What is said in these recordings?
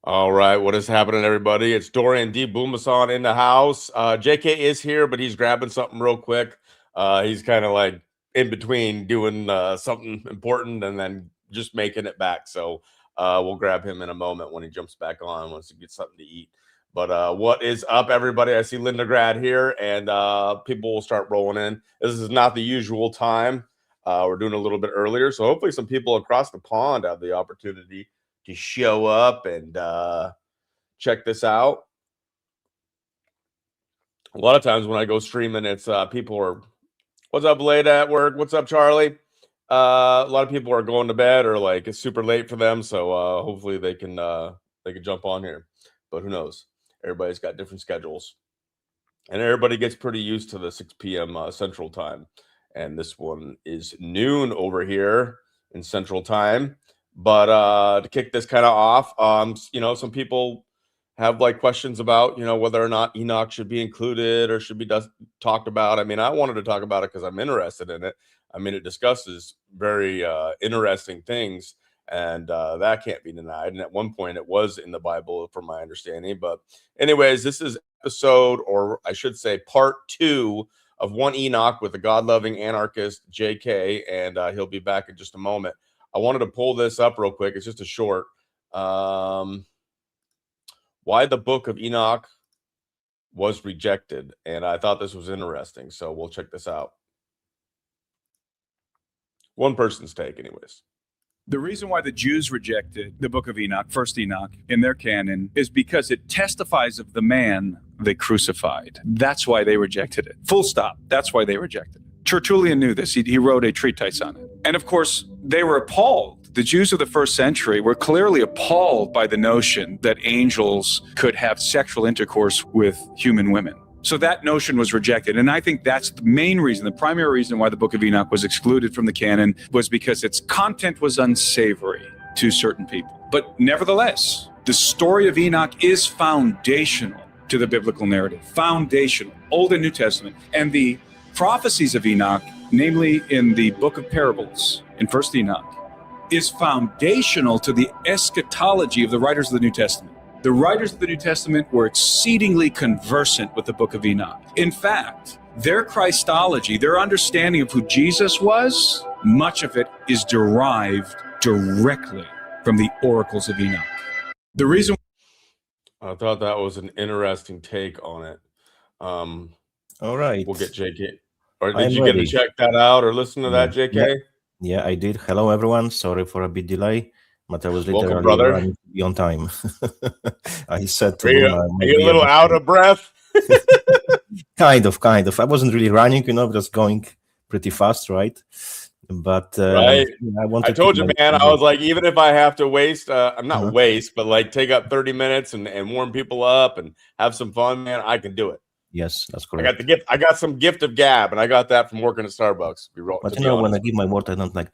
All right, what is happening, everybody? It's Dorian D Booma San in the house. JK is here, but he's grabbing something real quick. He's kind of like in between doing something important and then just making it back. So we'll grab him in a moment when he jumps back on, once he gets something to eat. But what is up, everybody? I see Linda Grad here, and people will start rolling in. This is not the usual time. We're doing a little bit earlier, so hopefully some people across the pond have the opportunity to show up and check this out. A lot of times when I go streaming, it's people are, what's up late at work? What's up, Charlie? A lot of people are going to bed, or like it's super late for them, so hopefully they can jump on here. But who knows? Everybody's got different schedules, and everybody gets pretty used to the 6 p.m. Central Time, and this one is noon over here in Central Time. But to kick this kind of off, some people have like questions about, whether or not Enoch should be included or should be talked about. I mean, I wanted to talk about it because I'm interested in it. I mean, it discusses very interesting things, and that can't be denied. And at one point, it was in the Bible, from my understanding. But anyways, this is episode, or I should say, part 2 of One Enoch with the God Loving Anarchist, JK, and he'll be back in just a moment. I wanted to pull this up real quick. It's just a short. Why the book of Enoch was rejected. And I thought this was interesting. So we'll check this out. One person's take, anyways. The reason why the Jews rejected the book of Enoch, first Enoch, in their canon is because it testifies of the man they crucified. That's why they rejected it. Full stop. That's why they rejected it. Tertullian knew this. He wrote a treatise on it. And of course, they were appalled. The Jews of the first century were clearly appalled by the notion that angels could have sexual intercourse with human women. So that notion was rejected. And I think that's the main reason, the primary reason why the book of Enoch was excluded from the canon, was because its content was unsavory to certain people. But nevertheless, the story of Enoch is foundational to the biblical narrative. Foundational. Old and New Testament. And the prophecies of Enoch, namely in the book of parables, in first Enoch, is foundational to the eschatology of the writers of the New Testament. The writers of the New Testament were exceedingly conversant with the book of Enoch. In fact, their Christology, their understanding of who Jesus was, much of it is derived directly from the oracles of Enoch. The reason I thought that was an interesting take on it. All right. We'll get JK. Or did you get to check that out or listen to that, JK? Yeah, I did. Hello, everyone. Sorry for a bit delay, but I was literally running to be on time. I said to him, are you a little out of breath? Kind of. I wasn't really running, just going pretty fast, right? But right. I told you, man, I was like, even if I have to waste, I'm not waste, but like take up 30 minutes and warm people up and have some fun, man, I can do it. Yes, that's correct. I got some gift of gab, and I got that from working at Starbucks. But when I give my word, I don't like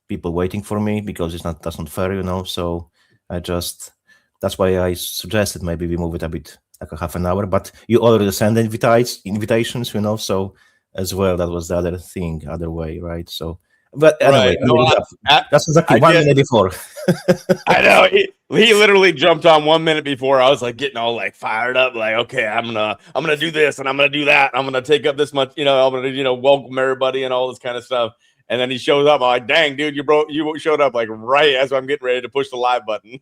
people waiting for me, because that's not fair, So that's why I suggested maybe we move it a bit, like a half an hour. But you already send invitations, So as well, that was the other way, right? So. But anyway, that's exactly 1 minute before. I know he literally jumped on 1 minute before. I was like getting all like fired up, like, okay, I'm gonna do this and I'm gonna do that. I'm gonna take up this much, I'm gonna welcome everybody and all this kind of stuff. And then he shows up. I'm like, dang, dude, you showed up like right as I'm getting ready to push the live button.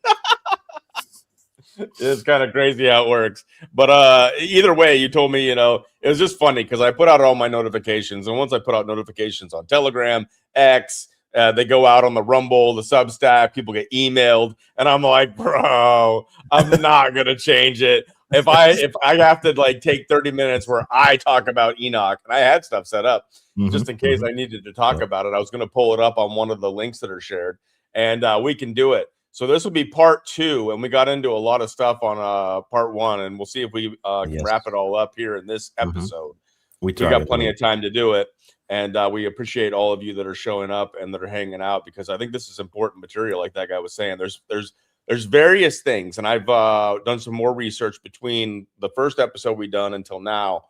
It's kind of crazy how it works. But either way, you told me, it was just funny because I put out all my notifications. And once I put out notifications on Telegram, X, they go out on the Rumble, the Substack, people get emailed. And I'm like, bro, I'm not going to change it. If I have to like take 30 minutes where I talk about Enoch, and I had stuff set up just in case I needed to talk about it. I was going to pull it up on one of the links that are shared, and we can do it. So this will be part 2, and we got into a lot of stuff on part 1, and we'll see if we can wrap it all up here in this episode. We got plenty of time to do it, and we appreciate all of you that are showing up and that are hanging out, because I think this is important material. Like that guy was saying, there's various things, and I've done some more research between the first episode we done until now.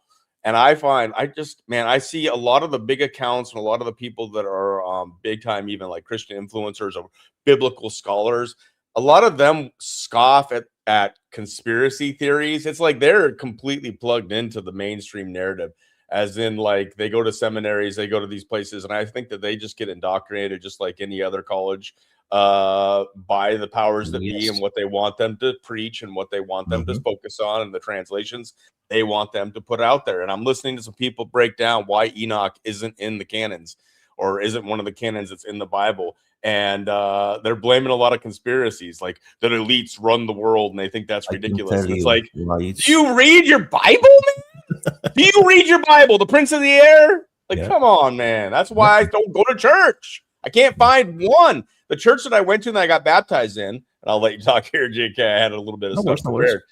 And I find I see a lot of the big accounts and a lot of the people that are big time, even like Christian influencers or biblical scholars, a lot of them scoff at conspiracy theories. It's like they're completely plugged into the mainstream narrative, as in like they go to seminaries, they go to these places, and I think that they just get indoctrinated just like any other college by the powers that be and what they want them to preach and what they want them to focus on, and the translations they want them to put out there. And I'm listening to some people break down why Enoch isn't in the canons, or isn't one of the canons that's in the Bible. And they're blaming a lot of conspiracies, like that elites run the world, and they think that's ridiculous. And it's like, do you read your Bible, man? Do you read your Bible? The Prince of the Air? Like, come on, man. That's why I don't go to church. I can't find one. The church that I went to and I got baptized in, and I'll let you talk here, JK. I had a little bit of stuff prepared.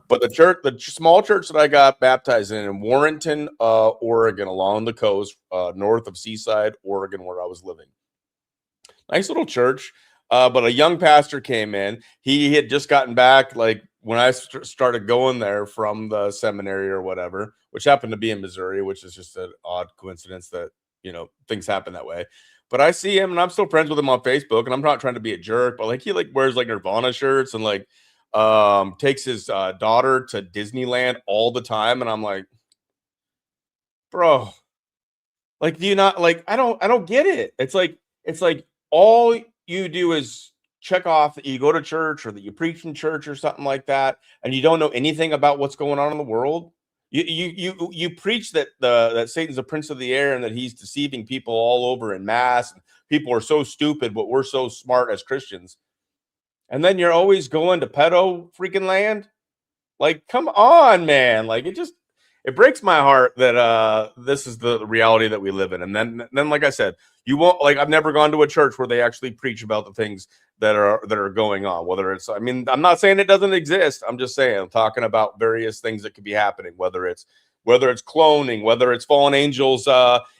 But the small church that I got baptized in Warrenton, Oregon, along the coast, north of Seaside, Oregon, where I was living. Nice little church. But a young pastor came in. He had just gotten back, like when I started going there from the seminary or whatever, which happened to be in Missouri, which is just an odd coincidence that, you know, things happen that way. But I see him, and I'm still friends with him on Facebook, and I'm not trying to be a jerk, but like he like wears like Nirvana shirts and like takes his daughter to Disneyland all the time, and I'm like, bro, like, do you not like? I don't get it. It's like all you do is check off that you go to church or that you preach in church or something like that, and you don't know anything about what's going on in the world. You preach that that Satan's the prince of the air and that he's deceiving people all over in mass. People are so stupid, but we're so smart as Christians. And then you're always going to pedo freaking land. Like, come on, man. Like, it breaks my heart that this is the reality that we live in. And then like I said, you won't, like, I've never gone to a church where they actually preach about the things that are going on, whether it's, I mean, I'm not saying it doesn't exist. I'm just saying, I'm talking about various things that could be happening, whether it's cloning, whether it's fallen angels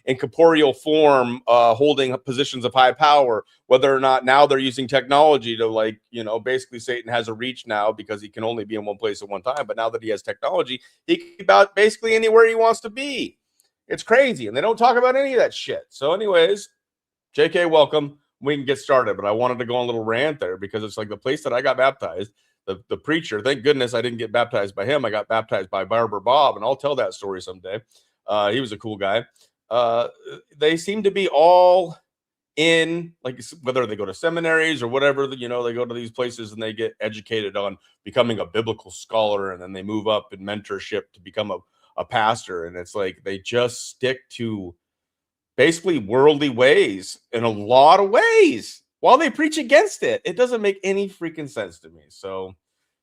in corporeal form holding positions of high power, whether or not now they're using technology to, like, you know, basically Satan has a reach now because he can only be in one place at one time. But now that he has technology, he can be about basically anywhere he wants to be. It's crazy. And they don't talk about any of that shit. So anyways, JK, welcome. We can get started, but I wanted to go on a little rant there because it's like the place that I got baptized, the preacher, thank goodness I didn't get baptized by him. I got baptized by Barber Bob, and I'll tell that story someday. He was a cool guy. They seem to be all in, like, whether they go to seminaries or whatever, you know, they go to these places and they get educated on becoming a biblical scholar, and then they move up in mentorship to become a pastor. And it's like they just stick to basically worldly ways in a lot of ways while they preach against it. It doesn't make any freaking sense to me. So,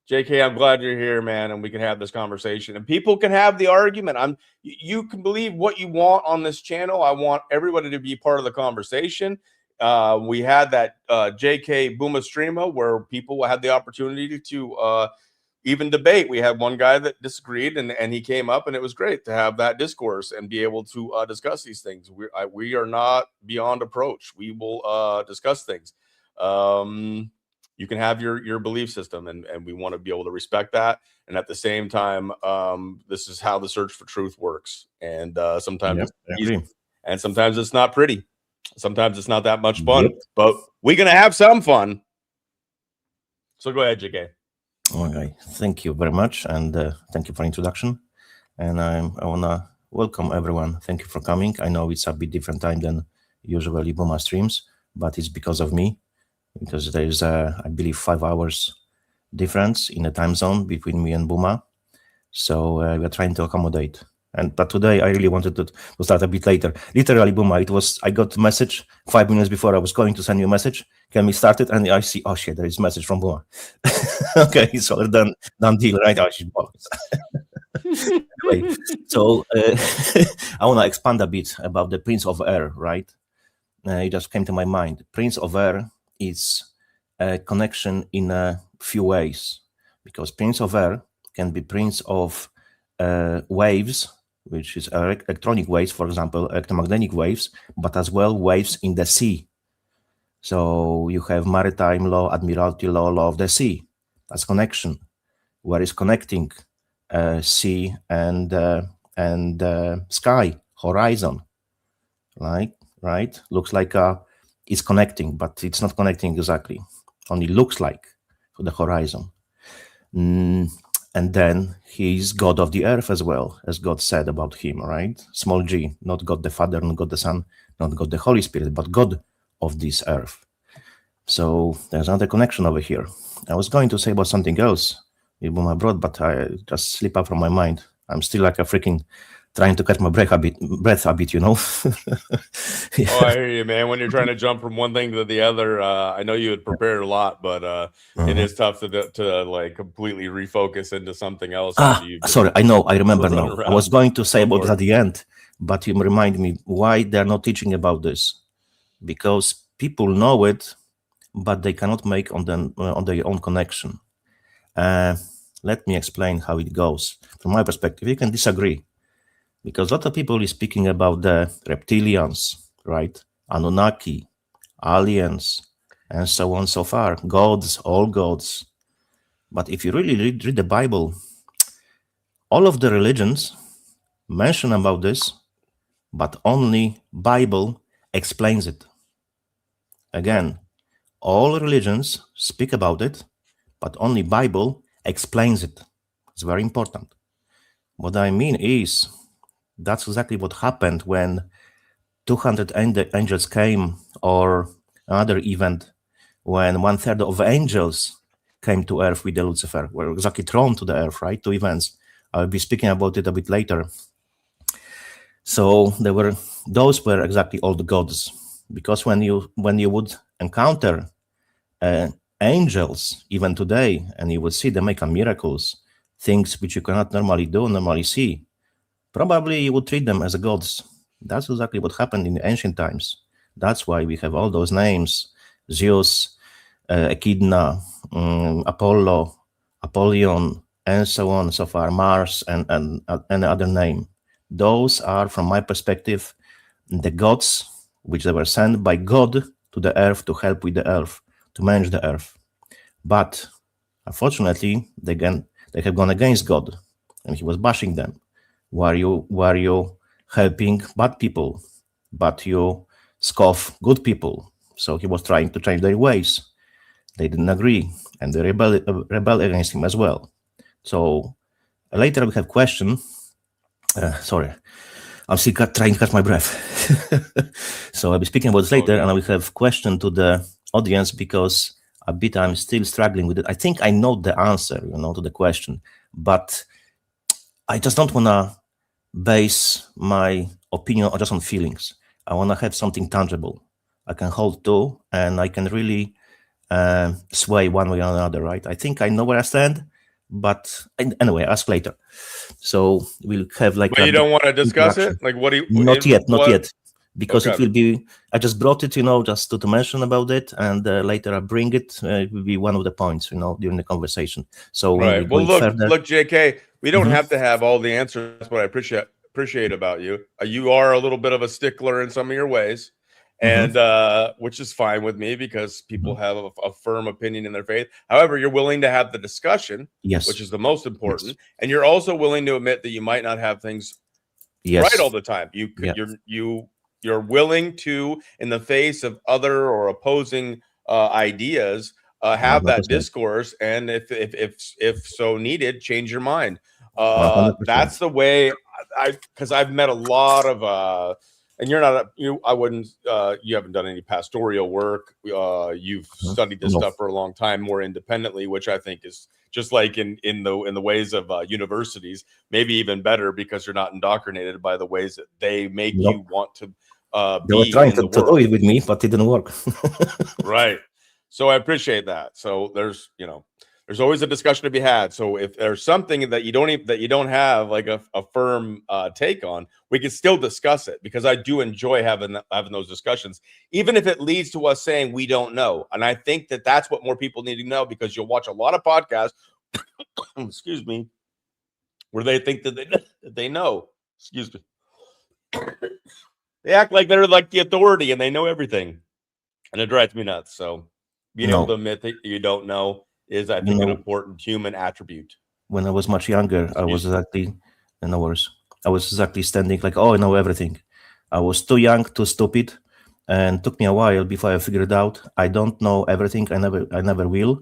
JK, I'm glad you're here, man, and we can have this conversation and people can have the argument. You can believe what you want on this channel. I want everybody to be part of the conversation. We had that JK Booma streamer where people had the opportunity to even debate. We had one guy that disagreed, and he came up, and it was great to have that discourse and be able to discuss these things. We are not beyond approach. We will discuss things. You can have your belief system, and we want to be able to respect that. And at the same time, this is how the search for truth works. And sometimes it's easy, and sometimes it's not pretty. Sometimes it's not that much fun, but we're going to have some fun. So go ahead, JK. Okay, thank you very much, and thank you for introduction. And I want to welcome everyone. Thank you for coming. I know it's a bit different time than usually Booma streams, but it's because of me, because there is I believe 5 hours difference in the time zone between me and Booma. So we're trying to accommodate. But today I really wanted to start a bit later. Literally, Booma, I got a message 5 minutes before I was going to send you a message. Can we start it? And I see, oh shit, there is a message from Booma. Okay, so done deal, right? Oh, she's bollocks. Anyway, so I want to expand a bit about the Prince of Air, right? It just came to my mind. Prince of Air is a connection in a few ways, because Prince of Air can be Prince of waves, which is electronic waves, for example, electromagnetic waves, but as well waves in the sea. So you have maritime law, admiralty law, law of the sea. That's connection, where is connecting sea and sky, horizon, right? Looks like it's connecting, but it's not connecting exactly. Only looks like. to the horizon. And then he's God of the earth as well, as God said about him, right? Small g, not God the Father, not God the Son, not God the Holy Spirit, but God of this earth. So there's another connection over here. I was going to say about something else, D Booma brought, but I just slip up from my mind. I'm still like a freaking trying to catch my breath a bit, you know. Yeah. Oh, I hear you, man. When you're trying to jump from one thing to the other, I know you had prepared a lot, but it is tough to like completely refocus into something else. Sorry, I remember now. I was going to say about this at the end, but you remind me why they're not teaching about this, because people know it, but they cannot make on their own connection. Let me explain how it goes. From my perspective, you can disagree, because a lot of people is speaking about the reptilians, right? Anunnaki, aliens, and so on so far. Gods, all gods. But if you really read the Bible, all of the religions mention about this, but only Bible explains it. Again, all religions speak about it, but only Bible explains it. It's very important. What I mean is, that's exactly what happened when 200 angels came, or another event when 1/3 of angels came to earth with the Lucifer, were exactly thrown to the earth, right? 2 events. I'll be speaking about it a bit later. So those were exactly all the gods, because when you would encounter angels even today, and you would see them make miracles, things which you cannot normally see, probably you would treat them as gods. That's exactly what happened in the ancient times. That's why we have all those names: Zeus, Echidna, Apollo, Apollyon, and so on and so far, Mars, and any other name. Those are, from my perspective, the gods which they were sent by God to the earth to help with the earth, to manage the earth. But unfortunately, they have gone against God, and he was bashing them. Were you helping bad people, but you scoff good people? So he was trying to change their ways. They didn't agree, and they rebel against him as well. So later we have question. Sorry, I'm still trying to catch my breath. So I'll be speaking about this later, and I will have question to the audience, because a bit I'm still struggling with it. I think I know the answer, to the question, but I just don't want to base my opinion just on feelings. I want to have something tangible I can hold to, and I can really sway one way or another, right? I think I know where I stand, but anyway, ask later. So we'll have like. But you don't want to discuss it? Like, what do you? Not yet, because it will be. I just brought it, just to mention about it, and later I bring it. It will be one of the points, during the conversation. So right. Well, look, JK, we don't have to have all the answers. That's what I appreciate about you. You are a little bit of a stickler in some of your ways, and which is fine with me, because people have a firm opinion in their faith. However, you're willing to have the discussion, which is the most important, and you're also willing to admit that you might not have things right all the time. You're willing to, in the face of other or opposing ideas, have that discourse, and if so needed, change your mind. That's the way. Because I've met a lot of and you're not you haven't done any pastoral work. You've studied this stuff for a long time, more independently, which I think is just like in the ways of universities, maybe even better, because you're not indoctrinated by the ways that they make you want to they were trying to do it with me, but it didn't work. Right. So I appreciate that. So there's always a discussion to be had. So if there's something that you don't have like a firm take on, we can still discuss it, because I do enjoy having those discussions, even if it leads to us saying we don't know. And I think that that's what more people need to know, because you'll watch a lot of podcasts, excuse me, where they think that they know. Excuse me. They act like they're like the authority and they know everything, and it drives me nuts. So being able to admit that you don't know is, I think, an important human attribute. When I was much younger, I was exactly standing like, oh, I know everything. I was too young, too stupid, and it took me a while before I figured out I don't know everything. I never will,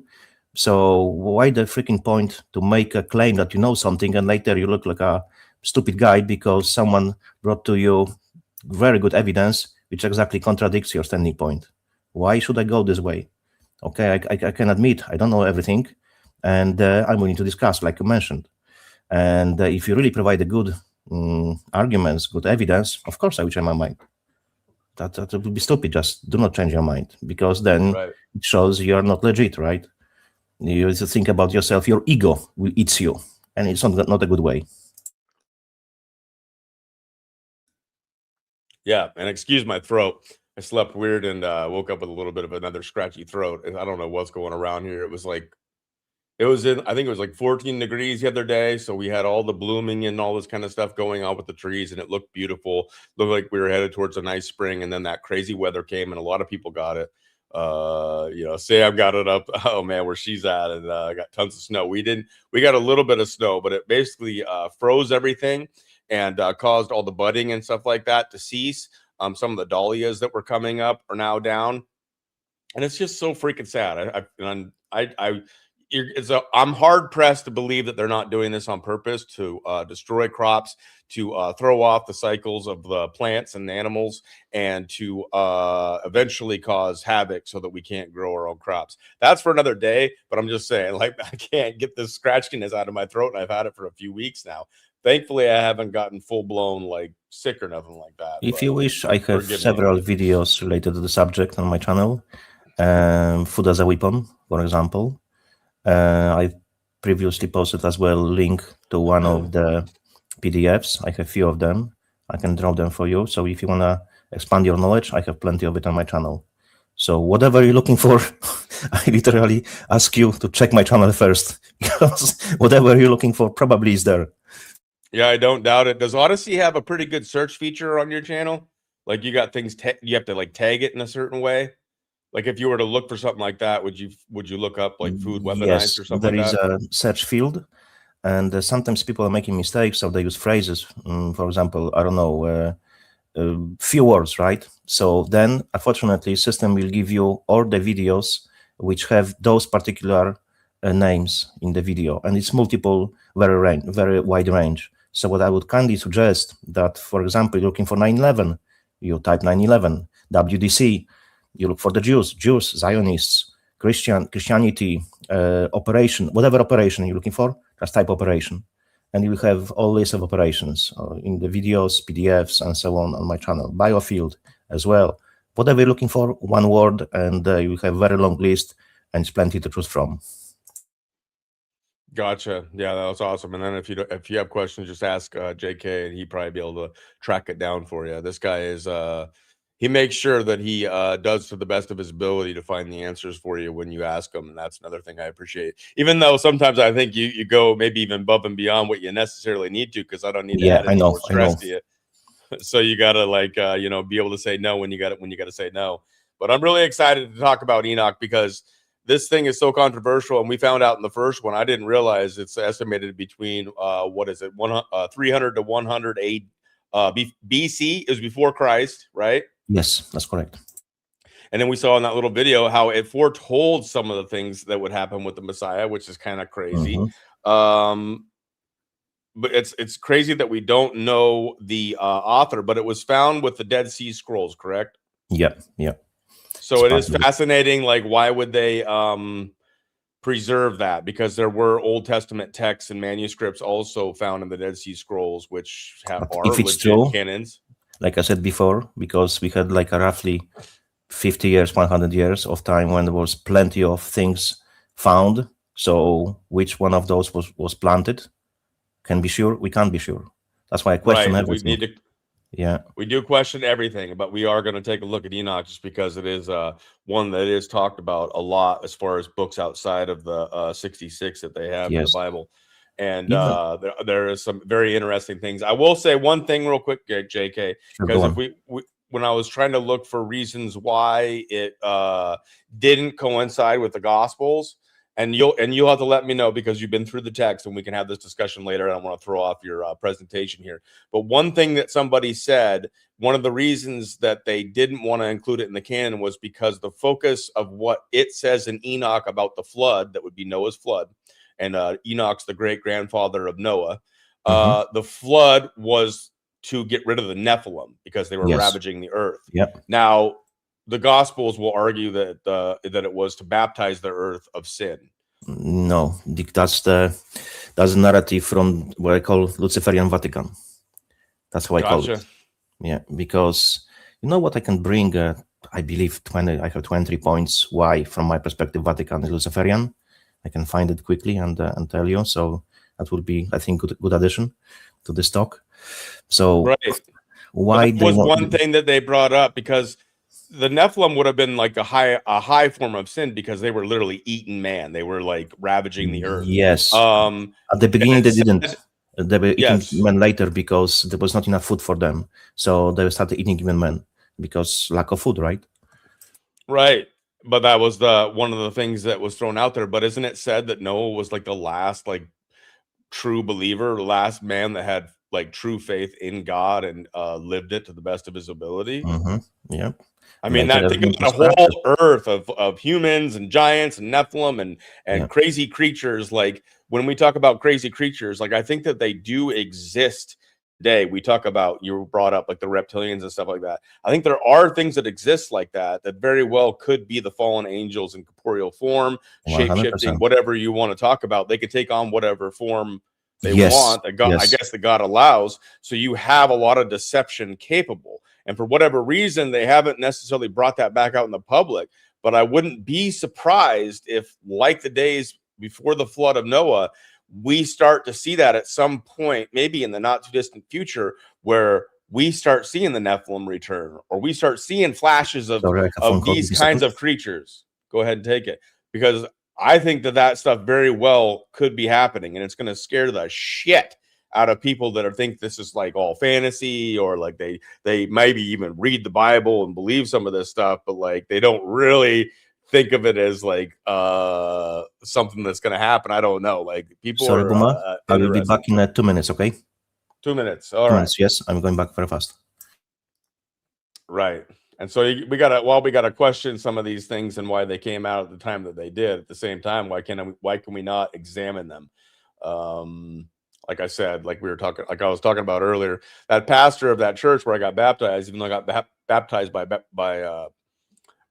So why the freaking point to make a claim that you know something and later you look like a stupid guy because someone brought to you very good evidence which exactly contradicts your standing point? Why should I go this way? Okay, I can admit I don't know everything, and I'm willing to discuss, like you mentioned. And if you really provide a good arguments, good evidence, of course I will change my mind. That would be stupid. Just do not change your mind, because then Right. it shows you're not legit, right? You have to think about yourself. Your ego will eat you, and it's not a good way. Yeah, and excuse my throat. I slept weird and woke up with a little bit of another scratchy throat. And I don't know what's going around here. It was like, I think it was like 14 degrees the other day. So we had all the blooming and all this kind of stuff going on with the trees, and it looked beautiful. Looked like we were headed towards a nice spring. And then that crazy weather came, and a lot of people got it. Sam got it up. Oh man, where she's at, and got tons of snow. We got a little bit of snow, but it basically froze everything and caused all the budding and stuff like that to cease. Some of the dahlias that were coming up are now down, and it's just so freaking sad. I'm hard pressed to believe that they're not doing this on purpose to destroy crops, to throw off the cycles of the plants and animals, and to eventually cause havoc so that we can't grow our own crops. That's for another day, but I'm just saying, like, I can't get this scratchiness out of my throat, and I've had it for a few weeks now. Thankfully, I haven't gotten full blown like sick or nothing like that. If you wish, I have several videos related to the subject on my channel. Food as a weapon, for example. I previously posted as well link to one of the PDFs. I have a few of them. I can draw them for you. So if you want to expand your knowledge, I have plenty of it on my channel. So whatever you're looking for, I literally ask you to check my channel first, because whatever you're looking for probably is there. Yeah, I don't doubt it. Does Odyssey have a pretty good search feature on your channel? Like, you got things you have to like tag it in a certain way. Like, if you were to look for something like that, would you look up like food weaponized or something like that? There is a search field, and sometimes people are making mistakes, so they use phrases. For example, I don't know, few words, right? So then, unfortunately, system will give you all the videos which have those particular names in the video, and it's multiple, very wide range. So what I would kindly suggest that, for example, you're looking for 9/11, you type 9/11, WDC, you look for the Jews, Zionists, Christianity, operation, whatever operation you're looking for, just type operation. And you have all list of operations in the videos, PDFs, and so on my channel. Biofield as well. Whatever you're looking for, one word, and you have a very long list, and it's plenty to choose from. Gotcha. Yeah, that was awesome. And then if you have questions, just ask JK, and he'd probably be able to track it down for you. This guy is he makes sure that he does to the best of his ability to find the answers for you when you ask him. And that's another thing I appreciate. Even though sometimes I think you go maybe even above and beyond what you necessarily need to, because I don't need to add any more stress to you. So you gotta be able to say no when you gotta say no. But I'm really excited to talk about Enoch, because this thing is so controversial, and we found out in the first one. I didn't realize it's estimated between 300 to 100 BC is before Christ, right? Yes, that's correct. And then we saw in that little video how it foretold some of the things that would happen with the Messiah, which is kind of crazy. But it's crazy that we don't know the author, but it was found with the Dead Sea Scrolls, correct? Yeah. So it is fascinating. Like, why would they preserve that? Because there were Old Testament texts and manuscripts also found in the Dead Sea Scrolls, which are legit canons. Like I said before, because we had like a roughly 50 years, 100 years of time when there was plenty of things found. So which one of those was planted? Can be sure. We can't be sure. That's why I question everything. We do question everything, but we are going to take a look at Enoch, just because it is one that is talked about a lot as far as books outside of the 66 that they have in the Bible. And there is some very interesting things. I will say one thing real quick, JK, because when I was trying to look for reasons why it didn't coincide with the Gospels, And you'll have to let me know, because you've been through the text, and we can have this discussion later. I don't want to throw off your presentation here. But one thing that somebody said, one of the reasons that they didn't want to include it in the canon was because the focus of what it says in Enoch about the flood, that would be Noah's flood, and Enoch's the great grandfather of Noah. The flood was to get rid of the Nephilim because they were ravaging the earth. Yep. Now, the Gospels will argue that that it was to baptize the earth of sin. No, that's the narrative from what I call Luciferian Vatican. That's how I call it. Yeah, because you know what I can bring. I believe 20. I have 23 points. Why, from my perspective, Vatican is Luciferian. I can find it quickly and tell you. So that would be, I think, good addition to this talk. So why that was one thing that they brought up, because the Nephilim would have been like a high form of sin, because they were literally eating man. They were like ravaging the earth. Yes. At the beginning they didn't. They were eating men later because there was not enough food for them. So they started eating even men because lack of food, right? Right. But that was one of the things that was thrown out there. But isn't it said that Noah was like the last like true believer, the last man that had like true faith in God and lived it to the best of his ability? Yeah. I mean, think about a whole earth of humans and giants and Nephilim and crazy creatures. Like, when we talk about crazy creatures, like, I think that they do exist today. We talk about, you brought up like the reptilians and stuff like that. I think there are things that exist like that very well could be the fallen angels in corporeal form, shape-shifting, whatever you want to talk about. They could take on whatever form they want, that God, I guess, that God allows. So you have a lot of deception capable. And for whatever reason, they haven't necessarily brought that back out in the public. But I wouldn't be surprised if, like the days before the flood of Noah, we start to see that at some point, maybe in the not too distant future, where we start seeing the Nephilim return, or we start seeing flashes of these kinds of creatures. Go ahead and take it, because I think that stuff very well could be happening, and it's going to scare the shit out of people that think this is like all fantasy, or like they maybe even read the Bible and believe some of this stuff, but like they don't really think of it as like something that's going to happen. I don't know. Like, people Sorry, Booma, I will be back in 2 minutes, okay? 2 minutes. All right. Yes, I'm going back very fast. Right. And so we gotta question some of these things and why they came out at the time that they did. At the same time, why can we not examine them? Like I said, like I was talking about earlier, that pastor of that church where I got baptized, even though I got baptized by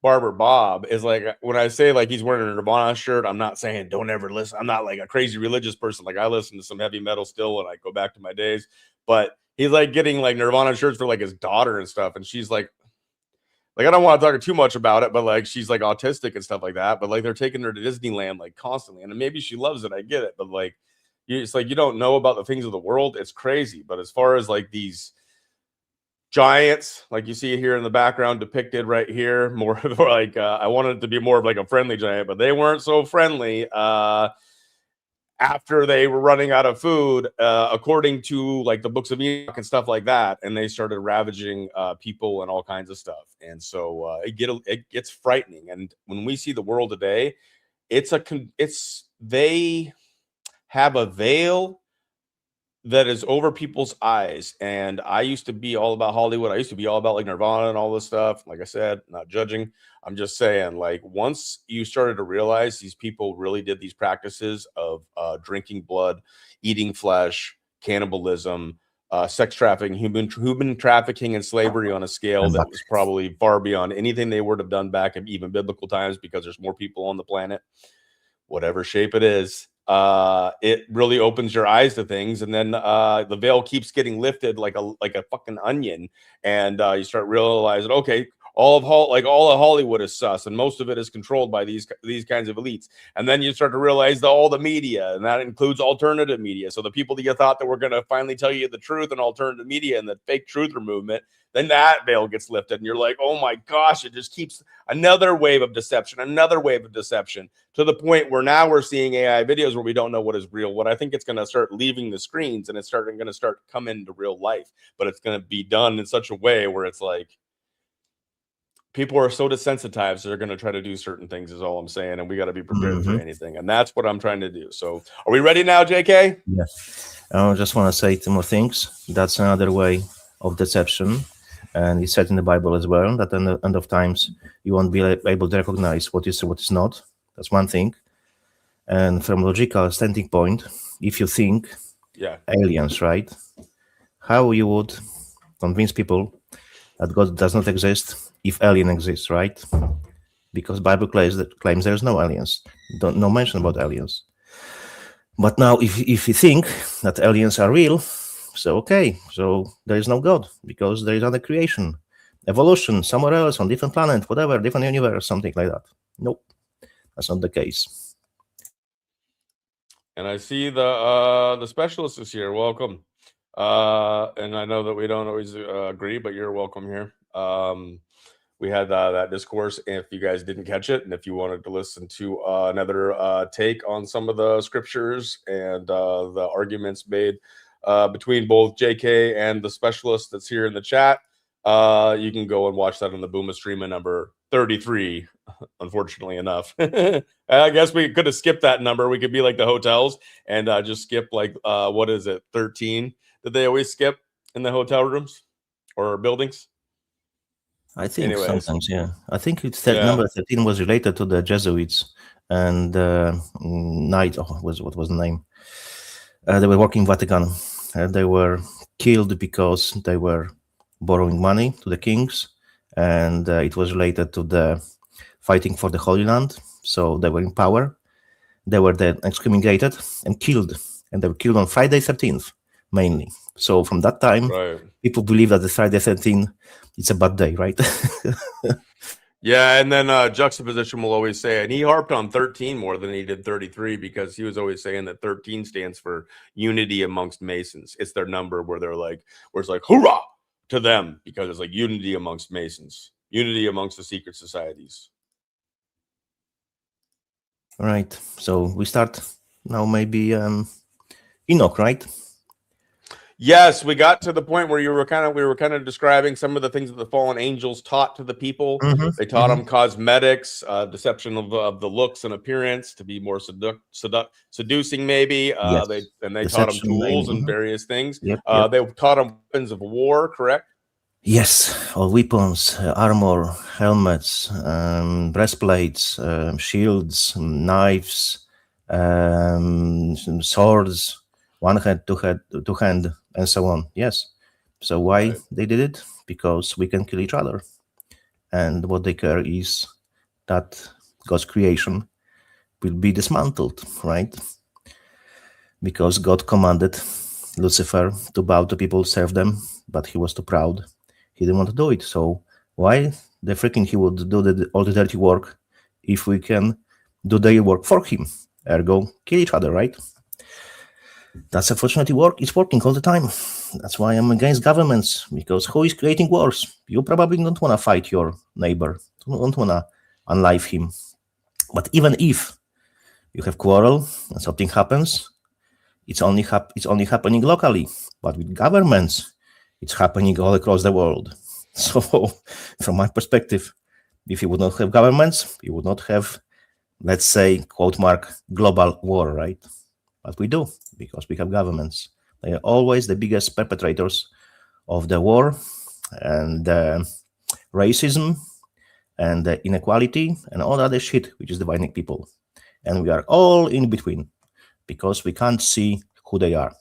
Barber Bob, is like, when I say like he's wearing a Nirvana shirt, I'm not saying don't ever listen. I'm not like a crazy religious person. Like, I listen to some heavy metal still, and I go back to my days. But he's like getting like Nirvana shirts for like his daughter and stuff, and she's like I don't want to talk too much about it, but like, she's like autistic and stuff like that. But like, they're taking her to Disneyland like constantly, and maybe she loves it. I get it, but like, it's like you don't know about the things of the world. It's crazy. But as far as like these giants, like you see here in the background depicted right here, more like I wanted it to be more of like a friendly giant, but they weren't so friendly. After they were running out of food, according to like the books of Enoch and stuff like that, and they started ravaging people and all kinds of stuff. And so it gets frightening. And when we see the world today, they have a veil that is over people's eyes. And I used to be all about Hollywood. I used to be all about like Nirvana and all this stuff. Like I said, not judging. I'm just saying, like, once you started to realize these people really did these practices of drinking blood, eating flesh, cannibalism, sex trafficking, human trafficking, and slavery on a scale that was probably far beyond anything they would have done back in even biblical times, because there's more people on the planet, whatever shape it is. It really opens your eyes to things, and then the veil keeps getting lifted like a fucking onion, and you start realizing, okay, all of Hollywood is sus, and most of it is controlled by these kinds of elites. And then you start to realize that all the media, and that includes alternative media. So the people that you thought that were going to finally tell you the truth in alternative media and the fake truther movement, then that veil gets lifted, and you're like, oh my gosh, it just keeps another wave of deception, to the point where now we're seeing AI videos where we don't know what is real. What I think it's going to start leaving the screens, and it's going to start coming into real life, but it's going to be done in such a way where it's like, people are so desensitized, they're going to try to do certain things, is all I'm saying. And we got to be prepared for anything. And that's what I'm trying to do. So are we ready now, JK? Yeah. I just want to say two more things. That's another way of deception. And it's said in the Bible as well that in the end of times, you won't be able to recognize what is not. That's one thing. And from logical standing point, if you think aliens, right? How you would convince people that God does not exist if alien exists, right? Because Bible claims there's no aliens. No mention about aliens. But now if you think that aliens are real, so there is no God because there is other creation, evolution, somewhere else on different planet, whatever, different universe, something like that. Nope, that's not the case. And I see the specialist is here. Welcome. And I know that we don't always agree, but you're welcome here. We had that discourse, if you guys didn't catch it, and if you wanted to listen to another take on some of the scriptures and the arguments made between both JK and the specialist that's here in the chat, you can go and watch that on the Booma stream at number 33, unfortunately enough. I guess we could have skipped that number. We could be like the hotels and just skip like, what is it, 13? Did they always skip in the hotel rooms or buildings? I think sometimes, yeah. I think it's number 13 was related to the Jesuits and what was the name? They were working in Vatican. They were killed because they were borrowing money to the kings, and it was related to the fighting for the Holy Land. So they were in power. They were then excommunicated and killed, and they were killed on Friday 13th mainly. So from that time, people believe that the Friday 13th it's a bad day, right? Yeah, and then Juxtaposition will always say, and he harped on 13 more than he did 33 because he was always saying that 13 stands for unity amongst Masons. It's their number where it's like, hoorah to them, because it's like unity amongst Masons, unity amongst the secret societies. All right, so we start now maybe Enoch, right? Yes, we got to the point where we were kind of describing some of the things that the fallen angels taught to the people. They taught them cosmetics, deception of the looks and appearance to be more seducing, maybe. Yes. They Deception, taught them tools and various things. Yep. They taught them weapons of war, correct? Yes, all weapons, armor, helmets, breastplates, shields, knives, swords, one hand, two hand, and so on. Yes. So why they did it? Because we can kill each other. And what they care is that God's creation will be dismantled, right? Because God commanded Lucifer to bow to people, serve them, but he was too proud. He didn't want to do it. So why the freaking he would do all the dirty work if we can do the work for him? Ergo, kill each other, right? That's unfortunately it's working all the time. That's why I'm against governments, because who is creating wars? You probably don't want to fight your neighbor. You don't want to unlive him. But even if you have quarrel and something happens, it's only happening locally. But with governments, it's happening all across the world. So from my perspective, if you would not have governments, you would not have, let's say, quote mark, global war, right? But we do, because we have governments. They are always the biggest perpetrators of the war and racism and inequality and all other shit which is dividing people. And we are all in between because we can't see who they are,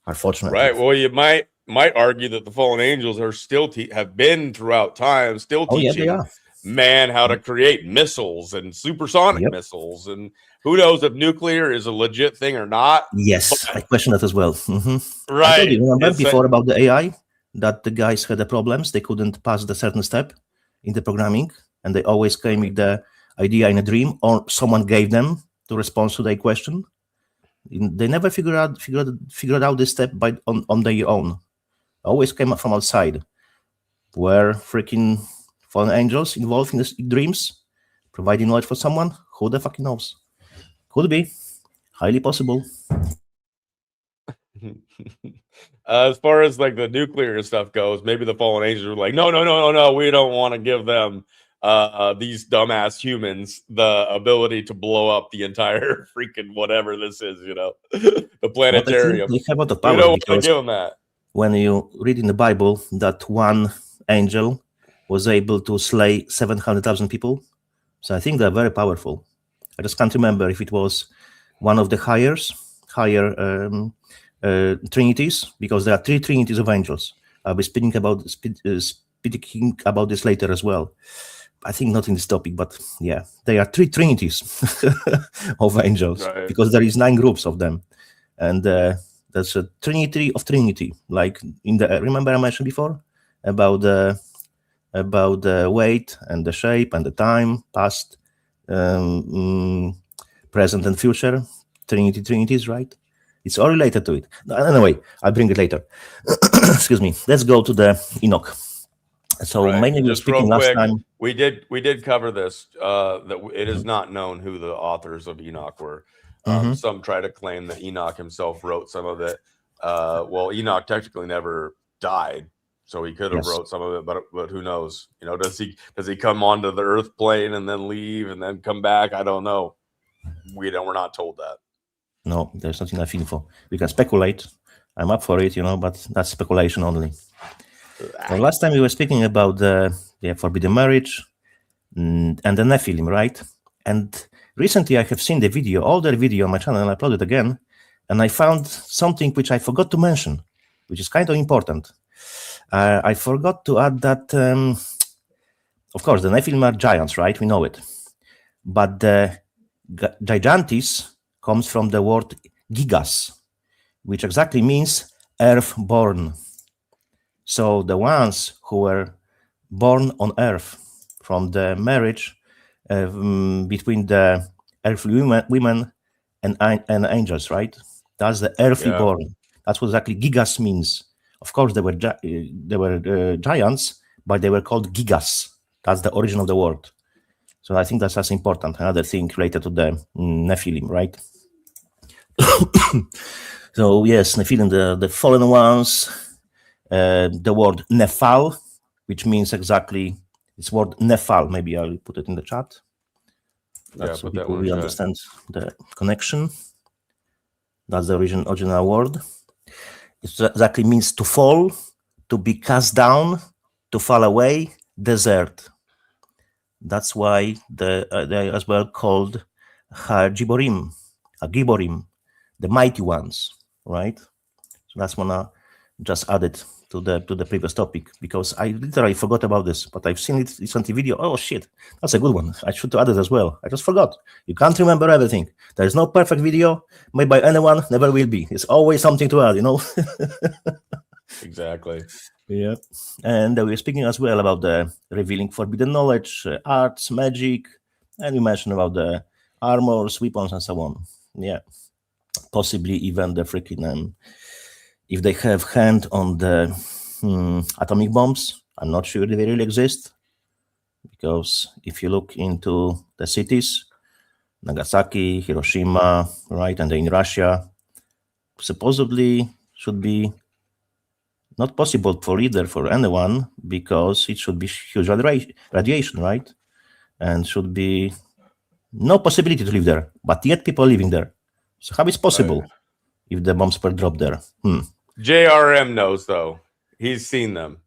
unfortunately. Right. Well, you might argue that the fallen angels are still have been throughout time still teaching man how to create missiles and supersonic missiles, and who knows if nuclear is a legit thing or not. Yes, I question that as well. Right. I told you, remember before about the AI that the guys had the problems, they couldn't pass the certain step in the programming, and they always came with the idea in a dream, or someone gave them to respond to their question. They never figured out this step on their own. Always came up from outside. Were freaking fallen angels involved in the dreams, providing knowledge for someone? Who the fucking knows? Could be. Highly possible. As far as like the nuclear stuff goes, maybe the fallen angels were like, no, we don't want to give them these dumbass humans the ability to blow up the entire freaking whatever this is, the planetarium. They have a lot of We power don't want to because give them that. when you read in the Bible that one angel was able to slay 700,000 people, so I think they're very powerful. I just can't remember if it was one of the higher trinities, because there are 3 trinities of angels. I'll be speaking about this later as well. I think not in this topic, but yeah, there are 3 trinities of angels, Right. because there is 9 groups of them, and there's a trinity of Trinity. Like remember I mentioned before about the weight and the shape and the time, past, present, and future. Trinities, right? It's all related to it. Anyway, I'll bring it later. Excuse me. Let's go to the Enoch. So Right. mainly we were Just speaking real last quick, time. we did cover this. That it is not known who the authors of Enoch were. Some try to claim that Enoch himself wrote some of it. Well, Enoch technically never died, so he could have wrote some of it, but who knows? Does he come onto the earth plane and then leave and then come back? I don't know. We're not told that. No, there's not enough info. We can speculate. I'm up for it, but that's speculation only. So last time we were speaking about the forbidden marriage and the Nephilim, right? And recently I have seen the video, older video on my channel, and I uploaded again, and I found something which I forgot to mention, which is kind of important. I forgot to add that, of course, the Nephilim are giants, right? We know it. But the gigantis comes from the word gigas, which exactly means earth-born. So the ones who were born on earth from the marriage between the earthly women and angels, right? That's the earthly born. That's what exactly gigas means. Of course, they were giants, but they were called gigas. That's the origin of the word. So I think that's important. Another thing related to the Nephilim, right? So yes, Nephilim, the fallen ones. The word Nephal, which means exactly, it's word Nephal. Maybe I'll put it in the chat. That's so people will understand the connection. That's the original word. It exactly means to fall, to be cast down, to fall away, desert. That's why they are as well called Giborim, the mighty ones, right? So that's wanna just add it to the previous topic, because I literally forgot about this, but I've seen it recently video. Oh shit, that's a good one. I should add it as well. I just forgot. You can't remember everything. There is no perfect video made by anyone, never will be. It's always something to add, Exactly. Yeah. And we were speaking as well about the revealing forbidden knowledge, arts, magic, and we mentioned about the armors, weapons, and so on. Yeah. Possibly even the freaking if they have hand on the atomic bombs. I'm not sure they really exist, because if you look into the cities, Nagasaki, Hiroshima, right, and in Russia, supposedly should be not possible for anyone, because it should be huge radiation, right, and should be no possibility to live there, but yet people living there. So how is possible if the bombs were dropped there? JRM knows, though. He's seen them.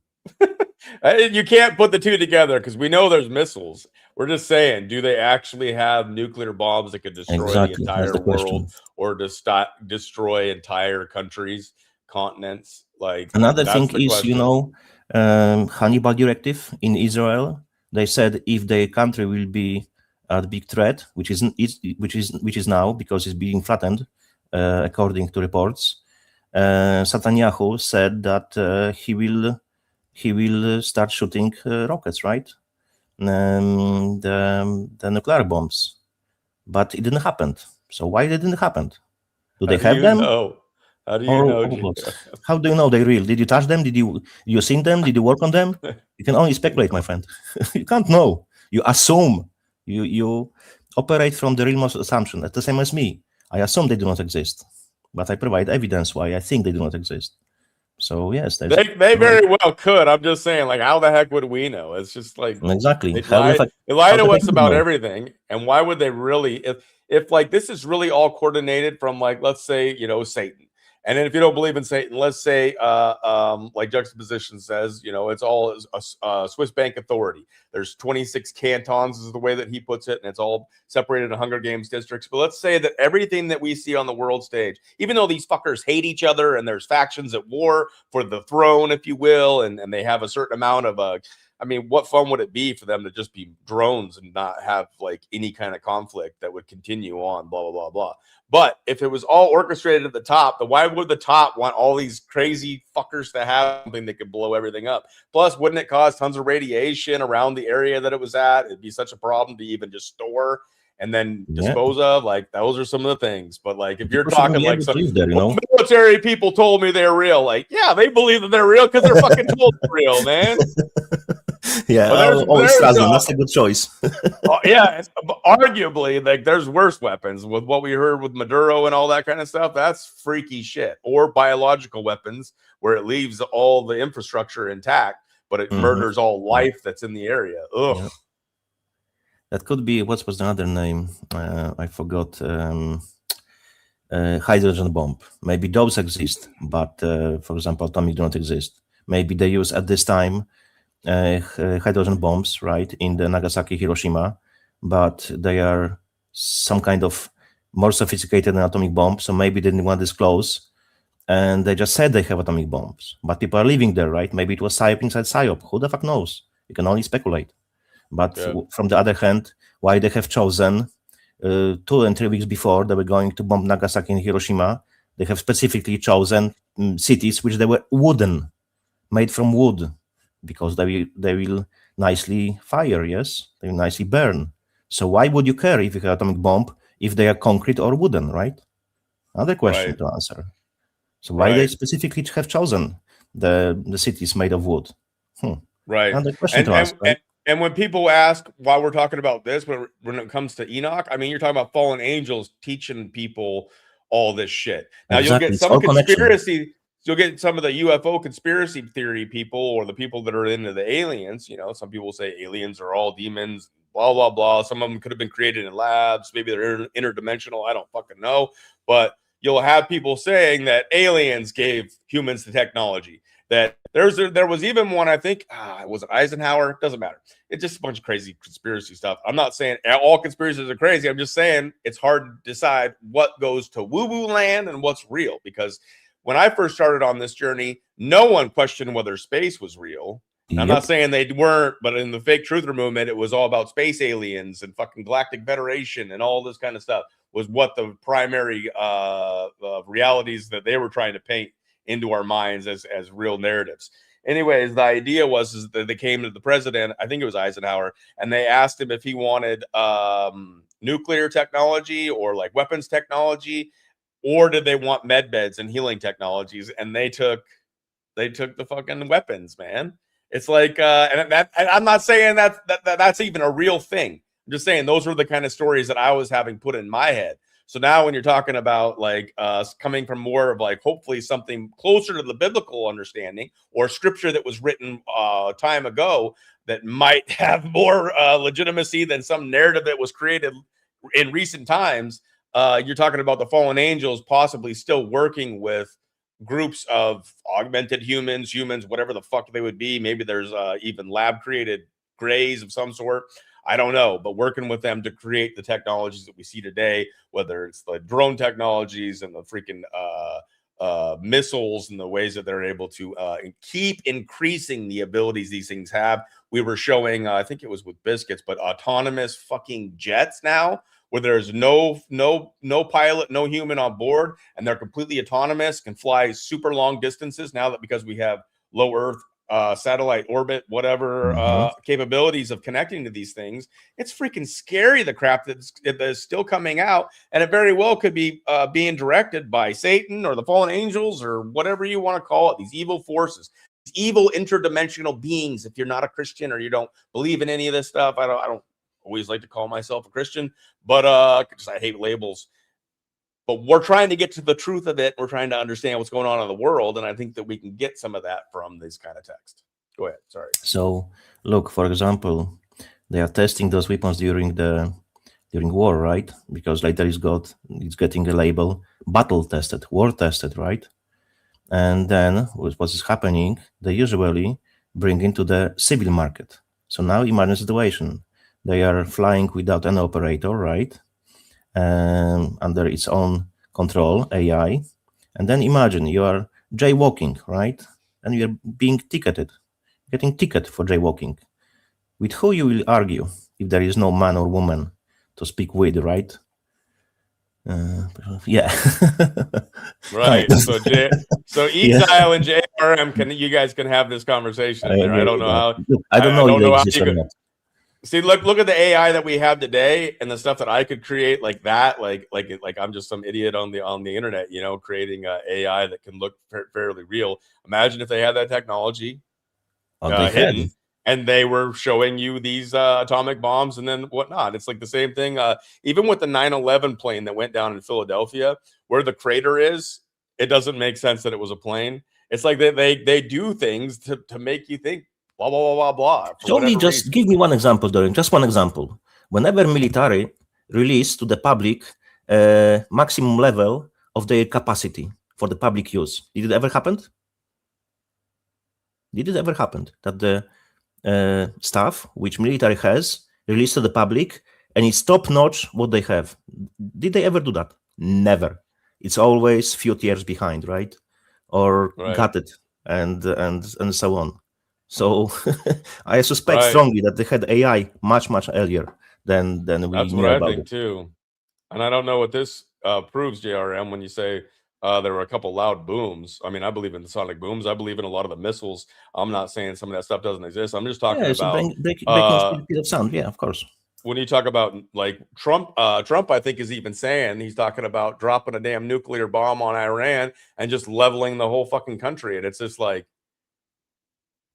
You can't put the two together, because we know there's missiles. We're just saying, do they actually have nuclear bombs that could destroy the entire world, or destroy entire countries, continents? Like, another thing is, Hannibal Directive in Israel. They said if the country will be a big threat, which is now, because it's being flattened, according to reports. Netanyahu said that he will start shooting rockets, right? The nuclear bombs, but it didn't happen. So why didn't it happen? Do they have them? How do you know? How do you know they're real? Did you touch them? Did you seen them? Did you work on them? You can only speculate, my friend. You can't know. You assume. You operate from the realm of assumption. That's the same as me. I assume they do not exist. but I provide evidence why I think they do not exist. So yes, they very well could. I'm just saying, like, how the heck would we know? It's just like exactly. they lie how to the us heck about know? everything. And why would they really? If like this is really all coordinated from, like, let's say, you know, Satan. And then if you don't believe in Satan, let's say, like Juxtaposition says, you know, it's all a Swiss bank authority. There's 26 cantons is the way that he puts it, and it's all separated into Hunger Games districts. But let's say that everything that we see on the world stage, even though these fuckers hate each other and there's factions at war for the throne, if you will, and they have a certain amount of I mean, what fun would it be for them to just be drones and not have like any kind of conflict that would continue on, blah, blah, blah, blah. But if it was all orchestrated at the top, then why would the top want all these crazy fuckers to have something that could blow everything up? Plus, wouldn't it cause tons of radiation around the area that it was at? It'd be such a problem to even just store and then dispose of. Like, those are some of the things. But like, if you're talking like some military people told me they're real, like, yeah, they believe that they're real because they're fucking told they're real, man. Yeah, that's a good choice. Yeah, arguably, like, there's worse weapons with what we heard with Maduro and all that kind of stuff. That's freaky shit. Or biological weapons where it leaves all the infrastructure intact, but it murders all life that's in the area. Ugh. Yeah. That could be, what was the other name? I forgot. Hydrogen bomb. Maybe those exist, but for example, atomic do not exist. Maybe they use at this time hydrogen bombs, right, in the Nagasaki, Hiroshima, but they are some kind of more sophisticated than atomic bomb, so maybe they didn't want to disclose, and they just said they have atomic bombs, but people are living there, right? Maybe it was psyop inside psyop. Who the fuck knows? You can only speculate. But from the other hand, why they have chosen 2 and 3 weeks before they were going to bomb Nagasaki and Hiroshima, they have specifically chosen cities which they were wooden, made from wood, because they will nicely fire, yes? They will nicely burn. So why would you care if you have atomic bomb if they are concrete or wooden, right? Another question to answer. So why they specifically have chosen the cities made of wood? Right. Another question to ask, right? And when people ask why we're talking about this, when it comes to Enoch, I mean, you're talking about fallen angels teaching people all this shit. Now, exactly. You'll get some conspiracy... You'll get some of the UFO conspiracy theory people, or the people that are into the aliens. You know, some people say aliens are all demons, blah, blah, blah. Some of them could have been created in labs. Maybe they're interdimensional. I don't fucking know. But you'll have people saying that aliens gave humans the technology. That there was even one, I think, was it Eisenhower? Doesn't matter. It's just a bunch of crazy conspiracy stuff. I'm not saying all conspiracies are crazy. I'm just saying it's hard to decide what goes to woo-woo land and what's real, because when I first started on this journey, no one questioned whether space was real. I'm not saying they weren't, but in the fake truther movement, it was all about space aliens and fucking Galactic Federation and all this kind of stuff was what the primary realities that they were trying to paint into our minds as real narratives. Anyways, the idea was that they came to the president, I think it was Eisenhower, and they asked him if he wanted nuclear technology or like weapons technology, or did they want med beds and healing technologies? And they took the fucking weapons, man. It's like, and I'm not saying that's even a real thing. I'm just saying those were the kind of stories that I was having put in my head. So now when you're talking about like coming from more of like hopefully something closer to the biblical understanding or scripture that was written time ago that might have more legitimacy than some narrative that was created in recent times. You're talking about the fallen angels possibly still working with groups of augmented humans, whatever the fuck they would be. Maybe there's even lab created grays of some sort. I don't know, but working with them to create the technologies that we see today, whether it's the drone technologies and the freaking missiles and the ways that they're able to keep increasing the abilities these things have. We were showing, I think it was with Biscuits, but autonomous fucking jets now, where there's no pilot, no human on board, and they're completely autonomous, can fly super long distances now that because we have low Earth satellite orbit, whatever capabilities of connecting to these things. It's freaking scary, the crap that's still coming out, and it very well could be being directed by Satan or the fallen angels or whatever you want to call it, these evil forces, these evil interdimensional beings. If you're not a Christian or you don't believe in any of this stuff, I don't always like to call myself a Christian, but because I hate labels. but we're trying to get to the truth of it. We're trying to understand what's going on in the world. And I think that we can get some of that from this kind of text. Go ahead. Sorry. So look, for example, they are testing those weapons during war, right? Because later it's getting a label battle tested, war tested, right? And then what is happening, they usually bring into the civil market. So now imagine a situation. They are flying without an operator, right? Under its own control, AI. And then imagine you are jaywalking, right? And you're being ticketed, getting ticket for jaywalking. With who you will argue if there is no man or woman to speak with, right? Yeah. Right. So Exile and JRM, you guys can have this conversation there. I don't know how. Look, I don't know if they exist or not. See, look at the AI that we have today, and the stuff that I could create like that, like I'm just some idiot on the internet, creating a AI that can look fairly real. Imagine if they had that technology hidden, and they were showing you these atomic bombs and then whatnot. It's like the same thing. Even with the 9/11 plane that went down in Philadelphia, where the crater is, it doesn't make sense that it was a plane. It's like they do things to make you think. Blah, blah, blah, blah, blah. Give me one example, Dorian. Just one example. Whenever military release to the public maximum level of their capacity for the public use, did it ever happen? Did it ever happen that the stuff which military has released to the public and it's top notch what they have? Did they ever do that? Never. It's always few years behind, right? Or gutted and so on. So I suspect strongly that they had AI much earlier than we knew about. That's what I think too. And I don't know what this proves, JRM, when you say there were a couple loud booms. I mean, I believe in the sonic booms. I believe in a lot of the missiles. I'm not saying some of that stuff doesn't exist. I'm just talking about breaking of sound. Yeah, of course. When you talk about like Trump, I think is even saying he's talking about dropping a damn nuclear bomb on Iran and just leveling the whole fucking country. And it's just like,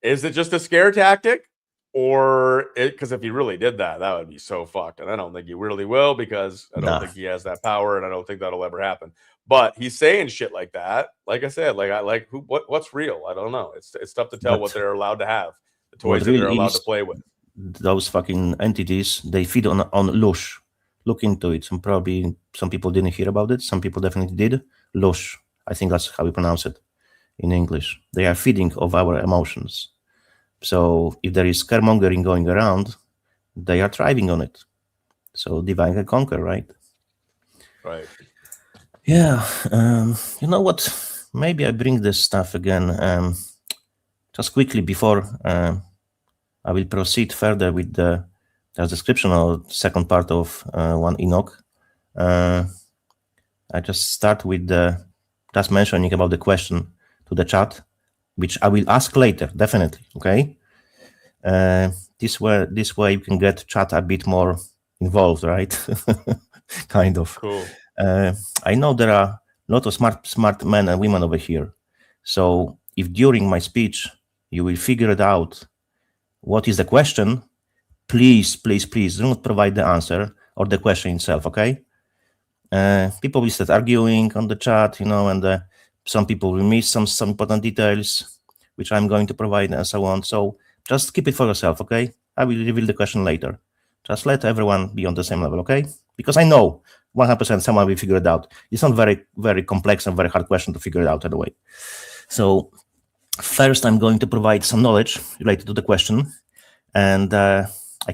is it just a scare tactic? Or because if he really did that, that would be so fucked. And I don't think he really will, because I don't think he has that power, and I don't think that'll ever happen. But he's saying shit like that. Like I said, what's real? I don't know. It's tough to tell what they're allowed to have, the toys that they're allowed to play with. Those fucking entities, they feed on Lush. Look into it. And probably some people didn't hear about it. Some people definitely did. Lush. I think that's how we pronounce it in English. They are feeding of our emotions. So if there is scaremongering going around, they are thriving on it. So divide and conquer, right? Right. Yeah. You know what? Maybe I bring this stuff again. Just quickly before I will proceed further with the description of second part of 1 Enoch. I just start with just mentioning about the question to the chat, which I will ask later, definitely. Okay. This way you can get chat a bit more involved, right? Kind of. Cool. I know there are a lot of smart men and women over here. So if during my speech you will figure it out, what is the question, please do not provide the answer or the question itself, okay? People will start arguing on the chat, and some people will miss some important details, which I'm going to provide and so on. So just keep it for yourself, okay? I will reveal the question later. Just let everyone be on the same level, okay? Because I know 100% someone will figure it out. It's not very, very complex and very hard question to figure it out anyway. So first, I'm going to provide some knowledge related to the question. And I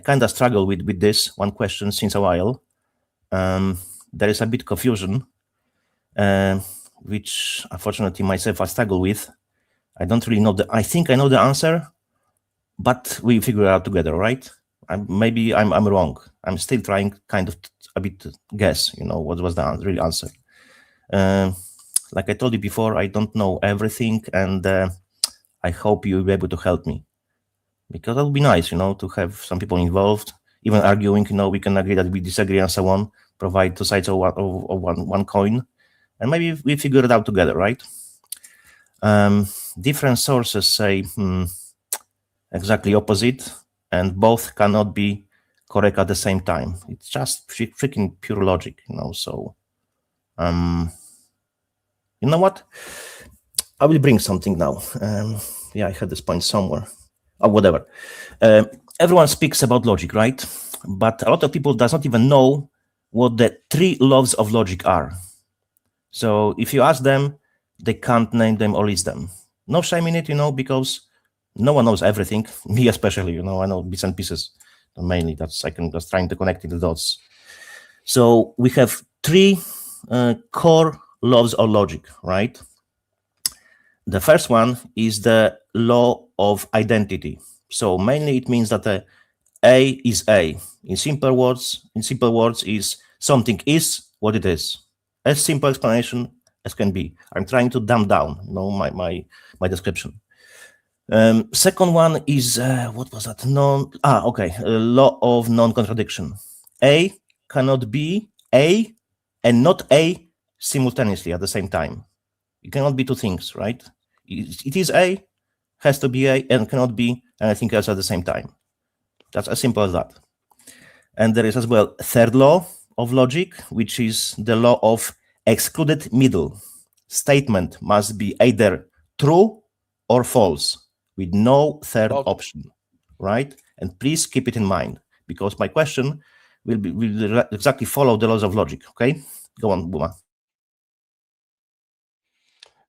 kind of struggle with this one question since a while. There is a bit confusion, which unfortunately myself I struggle with. I don't really know I think I know the answer, but we figure it out together, right? Maybe I'm wrong. I'm still trying kind of a bit to guess, what was the real answer. Like I told you before, I don't know everything, and I hope you'll be able to help me. Because that would be nice, to have some people involved, even arguing, we can agree that we disagree and so on, provide two sides of one coin, and maybe we figure it out together, right? Different sources say exactly opposite, and both cannot be correct at the same time. It's just freaking pure logic, so You know what? I will bring something now. Yeah, I had this point somewhere. Or whatever. Everyone speaks about logic, right? But a lot of people does not even know what the 3 laws of logic are. So if you ask them, they can't name them or list them. No shame in it, because no one knows everything. Me especially, I know bits and pieces. Mainly, that's I can just trying to connect the dots. So we have 3 core laws of logic, right? The first one is the law of identity. So mainly it means that A is A. In simple words, is something is what it is. As simple explanation as can be. I'm trying to dumb down, my description. Second one is what was that? Law of non-contradiction. A cannot be A and not A simultaneously at the same time. It cannot be 2 things, right? It is A, has to be A, and cannot be anything else at the same time. That's as simple as that. And there is as well a third law of logic, which is the law of excluded middle. Statement must be either true or false, with no third option, right? And please keep it in mind, because my question will exactly follow the laws of logic, okay? Go on, Booma.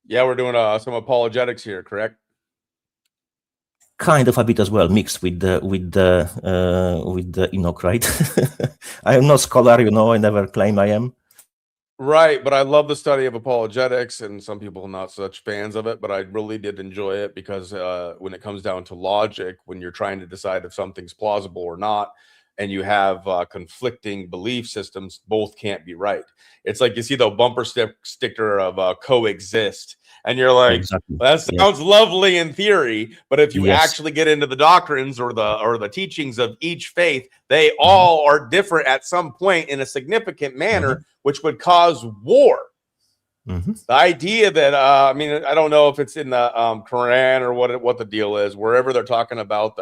Yeah, we're doing some apologetics here, correct? Kind of a bit as well, mixed with the Enoch, right? I am not scholar, I never claim I am. Right, but I love the study of apologetics, and some people are not such fans of it, but I really did enjoy it because when it comes down to logic, when you're trying to decide if something's plausible or not, and you have conflicting belief systems, both can't be right. It's like you see the bumper sticker of Coexist, and you're like, Exactly. that sounds lovely in theory, but if you Yes. actually get into the doctrines or the teachings of each faith, they all are different at some point in a significant manner, which would cause war. The idea that I mean, I don't know if it's in the Quran or what the deal is, wherever they're talking about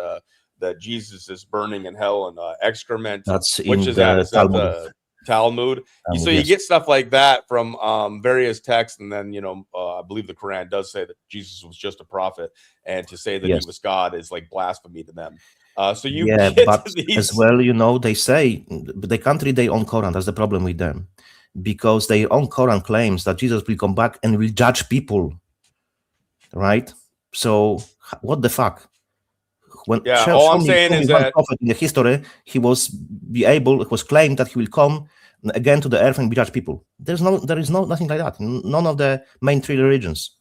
that Jesus is burning in hell and excrement. That's which in is that? the Is that the Talmud? So you yes. get stuff like that from various texts, and then I believe the Quran does say that Jesus was just a prophet, and to say that he was God is like blasphemy to them. So you get but these... as well, they say they can't read their own Quran. That's the problem with them, because their own Quran claims that Jesus will come back and will judge people, right? So what the fuck? When all I'm saying is that prophet in the history, he was claimed that he will come again to the earth and judge people. There is nothing like that. None of the main 3 religions.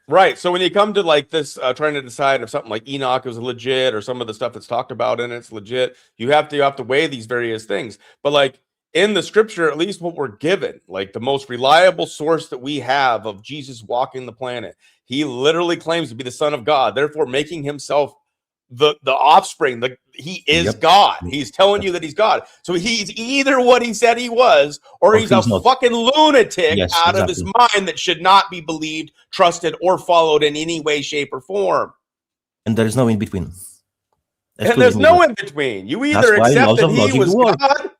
Right. So when you come to like this, trying to decide if something like Enoch is legit or some of the stuff that's talked about in it's legit, you have to weigh these various things. But like in the scripture, at least what we're given, like the most reliable source that we have of Jesus walking the planet, he literally claims to be the Son of God, therefore making himself the offspring. He is God. He's telling you that he's God. So he's either what he said he was, or he's a fucking lunatic out of his mind that should not be believed, trusted, or followed in any way, shape, or form. And there is no in between. And there's no in between. You either accept that he was God,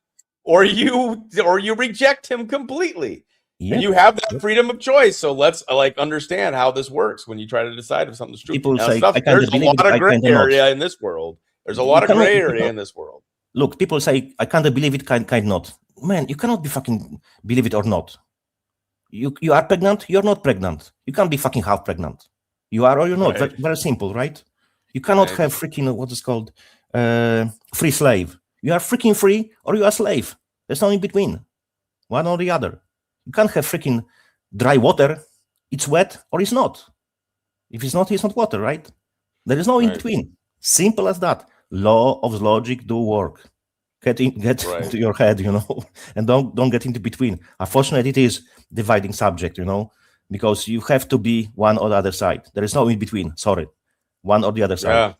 or you reject him completely. And you have that freedom of choice. So let's understand how this works when you try to decide if something's true. People say, there's a lot of gray area in this world. There's a lot of gray area in this world. Look, people say, I can't believe it, can't not. Man, you cannot be fucking believe it or not. You are pregnant, you're not pregnant. You can't be fucking half pregnant. You are or you're not. Right. Very simple, right? You cannot have freaking, what is called, free slave. You are freaking free or you are slave. There's no in between. One or the other. You can't have freaking dry water. It's wet or it's not. If it's not water, right? There is no in between. Simple as that. Law of logic do work. Get into your head, and don't get into between. Unfortunately, it is dividing subject, because you have to be one or the other side. There is no in between. Sorry, one or the other side. Yeah.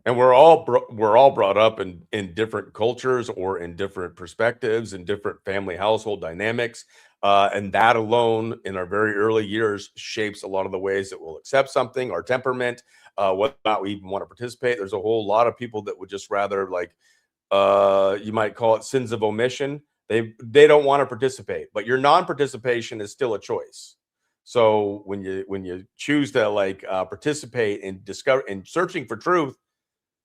And we're all brought up in different cultures or in different perspectives and different family household dynamics. And that alone in our very early years shapes a lot of the ways that we'll accept something, our temperament, whether or not we even want to participate. There's a whole lot of people that would just rather you might call it sins of omission. They don't want to participate, but your non-participation is still a choice. So when you choose to like participate in searching for truth,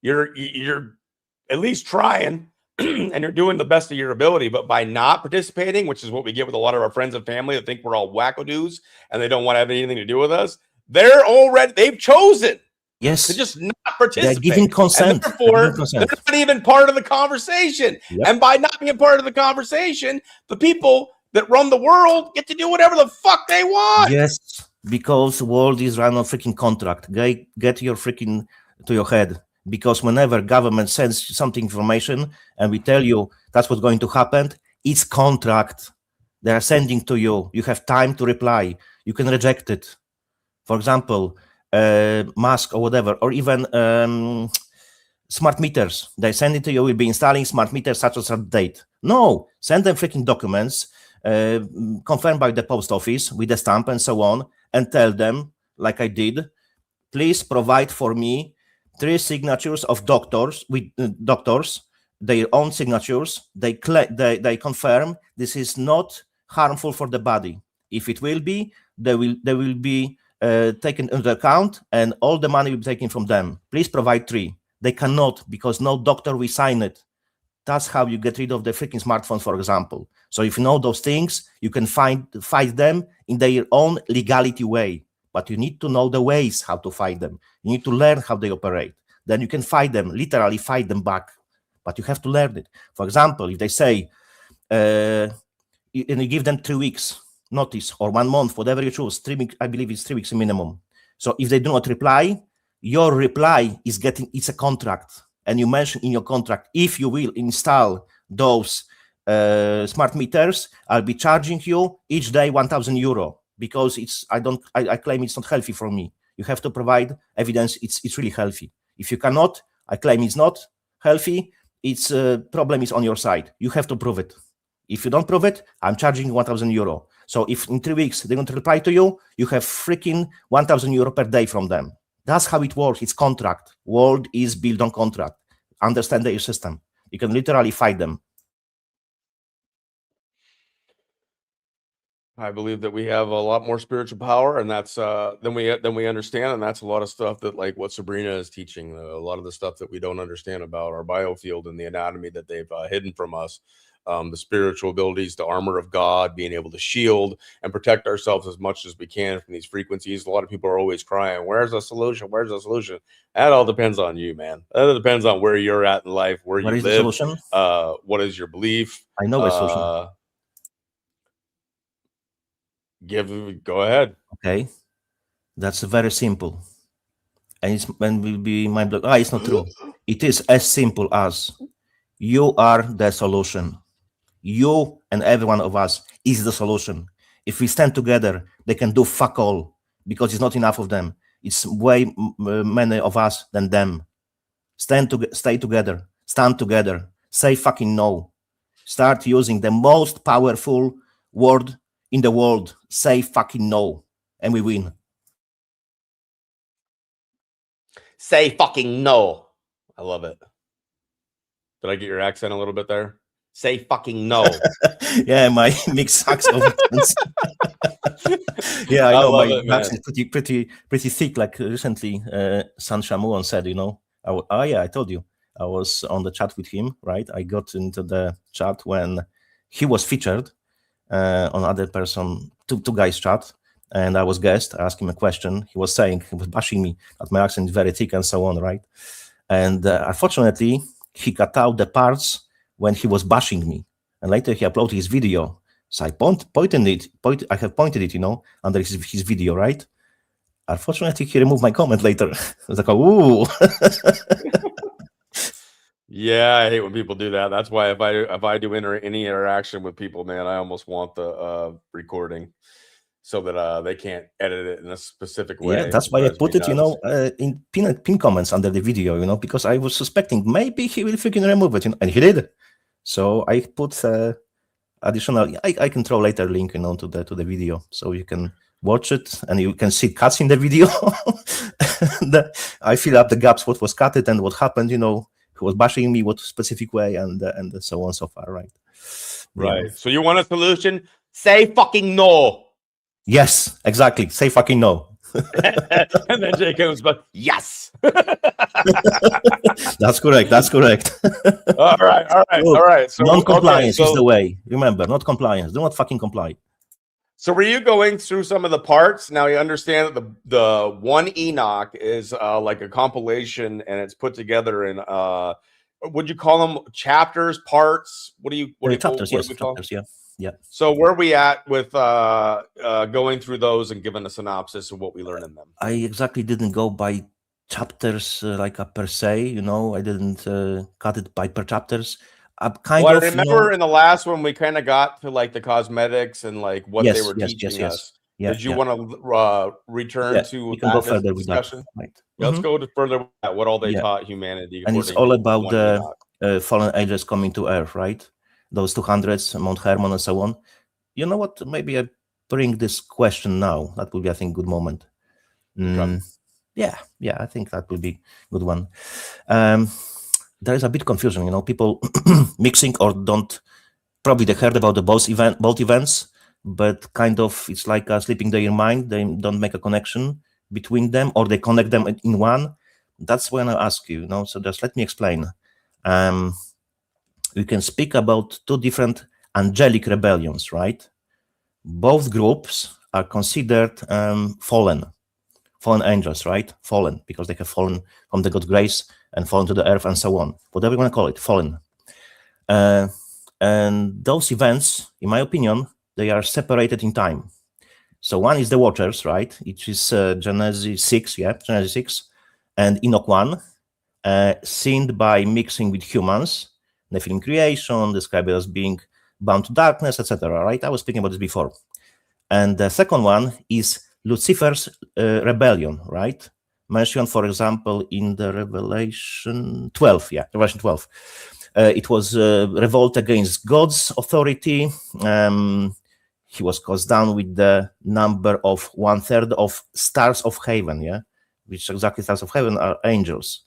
you're at least trying and you're doing the best of your ability. But by not participating, which is what we get with a lot of our friends and family that think we're all wackadoos and they don't want to have anything to do with us, they've chosen to just not participate. They're giving consent. And therefore, they're not even part of the conversation. Yep. And by not being part of the conversation, the people that run the world get to do whatever the fuck they want. Yes, because the world is run on freaking contract. Get your freaking to your head. Because whenever government sends something information and we tell you that's what's going to happen, it's contract. They are sending to you. You have time to reply. You can reject it. For example, mask or whatever, or even smart meters. They send it to you. We'll be installing smart meters such and such date. No, send them freaking documents confirmed by the post office with the stamp and so on, and tell them, like I did, please provide for me 3 signatures of doctors with doctors, their own signatures. They confirm this is not harmful for the body. If it will be, they will be taken into account, and all the money will be taken from them. Please provide 3. They cannot, because no doctor will sign it. That's how you get rid of the freaking smartphones, for example. So if you know those things, you can fight them in their own legality way. But you need to know the ways how to fight them. You need to learn how they operate. Then you can fight them, literally fight them back. But you have to learn it. For example, if they say, and you give them 3 weeks notice or 1 month, whatever you choose, 3 weeks, I believe it's 3 weeks minimum. So if they do not reply, your reply is it's a contract. And you mention in your contract, if you will install those smart meters, I'll be charging you each day €1,000. Because I claim it's not healthy for me. You have to provide evidence it's really healthy. If you cannot, I claim it's not healthy. It's problem is on your side. You have to prove it. If you don't prove it, I'm charging €1,000. So if in 3 weeks they don't reply to you, you have freaking €1,000 per day from them. That's how it works. It's contract. World is built on contract. Understand their system. You can literally fight them. I believe that we have a lot more spiritual power, and that's than we understand, and that's a lot of stuff that, like what Sabrina is teaching, a lot of the stuff that we don't understand about our biofield and the anatomy that they've hidden from us, the spiritual abilities, the armor of God, being able to shield and protect ourselves as much as we can from these frequencies. A lot of people are always crying, "Where's the solution? Where's the solution?" That all depends on you, man. That depends on where you're at in life, where you live. The solution? What is your belief? I know the solution. Go ahead. Okay, that's very simple, and will be my blog. It's not true. It is as simple as you are the solution. You and every one of us is the solution. If we stand together, they can do fuck all, because it's not enough of them. It's way many of us than them. Stay together. Stand together. Say fucking no. Start using the most powerful word in the world. Say fucking no, and we win. Say fucking no. I love it. Did I get your accent a little bit there? Say fucking no. Yeah, my mixed accent. Yeah, I know my accent is pretty thick. Like recently, San Shamuon said, I told you I was on the chat with him, right? I got into the chat when he was featured on other person, two guys chat, and I was guest. I asked him a question. He was bashing me that my accent is very thick and so on, right? And unfortunately, he cut out the parts when he was bashing me, and later he uploaded his video. So I I have pointed it, under his video, right? Unfortunately, he removed my comment later. I was like, ooh. Yeah, I hate when people do that. That's why if I do any interaction with people, man, I almost want the recording so that they can't edit it in a specific way. Yeah, that's why I put it, in pin comments under the video, because I was suspecting maybe he will freaking remove it, and he did. So I put additional. I can throw later link, to the video, so you can watch it and you can see cuts in the video. I fill up the gaps what was cut and what happened, who was bashing me what specific way, and so on so far, right? Right. Yeah. So you want a solution? Say fucking no. Yes, exactly. Say fucking no. And then Jay comes back, yes. That's correct. That's correct. All right. So non-compliance okay, is the way. Remember, not compliance. Do not fucking comply. So were you going through some of the parts? Now you understand that the one Enoch is like a compilation, and it's put together in would you call them chapters, parts? What do you chapters? Yes, chapters. Yeah. So where are we at with going through those and giving a synopsis of what we learn in them? I exactly didn't go by chapters like a per se. You know, I didn't cut it by per chapters. I remember in the last one we kind of got to like the cosmetics and like what they were teaching us. Yeah, Did you want to return to we can go further discussion? With that, right? Let's go further with that. What all they taught humanity, and it's all about the fallen angels coming to Earth, right? Those 200s, Mount Hermon, and so on. You know what? Maybe I bring this question now. That would be, I think, a good moment. Yeah, I think that would be a good one. There is a bit confusion, you know, people mixing or don't. Probably they heard about the both events, but kind of it's like a sleeping day in mind. They don't make a connection between them, or they connect them in one. That's when I ask you, you know. So just let me explain. We can speak about two different angelic rebellions, right? Both groups are considered fallen angels, right? Fallen, because they have fallen from the God grace and fallen to the earth and so on. Whatever you want to call it, fallen. And those events, in my opinion, they are separated in time. So one is the Watchers, right? It is Genesis 6, Genesis 6, and Enoch 1, sinned by mixing with humans, Nephilim creation, described as being bound to darkness, etc., right? I was speaking about this before. And the second one is Lucifer's rebellion, right? Mentioned, for example, in the Revelation 12. Revelation 12. It was revolt against God's authority. He was cast down with the number of 1/3 of stars of heaven, which exactly stars of heaven are angels.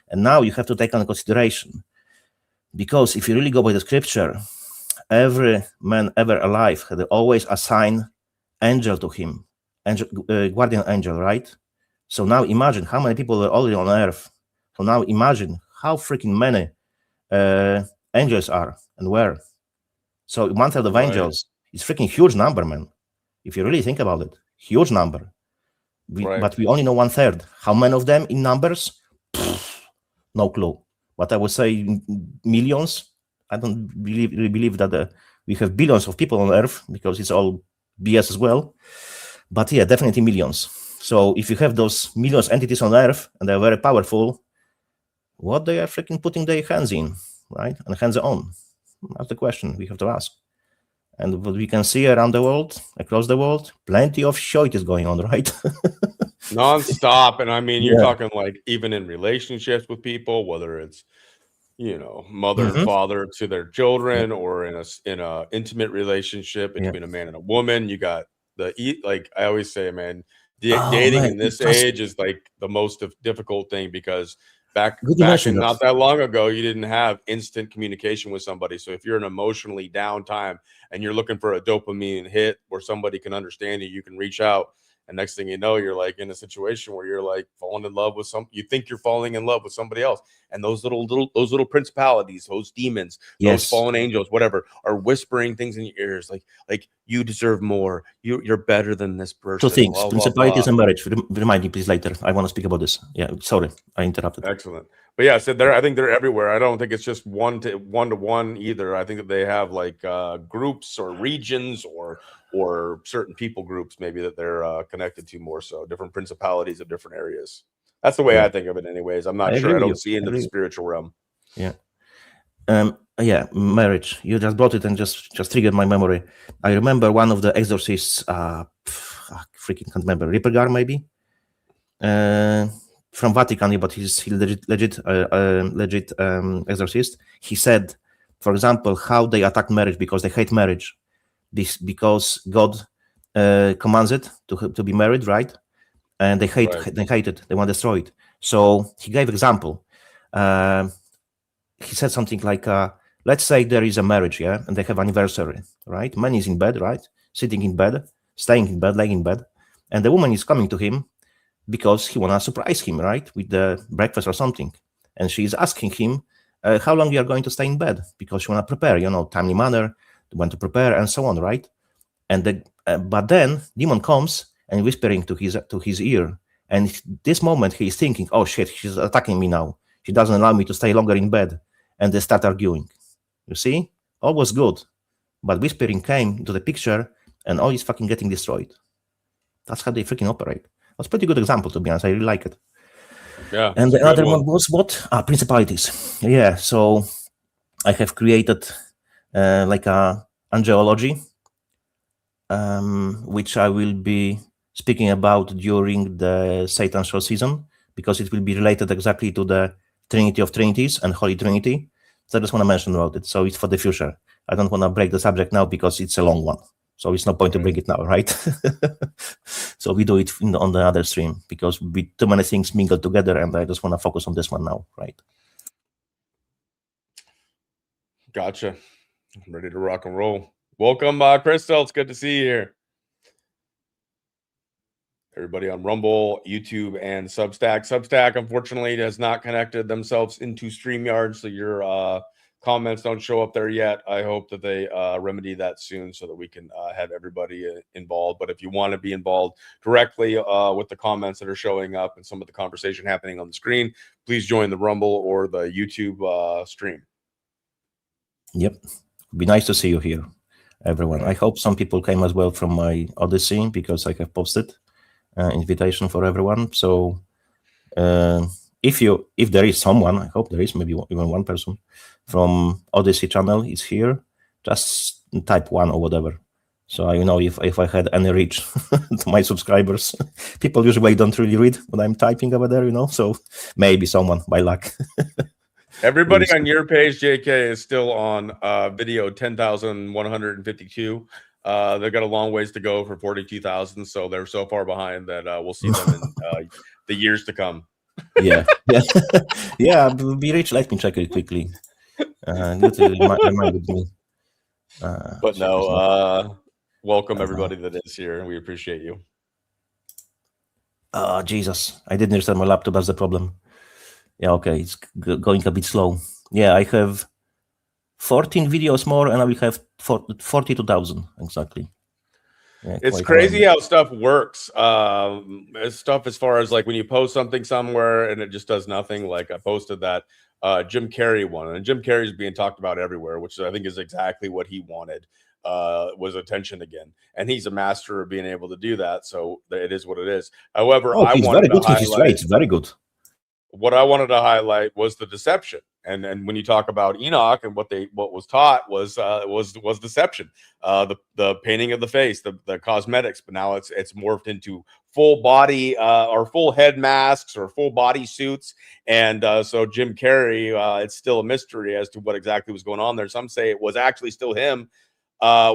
And now you have to take into consideration, because if you really go by the scripture, every man ever alive had always assigned angel to him, guardian angel, right? So now imagine how many people are already on earth. So now imagine how freaking many angels are and where. So 1/3 of angels is freaking huge number, man. If you really think about it, huge number. But we only know 1/3. How many of them in numbers? No clue. But I would say millions. I don't really believe that we have billions of people on Earth, because it's all BS as well. But yeah, definitely millions. So if you have those millions entities on Earth and they're very powerful, what they are freaking putting their hands in, right? And hands on. That's the question we have to ask. And what we can see around the world, across the world, plenty of shit is going on, right? Non-stop. And I mean, you're talking like even in relationships with people, whether it's, mother and father to their children, or in a intimate relationship between a man and a woman. You got like I always say, man, dating in this age is like the most difficult thing, because back not that long ago, you didn't have instant communication with somebody. So if you're in emotionally down time and you're looking for a dopamine hit where somebody can understand you can reach out. And next thing you know, you're like in a situation where you're like falling in love with you think you're falling in love with somebody else. And those little principalities, those demons, those fallen angels, whatever, are whispering things in your ears, like you deserve more. You're better than this person. Two things: principalities and marriage. Remind me, please, later. I want to speak about this. Yeah, sorry, I interrupted. Excellent. But yeah, so I think they're everywhere. I don't think it's just one to one either. I think that they have like groups or regions or certain people groups maybe that they're connected to more so, different principalities of different areas. That's the way I think of it anyways. I'm not sure. I don't see into the spiritual realm. Marriage. You just brought it and just triggered my memory. I remember one of the exorcists, freaking can't remember, Rippergar maybe? From Vatican, but he's legit exorcist. He said, for example, how they attack marriage because they hate marriage. Because God commands it to be married, right? And they hate it. They want to destroy it. So he gave example. he said something like, let's say there is a marriage, yeah, and they have anniversary, right? Man is in bed, right? Sitting in bed, staying in bed, laying in bed, and the woman is coming to him because he wanna surprise him, right, with the breakfast or something, and she is asking him how long you are going to stay in bed because she wanna prepare, timely manner, want to prepare and so on, right? And but then demon comes and whispering to his ear, and this moment he is thinking, oh shit, she's attacking me now. She doesn't allow me to stay longer in bed, and they start arguing. You see, all was good, but whispering came into the picture, and all is fucking getting destroyed. That's how they freaking operate. That's a pretty good example, to be honest. I really like it. Yeah. And the other one was what? Principalities. Yeah. So I have created like a angelology, which I will be speaking about during the Satan Show season, because it will be related exactly to the Trinity of Trinities and Holy Trinity. So I just want to mention about it. So it's for the future. I don't want to break the subject now because it's a long one. So it's no point to bring it now, right? So we do it on the other stream because we too many things mingle together, and I just want to focus on this one now, right? Gotcha. I'm ready to rock and roll. Welcome, Crystal. It's good to see you here. Everybody on Rumble, YouTube, and Substack. Substack, unfortunately, has not connected themselves into StreamYard, so your comments don't show up there yet. I hope that they remedy that soon so that we can have everybody involved. But if you want to be involved directly with the comments that are showing up and some of the conversation happening on the screen, please join the Rumble or the YouTube stream. Yep. Be nice to see you here, everyone. I hope some people came as well from my Odyssey because I have posted invitation for everyone. So if there is someone, I hope there is maybe even one person from Odyssey channel is here, just type 1 or whatever. So I know if I had any reach to my subscribers. People usually don't really read what I'm typing over there, so maybe someone by luck. Everybody on your page, JK, is still on video 10,152. They've got a long ways to go for 42,000, so they're so far behind that we'll see them in the years to come. Yeah. Be rich. Let me check it quickly. Reminded me. But no, welcome everybody that is here, and we appreciate you. Jesus, I didn't restart my laptop. That's the problem. Yeah, okay, it's going a bit slow. Yeah, I have 14 videos more, and I will have 42,000 exactly. Yeah, it's crazy how stuff works. Stuff as far as like when you post something somewhere and it just does nothing. Like I posted that Jim Carrey one, and Jim Carrey's being talked about everywhere, which I think is exactly what he wanted. Was attention again, and he's a master of being able to do that. So it is what it is. However, I wanted to highlight. It's very good. What I wanted to highlight was the deception, and when you talk about Enoch and what was taught was deception, the painting of the face, the cosmetics, but now it's morphed into full body or full head masks or full body suits, and so Jim Carrey, it's still a mystery as to what exactly was going on there. Some say it was actually still him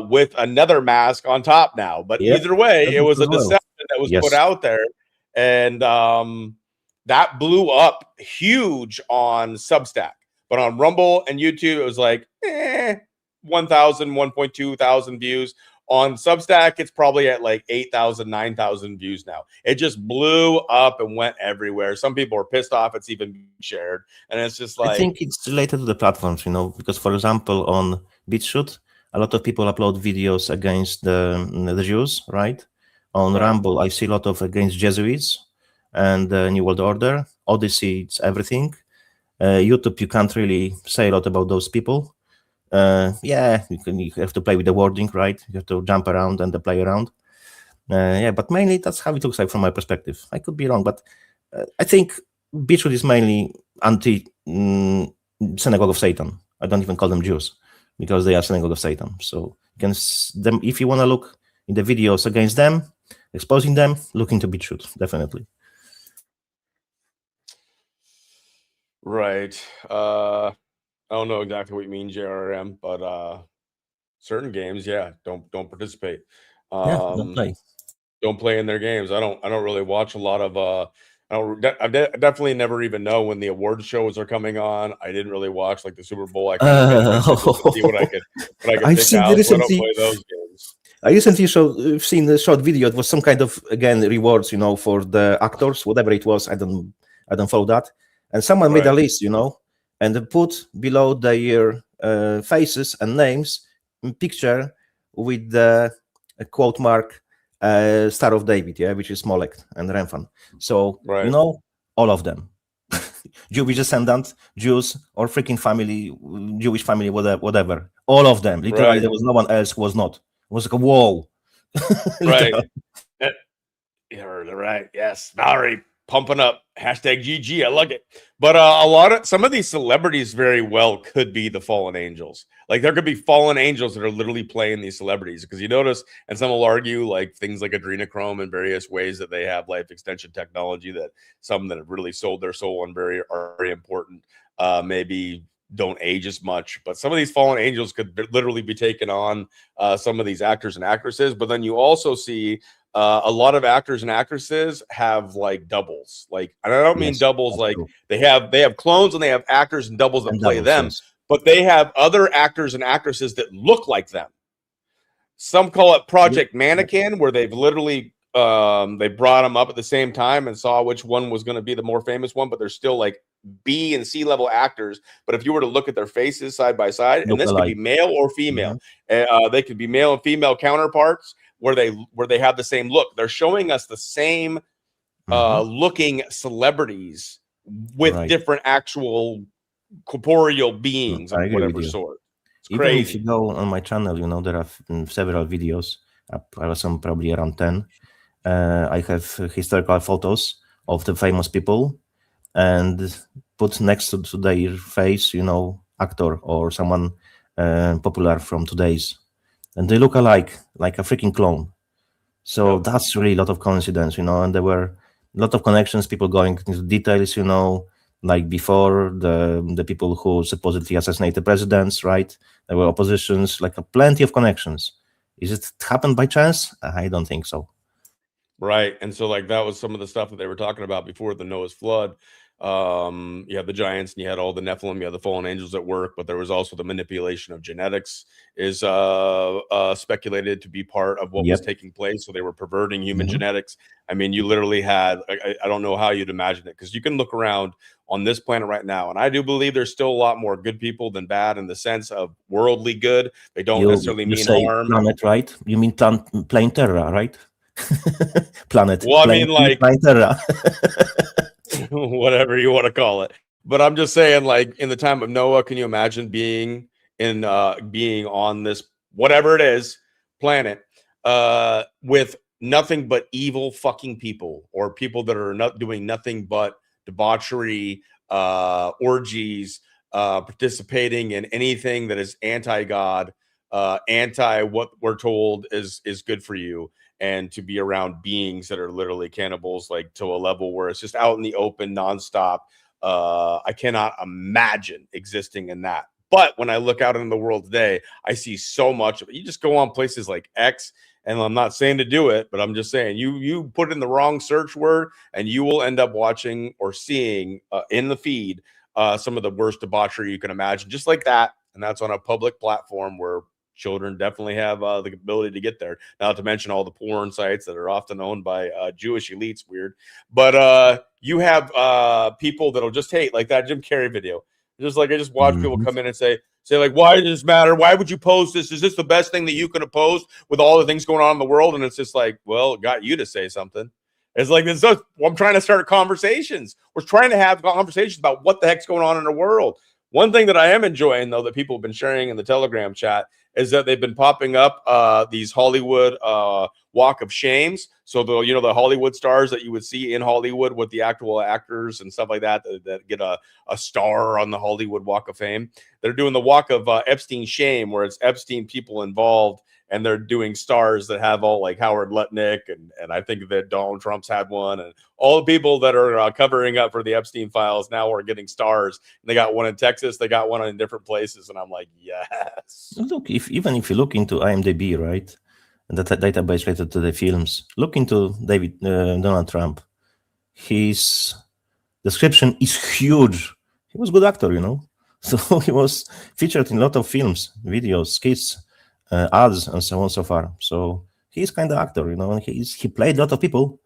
with another mask on top now, but either way, it was a deception that was put out there, and that blew up huge on Substack. But on Rumble and YouTube, it was like 1,000, 1,200 views. On Substack, it's probably at like 8,000, 9,000 views now. It just blew up and went everywhere. Some people are pissed off it's even being shared. And it's just like... I think it's related to the platforms, because, for example, on BitChute, a lot of people upload videos against the Jews, right? On Rumble, I see a lot of against Jesuits and New World Order. Odyssey, it's everything. YouTube, you can't really say a lot about those people. You have to play with the wording, right? You have to jump around and play around. But mainly that's how it looks like from my perspective. I could be wrong, but I think BitChute is mainly anti-Synagogue of Satan. I don't even call them Jews because they are Synagogue of Satan. So if you want to look in the videos against them, exposing them, look into BitChute, definitely. Right. I don't know exactly what you mean, JRM, but certain games, don't participate. Don't play. Don't play in their games. I don't really watch a lot of I definitely never even know when the award shows are coming on. I didn't really watch like the Super Bowl. I kind of pay attention just to see what I could I've pick seen out. So I don't recently. play those games. I recently seen a short video. It was some kind of, again, rewards, for the actors, whatever it was. I don't follow that. And someone made a Right. list, and they put below their faces and names picture with the quote mark Star of David, which is Molech and Remphan. So Right. all of them, Jewish descendant, Jews, or freaking family, Jewish family, whatever. All of them. Literally, Right. there was no one else who was not. It was like a wall. Right. You're right. Yes. Valerie pumping up #GG. I like it. But some of these celebrities very well could be the fallen angels. Like there could be fallen angels that are literally playing these celebrities, because you notice, and some will argue like things like adrenochrome and various ways that they have life extension technology, that some that have really sold their soul and are very important, maybe don't age as much. But some of these fallen angels could literally be taking on some of these actors and actresses. But then you also see a lot of actors and actresses have like doubles. Like, and I don't mean doubles like true. they have clones and they have actors and doubles that And play doubles, them, yes. but they have other actors and actresses that look like them. Some call it Project Mannequin, where they've literally they brought them up at the same time and saw which one was going to be the more famous one, but they're still like B and C level actors. But if you were to look at their faces side by side, and this could be male or female, they could be male and female counterparts where they have the same look. They're showing us the same looking celebrities with different actual corporeal beings of whatever sort. It's Even crazy. if you go on my channel, there are several videos. I was on probably around 10. I have historical photos of the famous people and put next to their face, actor or someone popular from today's. And they look alike, like a freaking clone. So that's really a lot of coincidence, and there were a lot of connections, people going into details, like before the people who supposedly assassinated presidents, right? There were oppositions, like plenty of connections. Is it happened by chance? I don't think so. Right. And so like that was some of the stuff that they were talking about before the Noah's flood. You had the giants and you had all the Nephilim, you had the fallen angels at work, but there was also the manipulation of genetics is speculated to be part of what was taking place. So they were perverting human genetics. I mean, you literally had, I don't know how you'd imagine it, because you can look around on this planet right now, and I do believe there's still a lot more good people than bad in the sense of worldly good. They don't necessarily mean harm. Planet, right? You mean plain Terra, right? Planet. Well, I mean, like plain Terra. whatever you want to call it. But I'm just saying, like in the time of Noah, can you imagine being on this whatever it is planet with nothing but evil fucking people, or people that are not doing nothing but debauchery, orgies, participating in anything that is anti-God, anti what we're told is good for you, and to be around beings that are literally cannibals, like to a level where it's just out in the open nonstop. I cannot imagine existing in that. But when I look out in the world today, I see so much of it. You just go on places like X, and I'm not saying to do it, but I'm just saying you put in the wrong search word and you will end up watching or seeing in the feed some of the worst debauchery you can imagine, just like that. And that's on a public platform where children definitely have the ability to get there. Not to mention all the porn sites that are often owned by Jewish elites. Weird. But you have people that'll just hate, like that Jim Carrey video. Just like I just watch people come in and say like, why does this matter? Why would you post this? Is this the best thing that you could have posted with all the things going on in the world? And it's just like, well, it got you to say something. It's like this. I'm trying to start conversations. We're trying to have conversations about what the heck's going on in the world. One thing that I am enjoying, though, that people have been sharing in the Telegram chat is that they've been popping up these Hollywood walk of shames. So the Hollywood stars that you would see in Hollywood with the actual actors and stuff like that get a star on the Hollywood Walk of Fame. They're doing the walk of Epstein shame, where it's Epstein people involved, and they're doing stars that have all like Howard Lutnick, and I think that Donald Trump's had one, and all the people that are covering up for the Epstein files now are getting stars. And they got one in Texas, they got one in different places, and I'm like, yes. Look, even if you look into IMDb, right, and that database related to the films, look into Donald Trump. his description is huge. He was a good actor, So he was featured in a lot of films, videos, skits, ads, and so on so far. So he's kind of actor, and he played a lot of people.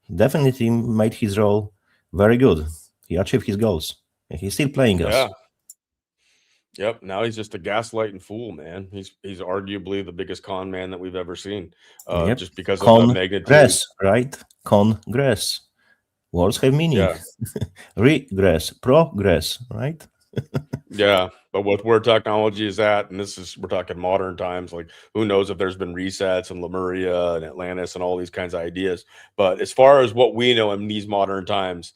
He definitely made his role very good. He achieved his goals. And he's still playing us. Yeah. Yep. Now he's just a gaslighting fool, man. He's arguably the biggest con man that we've ever seen. Just because of the magnitude. Congress, right? Congress. Words have meaning. Yeah. Regress, progress, right? Yeah, but with where technology is at, and we're talking modern times, like who knows if there's been resets in Lemuria and Atlantis and all these kinds of ideas. But as far as what we know in these modern times,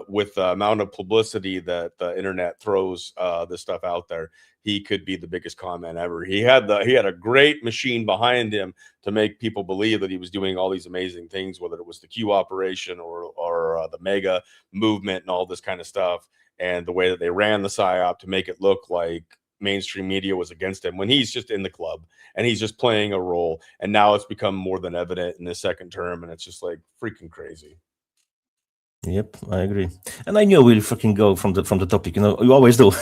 with the amount of publicity that the internet throws this stuff out there, he could be the biggest con man ever. He had a great machine behind him to make people believe that he was doing all these amazing things, whether it was the Q operation or the mega movement and all this kind of stuff. And the way that they ran the PSYOP to make it look like mainstream media was against him when he's just in the club and he's just playing a role. And now it's become more than evident in his second term, and it's just like freaking crazy. Yep, I agree. And I knew we'll fucking go from the topic. You always do.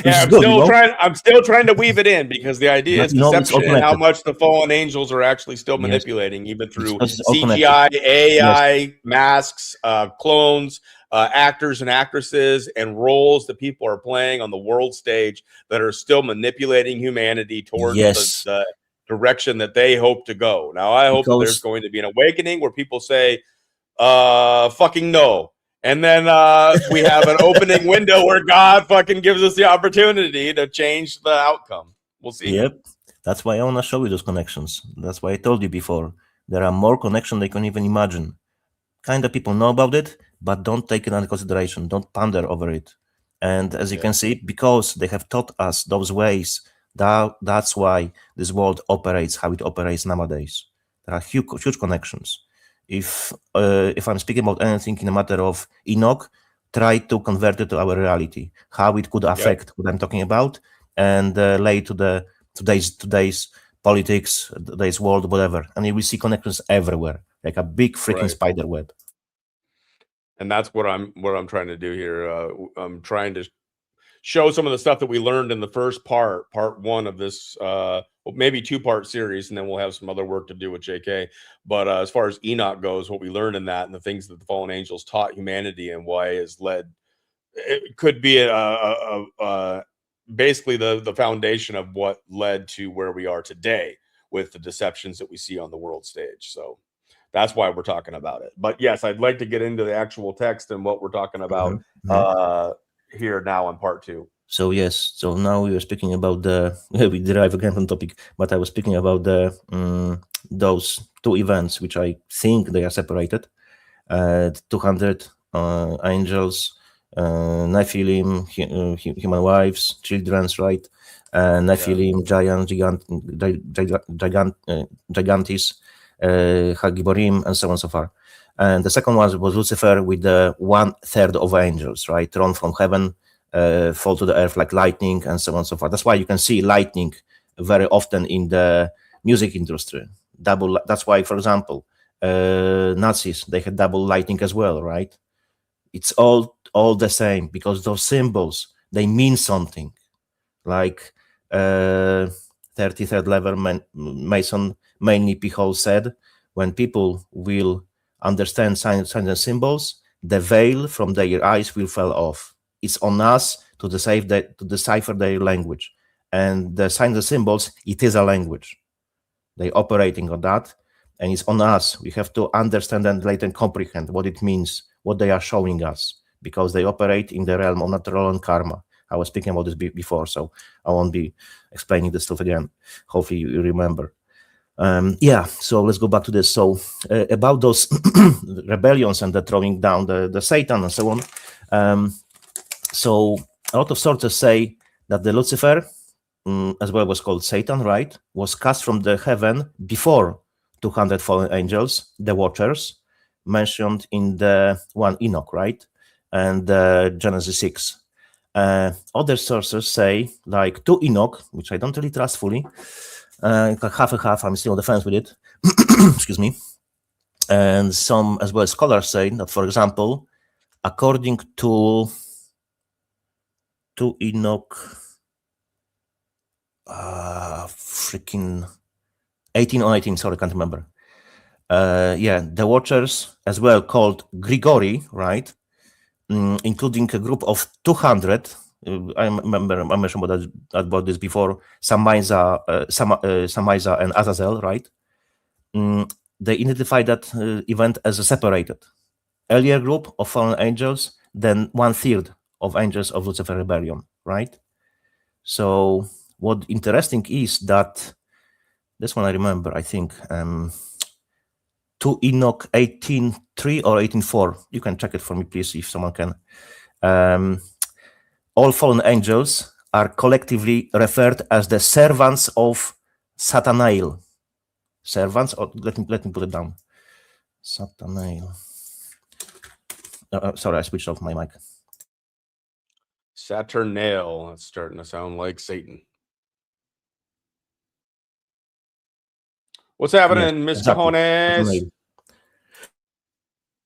I'm still trying to weave it in because the idea is deception and how much the fallen angels are actually still manipulating, even through CGI, AI, masks, clones, actors and actresses, and roles that people are playing on the world stage that are still manipulating humanity towards the direction that they hope to go. Now, I hope that there's going to be an awakening where people say, fucking no. And then we have an opening window where God fucking gives us the opportunity to change the outcome. We'll see. Yep. That's why I want to show you those connections. That's why I told you before. There are more connections than you can even imagine. Kind of people know about it, but don't take it into consideration. Don't ponder over it. And as you can see, because they have taught us those ways, that's why this world operates how it operates nowadays. There are huge connections. If I'm speaking about anything in a matter of Enoch, try to convert it to our reality, how it could affect what I'm talking about, and lay to today's politics, today's world, whatever. And you will see connections everywhere, like a big freaking spider web. And that's what I'm trying to do here. I'm trying to show some of the stuff that we learned in the first part one of this, maybe 2-part series, and then we'll have some other work to do with JK. But as far as Enoch goes, what we learned in that and the things that the fallen angels taught humanity and why it could be basically the foundation of what led to where we are today with the deceptions that we see on the world stage. So that's why we're talking about it. But yes, I'd like to get into the actual text and what we're talking about here now in part 2. So yes, so now we are speaking about we derive again from topic, but I was speaking about those 2 events, which I think they are separated. 200 angels, Nephilim, human wives, children's, right? Nephilim, gigantis, Hagiborim, and so on and so forth. And the second one was Lucifer with the 1/3 of angels, right? Thrown from heaven, fall to the earth like lightning, and so on and so forth. That's why you can see lightning very often in the music industry. That's why, for example, Nazis, they had double lightning as well, right? It's all the same because those symbols, they mean something. Like 33rd level Mason mainly P-Hole said, when people will understand signs and symbols, the veil from their eyes will fall off. It's on us to decipher their language. And the signs and symbols, it is a language. They're operating on that. And it's on us. We have to understand and later comprehend what it means, what they are showing us, because they operate in the realm of natural and karma. I was speaking about this before, so I won't be explaining this stuff again. Hopefully you remember. So let's go back to this. So about those rebellions and the throwing down the Satan and so on. So a lot of sources say that the Lucifer, as well was called Satan, right, was cast from the heaven before 200 fallen angels, the Watchers, mentioned in the one Enoch, right, and Genesis 6. Other sources say, like 2 Enoch, which I don't really trust fully, half and half, I'm still on the fence with it, excuse me, And some as well scholars say that, for example, according to Enoch, freaking 18 or 19, sorry, can't remember. Yeah, the Watchers as well, called Grigori, right? Including a group of 200. I remember I mentioned about this before. Samaiza and Azazel, right? They identified that event as a separated earlier group of fallen angels, then 1/3 of angels of Lucifer rebellion, right? So what interesting is that this one I remember, I think, 2 Enoch 18:3 or 18:4. You can check it for me, please, if someone can. All fallen angels are collectively referred as the servants of Satanael. Servants, or let me put it down. Satanael. Sorry, I switched off my mic. Saturnail. That's starting to sound like Satan. What's happening, Yes, Mr. exactly. Jones?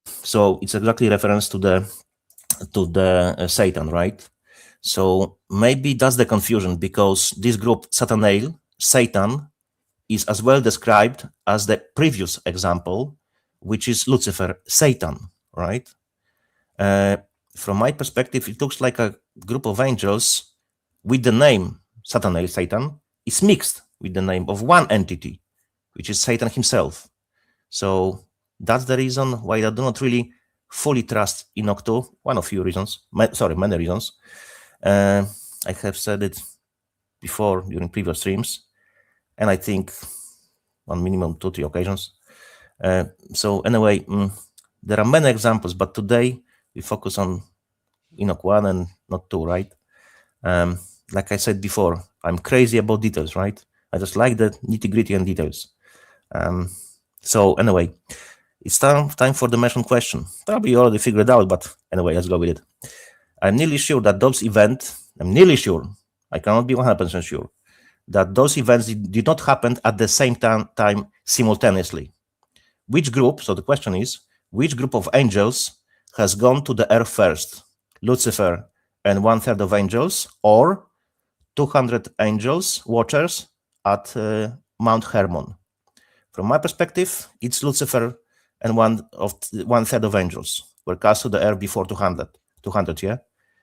So it's exactly reference to the Satan, right? So maybe that's the confusion, because this group Satanael, Satan, is as well described as the previous example, which is Lucifer, Satan, right? From my perspective, it looks like a group of angels with the name Satanael, Satan, is mixed with the name of one entity, which is Satan himself. So that's the reason why I do not really fully trust Enoch 2. One of few reasons, many reasons. I have said it before during previous streams, and I think on minimum 2-3 occasions. So anyway, there are many examples, but today we focus on Enoch 1 and not 2, right? Like I said before, I'm crazy about details, right? I just like the nitty-gritty and details. So anyway, it's time for the mentioned question. Probably you already figured it out, but anyway, let's go with it. I'm nearly sure that those events, I cannot be 100% sure, that those events did not happen at the same time simultaneously. Which group, so the question is, which group of angels has gone to the earth first? Lucifer and 1/3 of angels, or 200 angels, watchers at Mount Hermon? From my perspective, it's Lucifer and 1/3 of angels were cast to the earth before 200, yeah?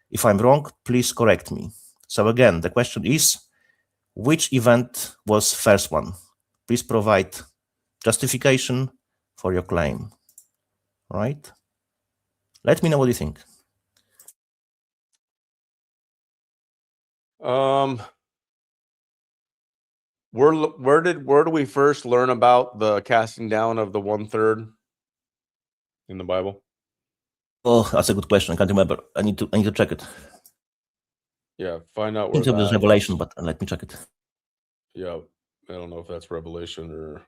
If I'm wrong, please correct me. So again, the question is, which event was first one? Please provide justification for your claim, right? Let me know what you think. Where do we first learn about the casting down of the 1/3 in the Bible? Oh, that's a good question. I can't remember. I need to check it. Yeah, find out where It was that Revelation, is. but let me check it. Yeah, I don't know if that's Revelation, or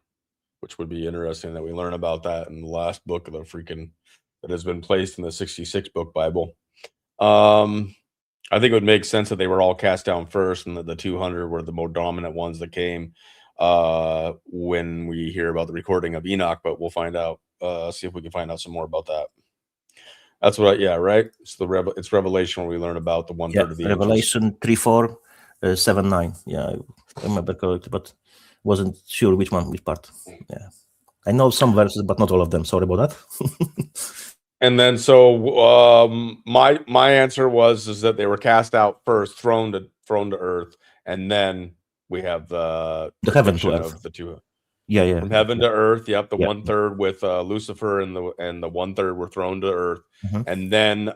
which would be interesting that we learn about that in the last book of the freaking that has been placed in the 66 book Bible. I think it would make sense that they were all cast down first, and that the 200 were the more dominant ones that came when we hear about the recording of Enoch. But we'll find out. See if we can find out some more about that. That's what. Yeah, right. It's it's Revelation where we learn about the 1/3 of the Revelation 3:4, 7:9. Yeah, I remember correctly, but wasn't sure which part. Yeah, I know some verses, but not all of them. Sorry about that. And then so my answer is that they were cast out first, thrown to earth, and then we have the heaven to earth of the two. Yeah. From heaven to earth. Yep, the 1/3 with Lucifer and the 1/3 were thrown to earth, and then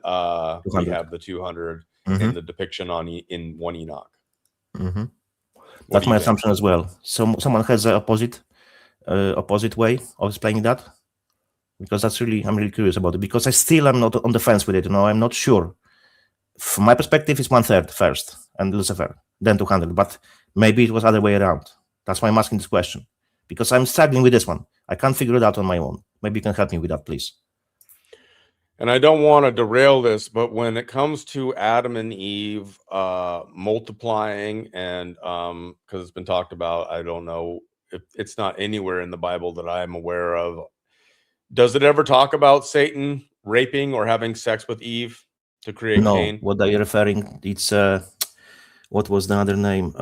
we have the 200 in the depiction in 1 Enoch. That's my assumption as well. So someone has the opposite way of explaining that, because I'm really curious about it, because I still am not on the fence with it. I'm not sure. From my perspective, it's 1/3 first and Lucifer, then 200, but maybe it was other way around. That's why I'm asking this question, because I'm struggling with this one. I can't figure it out on my own. Maybe you can help me with that, please. And I don't want to derail this, but when it comes to Adam and Eve multiplying, and because it's been talked about, I don't know if it's not anywhere in the Bible that I'm aware of Does it ever talk about Satan raping or having sex with Eve to create No, Cain? what are you referring? It's what was the other name?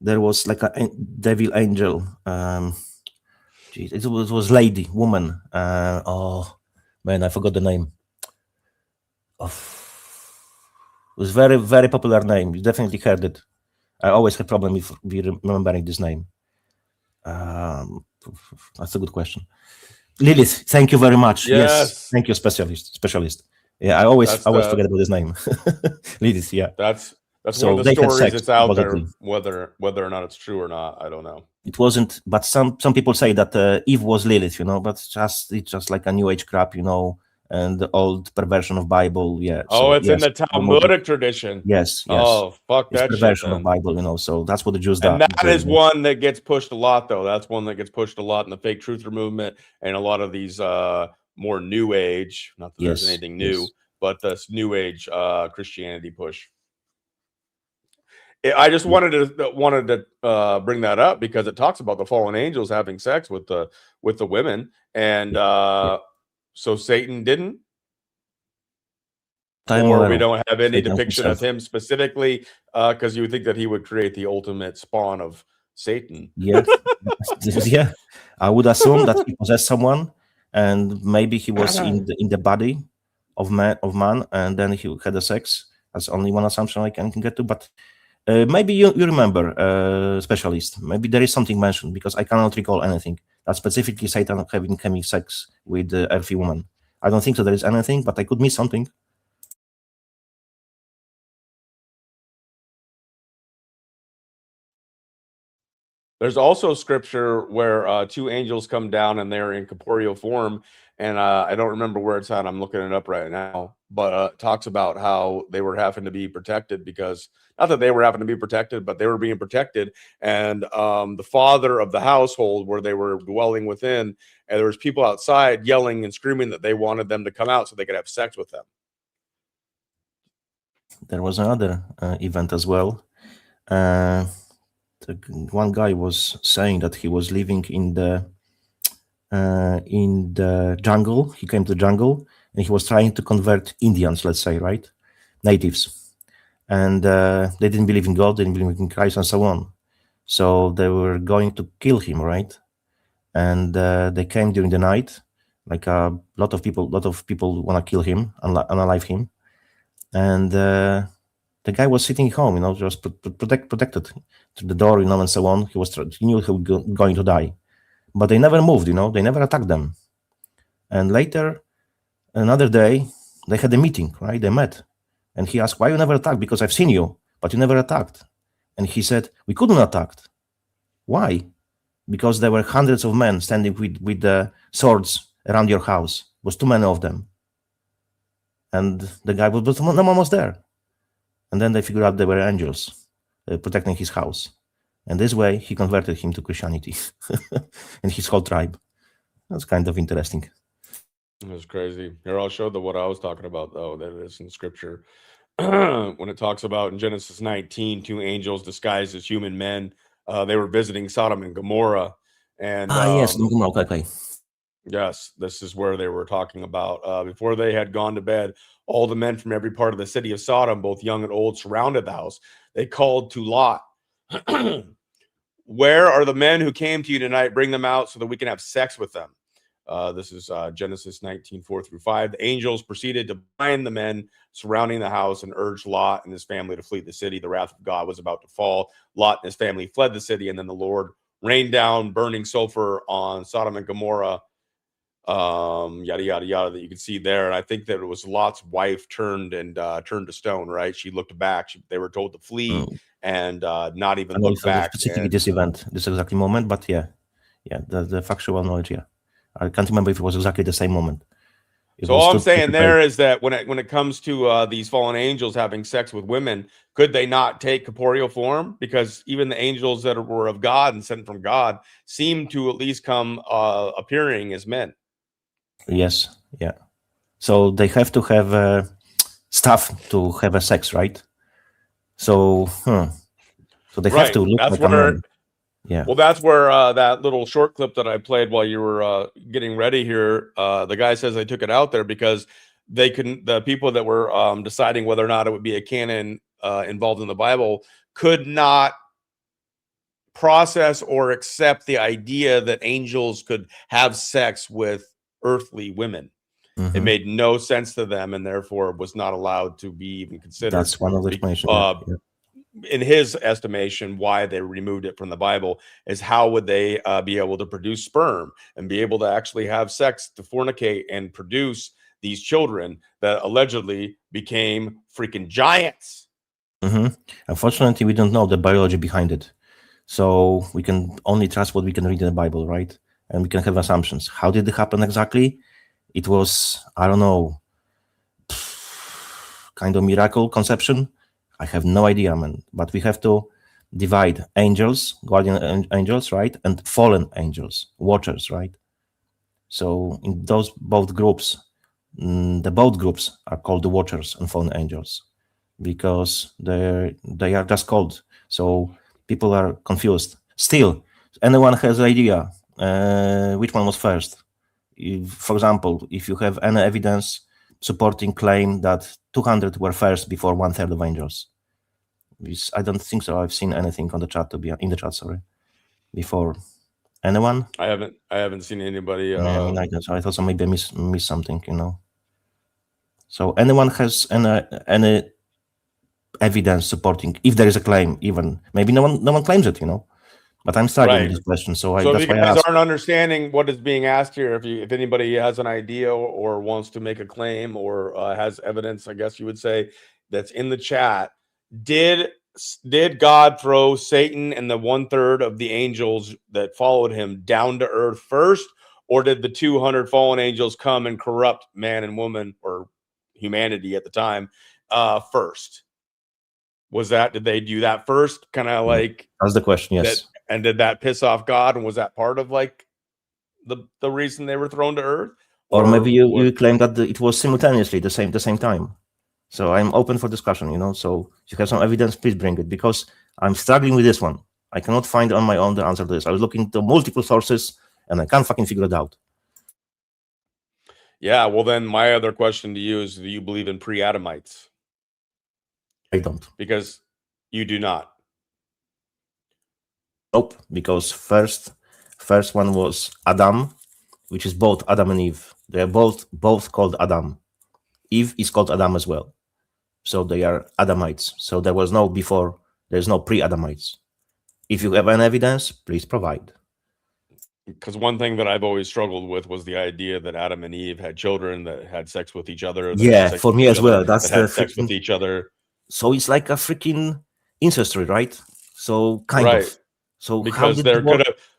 There was like a devil angel. It was lady, woman. Oh man, I forgot the name. It was very, very popular name. You definitely heard it. I always have problem with remembering this name. That's a good question. Lilith, thank you very much. Yes, thank you, specialist. Yeah, I always forget about his name. Lilith, yeah. That's So one of the stories that's out supposedly. there. Whether or not it's true or not, I don't know. It wasn't, but some people say that Eve was Lilith, but it's just like a New Age crap, and the old perversion of Bible. Yeah. Oh, it's in the Talmudic tradition. Yes. Oh, fuck that shit. Perversion of Bible, so that's what the Jews do. And that is one that gets pushed a lot, though. That's one that gets pushed a lot in the fake truther movement and a lot of these more New Age. Not that there's anything new, but this New Age Christianity push. I just wanted to bring that up because it talks about the fallen angels having sex with the women, and so Satan didn't, or we don't have any depiction of him specifically, because you would think that he would create the ultimate spawn of Satan. Yeah, yeah. I would assume that he possessed someone, and maybe he was in the body of man, and then he had a sex. That's only one assumption I can get to, but. Maybe you remember, specialist. Maybe there is something mentioned because I cannot recall anything that specifically Satan having sex with the earthy woman. I don't think so. There is anything, but I could miss something. There's also scripture where two angels come down and they're in corporeal form, and I don't remember where it's at. I'm looking it up right now, but it talks about how they were having to be protected because. Not that they were having to be protected, but they were being protected. And the father of the household where they were dwelling within, and there was people outside yelling and screaming that they wanted them to come out so they could have sex with them. There was another event as well. One guy was saying that he was living in the jungle. He came to the jungle and he was trying to convert Indians, let's say, right? Natives. And they didn't believe in God, they didn't believe in Christ, and so on. So they were going to kill him, right? And they came during the night. Like a lot of people want to kill him, unalive him. And the guy was sitting home, just protected to the door, and so on. He knew he was going to die, but they never moved, they never attacked them. And later, another day, they had a meeting, right? They met. And he asked, why you never attacked? Because I've seen you, but you never attacked. And he said, we couldn't attack. Why? Because there were hundreds of men standing with the swords around your house. It was too many of them. And the guy was, no one was there. And then they figured out they were angels protecting his house. And this way, he converted him to Christianity and his whole tribe. That's kind of interesting. That's crazy. Here, I'll show what I was talking about, though, that is in scripture. When it talks about in Genesis 19, two angels disguised as human men, they were visiting Sodom and Gomorrah. And yes, okay. Yes, this is where they were talking about. Before they had gone to bed, all the men from every part of the city of Sodom, both young and old, surrounded the house. They called to Lot, where are the men who came to you tonight? Bring them out so that we can have sex with them. This is Genesis 19:4-5. The angels proceeded to bind the men surrounding the house and urged Lot and his family to flee the city. The wrath of God was about to fall. Lot and his family fled the city, and then the Lord rained down burning sulfur on Sodom and Gomorrah, yada, yada, yada, that you can see there. And I think that it was Lot's wife turned to stone, right? She looked back. They were told to flee and not even look back. Specifically this event, this exact moment, but yeah, the factual knowledge, yeah. I can't remember if it was exactly the same moment. So all I'm saying there is that when it comes to these fallen angels having sex with women, could they not take corporeal form? Because even the angels that were of God and sent from God seem to at least come appearing as men. Yes, yeah. So they have to have stuff to have a sex, right? So, so they have to look like a man. Yeah. Well, that's where that little short clip that I played while you were getting ready here, the guy says they took it out there because they couldn't, the people that were deciding whether or not it would be a canon involved in the Bible could not process or accept the idea that angels could have sex with earthly women. It made no sense to them, and therefore was not allowed to be even considered. That's one of the explanations. In his estimation, why they removed it from the Bible is how would they be able to produce sperm and be able to actually have sex, to fornicate and produce these children that allegedly became freaking giants. Unfortunately, we don't know the biology behind it. So we can only trust what we can read in the Bible, right? And we can have assumptions. How did it happen exactly? It was, I don't know, kind of miracle conception. I have no idea, man. But we have to divide angels, guardian angels, right? And fallen angels, watchers, right? So in those both groups, the both groups are called the watchers and fallen angels because they are just called. So people are confused. Still, anyone has an idea which one was first. If, for example, if you have any evidence supporting claim that 200 were first before 1/3 of angels. I don't think so. I've seen anything on the chat in the chat, sorry, before. Anyone? I haven't seen anybody. So I thought so maybe I missed something, you know. So anyone has any evidence supporting, if there is a claim, even maybe no one claims it, you know. But I'm struggling with this question, so if you guys aren't understanding what is being asked here, if anybody has an idea or wants to make a claim or has evidence, I guess you would say, that's in the chat, did God throw Satan and the 1/3 of the angels that followed him down to earth first, or did the 200 fallen angels come and corrupt man and woman or humanity at the time first? Did they do that first? Kind of like that's the question, yes. And did that piss off God? And was that part of like the reason they were thrown to earth? Or maybe you claim that it was simultaneously the same time. So I'm open for discussion, you know. So if you have some evidence, please bring it, because I'm struggling with this one. I cannot find on my own the answer to this. I was looking to multiple sources and I can't fucking figure it out. Yeah, well then my other question to you is, do you believe in pre-Adamites? I don't. Because you do not. Nope, because first one was Adam, which is both Adam and Eve. They are both called Adam. Eve is called Adam as well. So they are Adamites. So there was no before, there's no pre-Adamites. If you have an evidence, please provide. Because one thing that I've always struggled with was the idea that Adam and Eve had children that had sex with each other. Yeah, for me as well. That's the sex with each other. So it's like a freaking incest, right? So kind of. So because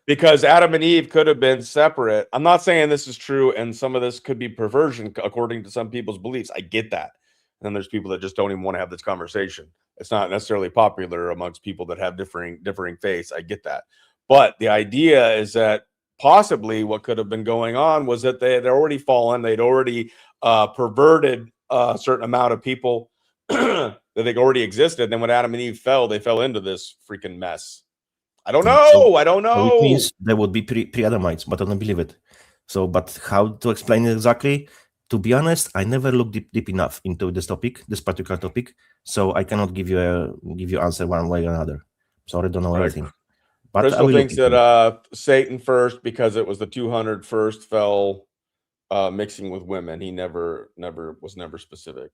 because Adam and Eve could have been separate. I'm not saying this is true, and some of this could be perversion according to some people's beliefs. I get that. And then there's people that just don't even want to have this conversation. It's not necessarily popular amongst people that have differing faiths. I get that. But the idea is that possibly what could have been going on was that they'd already fallen. They'd already perverted a certain amount of people that they already existed. Then when Adam and Eve fell, they fell into this freaking mess. I don't know. I don't know. So it means there would be pre-Adamites, but I don't believe it. So, but how to explain it exactly? To be honest, I never looked deep enough into this particular topic, so I cannot give you answer one way or another. Sorry, I don't know everything. But Crystal thinks that Satan first, because it was the 200 first fell mixing with women. He was never specific.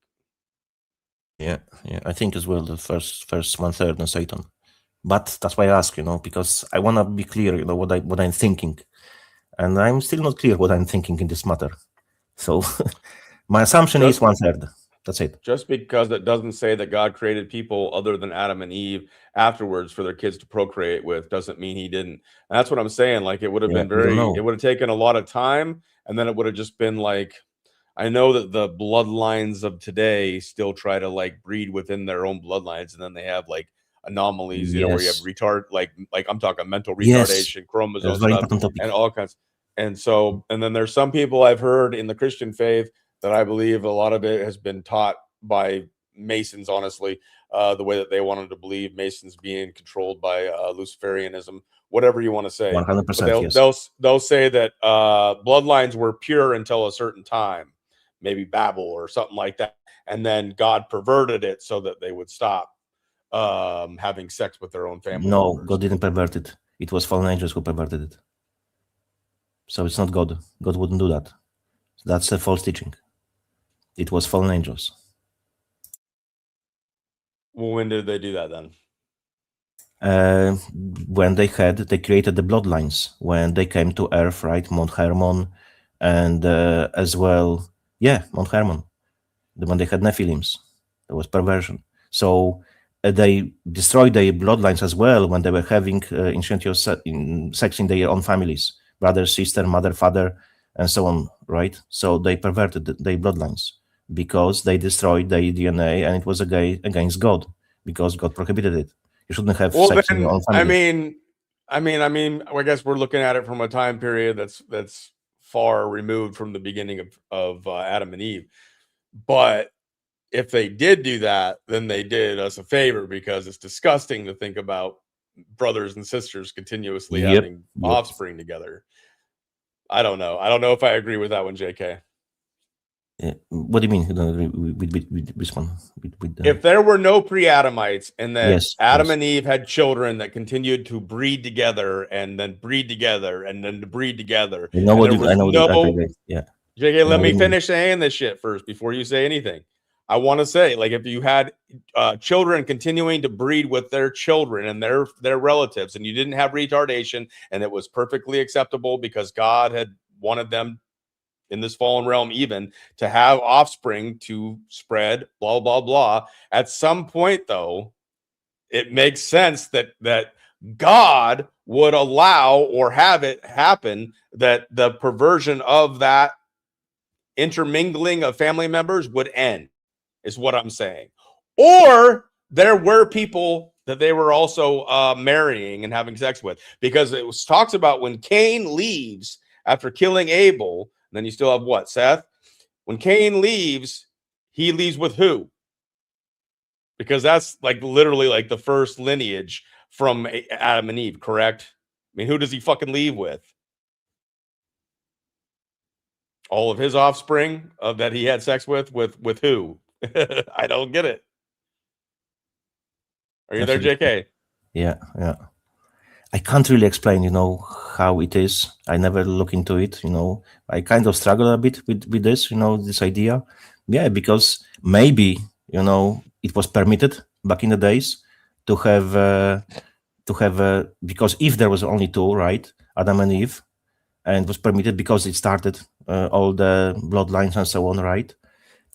Yeah, I think as well the first 1/3 on Satan. But that's why I ask, you know, because I want to be clear, you know, what I'm thinking, and I'm still not clear what I'm thinking in this matter. So my assumption is 1/3. That's it. Just because it doesn't say that God created people other than Adam and Eve afterwards for their kids to procreate with doesn't mean he didn't. And that's what I'm saying. Like it would have been it would have taken a lot of time, and then it would have just been like, I know that the bloodlines of today still try to like breed within their own bloodlines, and then they have like anomalies, you know, where you have like I'm talking mental retardation, chromosome stuff, and all kinds. And so, and then there's some people I've heard in the Christian faith that I believe a lot of it has been taught by Masons, honestly, the way that they wanted to believe, Masons being controlled by Luciferianism, whatever you want to say. 100%, yes. They'll say that bloodlines were pure until a certain time, maybe Babel or something like that, and then God perverted it so that they would stop having sex with their own family No, members. God didn't pervert it. It was fallen angels who perverted it. So it's not God. God wouldn't do that. That's a false teaching. It was fallen angels. Well, when did they do that then? When they created the bloodlines, when they came to Earth, right? Mount Hermon, and as well, Mount Hermon. When they had Nephilims, there was perversion. So they destroyed their bloodlines as well when they were having incestuous sex in their own families, brother, sister, mother, father, and so on, right? So they perverted their bloodlines because they destroyed their DNA, and it was against God because God prohibited it. You shouldn't have sex in your own family. I guess we're looking at it from a time period that's far removed from the beginning of Adam and Eve. But if they did do that, then they did us a favor, because it's disgusting to think about brothers and sisters continuously having offspring together. I don't know. I don't know if I agree with that one, JK. What do you mean you don't agree with this one? If there were no pre-Adamites and that Adam and Eve had children that continued to breed together and then breed together and then to breed together, JK, let me finish saying this shit first before you say anything. I want to say, like, if you had children continuing to breed with their children and their relatives, and you didn't have retardation, and it was perfectly acceptable because God had wanted them in this fallen realm even to have offspring to spread, blah, blah, blah. At some point, though, it makes sense that God would allow or have it happen that the perversion of that intermingling of family members would end, is what I'm saying. Or there were people that they were also marrying and having sex with, because it talks about when Cain leaves after killing Abel. Then you still have what, Seth? When Cain leaves, he leaves with who? Because that's like literally like the first lineage from Adam and Eve, correct? I mean, who does he fucking leave with? All of his offspring that he had sex with who? I don't get it. Are you there, JK? Yeah. I can't really explain, how it is. I never look into it, I kind of struggle a bit with this, this idea. Yeah, because maybe, it was permitted back in the days to have, because if there was only two, right, Adam and Eve, and it was permitted because it started all the bloodlines and so on, right?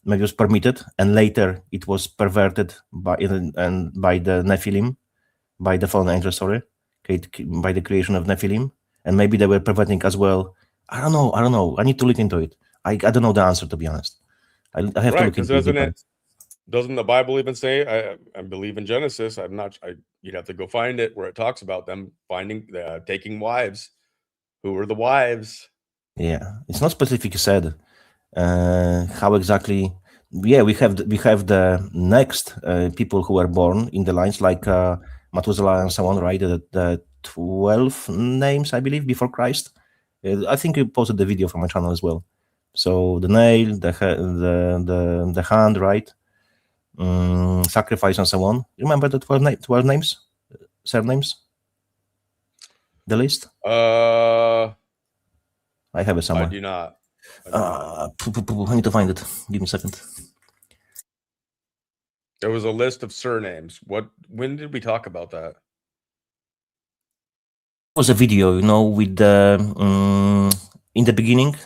Maybe it was permitted, and later it was perverted by the Nephilim, by the fallen angels, by the creation of Nephilim, and maybe they were perverting as well. I don't know. I need to look into it. I don't know the answer, to be honest. I have to look into it. Doesn't the Bible even say? I believe in Genesis. You'd have to go find it where it talks about them taking wives. Who were the wives? Yeah, it's not specifically said how exactly. Yeah, we have the next people who were born in the lines, like Methuselah and so on, right? The 12 names, I believe, before Christ. I think you posted the video from my channel as well. So the nail, the hand, right? Sacrifice and so on. Remember the 12 names, surnames? The list? I have it somewhere. I do not. I need to find it. Give me a second. There was a list of surnames. When did we talk about that? It was a video, with the in the beginning.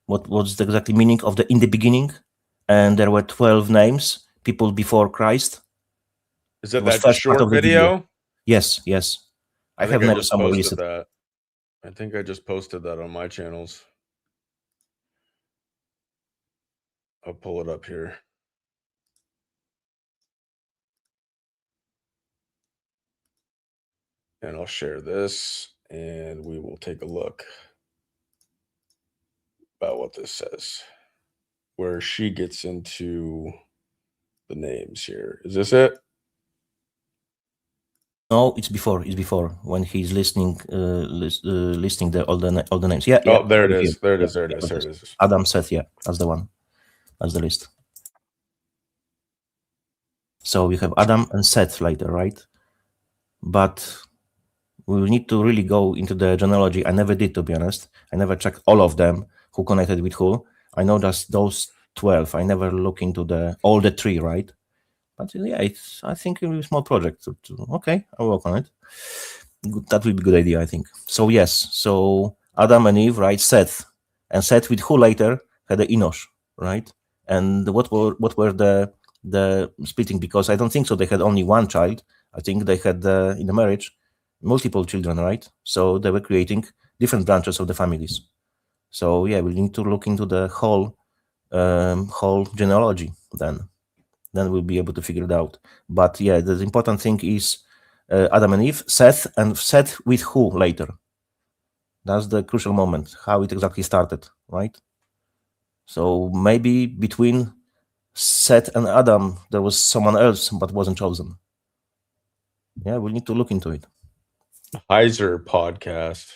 What was the exact meaning of the in the beginning? And there were 12 names, people before Christ. Is that short video? Yes. I have never posted that. I think I just posted that on my channels. I'll pull it up here. And I'll share this, and we will take a look about what this says, where she gets into the names here. Is this it? No, it's before. It's before when he's listening, listing all the names. Yeah. Oh, there it Here. is. There it is. Yeah, There it is. There it is. Adam, Seth. Yeah, that's the one. That's the list. So we have Adam and Seth later, right? But we will need to really go into the genealogy. I never did, to be honest. I never checked all of them, who connected with who. I know just those 12. I never look into all the 3, right? But yeah, I think it's a small project. Okay, I'll work on it. That will be a good idea, I think. So yes, so Adam and Eve, right? Seth. And Seth with who later had the Enoch, right? And what were the splitting? Because I don't think so. They had only one child. I think they had in the marriage multiple children, right? So they were creating different branches of the families. So yeah, we need to look into the whole genealogy then we'll be able to figure it out. But yeah, the important thing is Adam and Eve, Seth, and Seth with who later. That's the crucial moment, how it exactly started, right? So maybe between Seth and Adam, there was someone else, but wasn't chosen. Yeah, we need to look into it. Heiser podcast.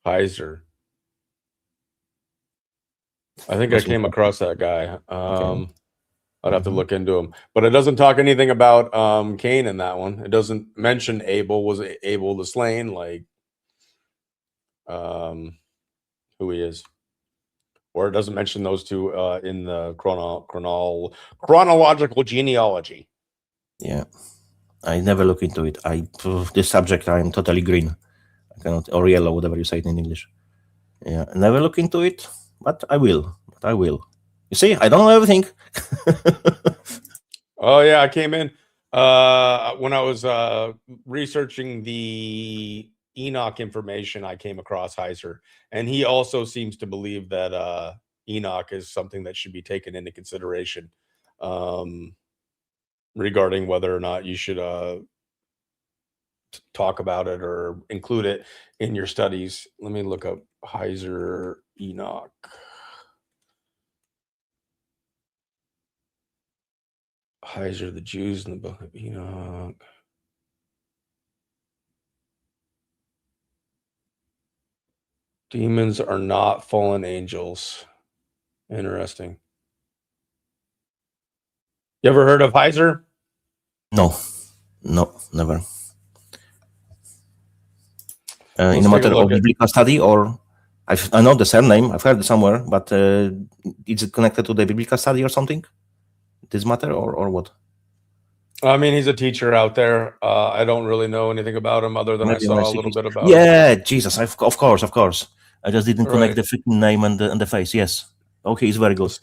Heiser. I think I came across that guy. Okay. I'd have to look into him, but it doesn't talk anything about Cain in that one. It doesn't mention Abel was Abel the slain, like who he is, or it doesn't mention those two in the chronological genealogy. Yeah, I never look into it. This subject I'm totally green. I cannot, or yellow, whatever you say it in English. Yeah, I never look into it, but I will. You see, I don't know everything. Oh yeah, I came in when I was researching the Enoch information. I came across Heiser, and he also seems to believe that Enoch is something that should be taken into consideration regarding whether or not you should talk about it or include it in your studies. Let me look up Heiser Enoch. Heiser, the Jews in the book of Enoch. Demons are not fallen angels. Interesting. You ever heard of Heiser? No, never. In a matter of biblical study, or I know the surname, I've heard it somewhere, but is it connected to the biblical study or something? This matter or what? I mean, he's a teacher out there. I don't really know anything about him other than maybe I saw a little bit about him. Yeah, Jesus, of course. I just didn't connect the freaking name and the face. Yes. Okay, he's very good.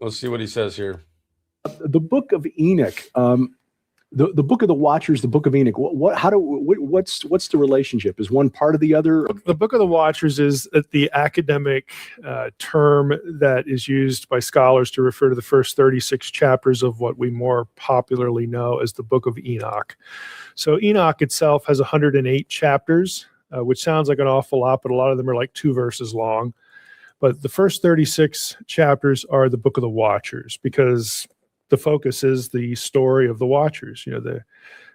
Let's see what he says here. The book of Enoch, the book of the Watchers, the book of Enoch. What's the relationship? Is one part of the other? The book of the Watchers is the academic term that is used by scholars to refer to the first 36 chapters of what we more popularly know as the book of Enoch. So Enoch itself has 108 chapters, which sounds like an awful lot, but a lot of them are like 2 verses long. But the first 36 chapters are the book of the Watchers, because the focus is the story of the Watchers, the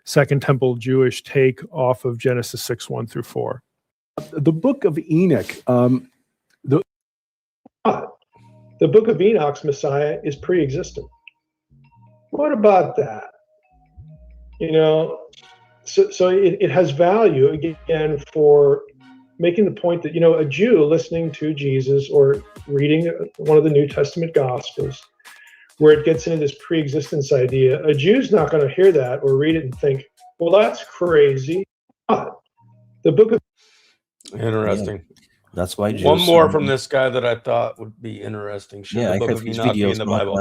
Second Temple Jewish take off of Genesis 6:1 through 4. The book of Enoch, the book of Enoch's Messiah is pre-existent. What about that? So it has value, again, for making the point that, a Jew listening to Jesus or reading one of the New Testament Gospels, where it gets into this pre-existence idea, a Jew's not going to hear that or read it and think, well, that's crazy. But the book of... Interesting. Yeah. That's why Jews, one more from this guy that I thought would be interesting. Should I have his videos in the Bible?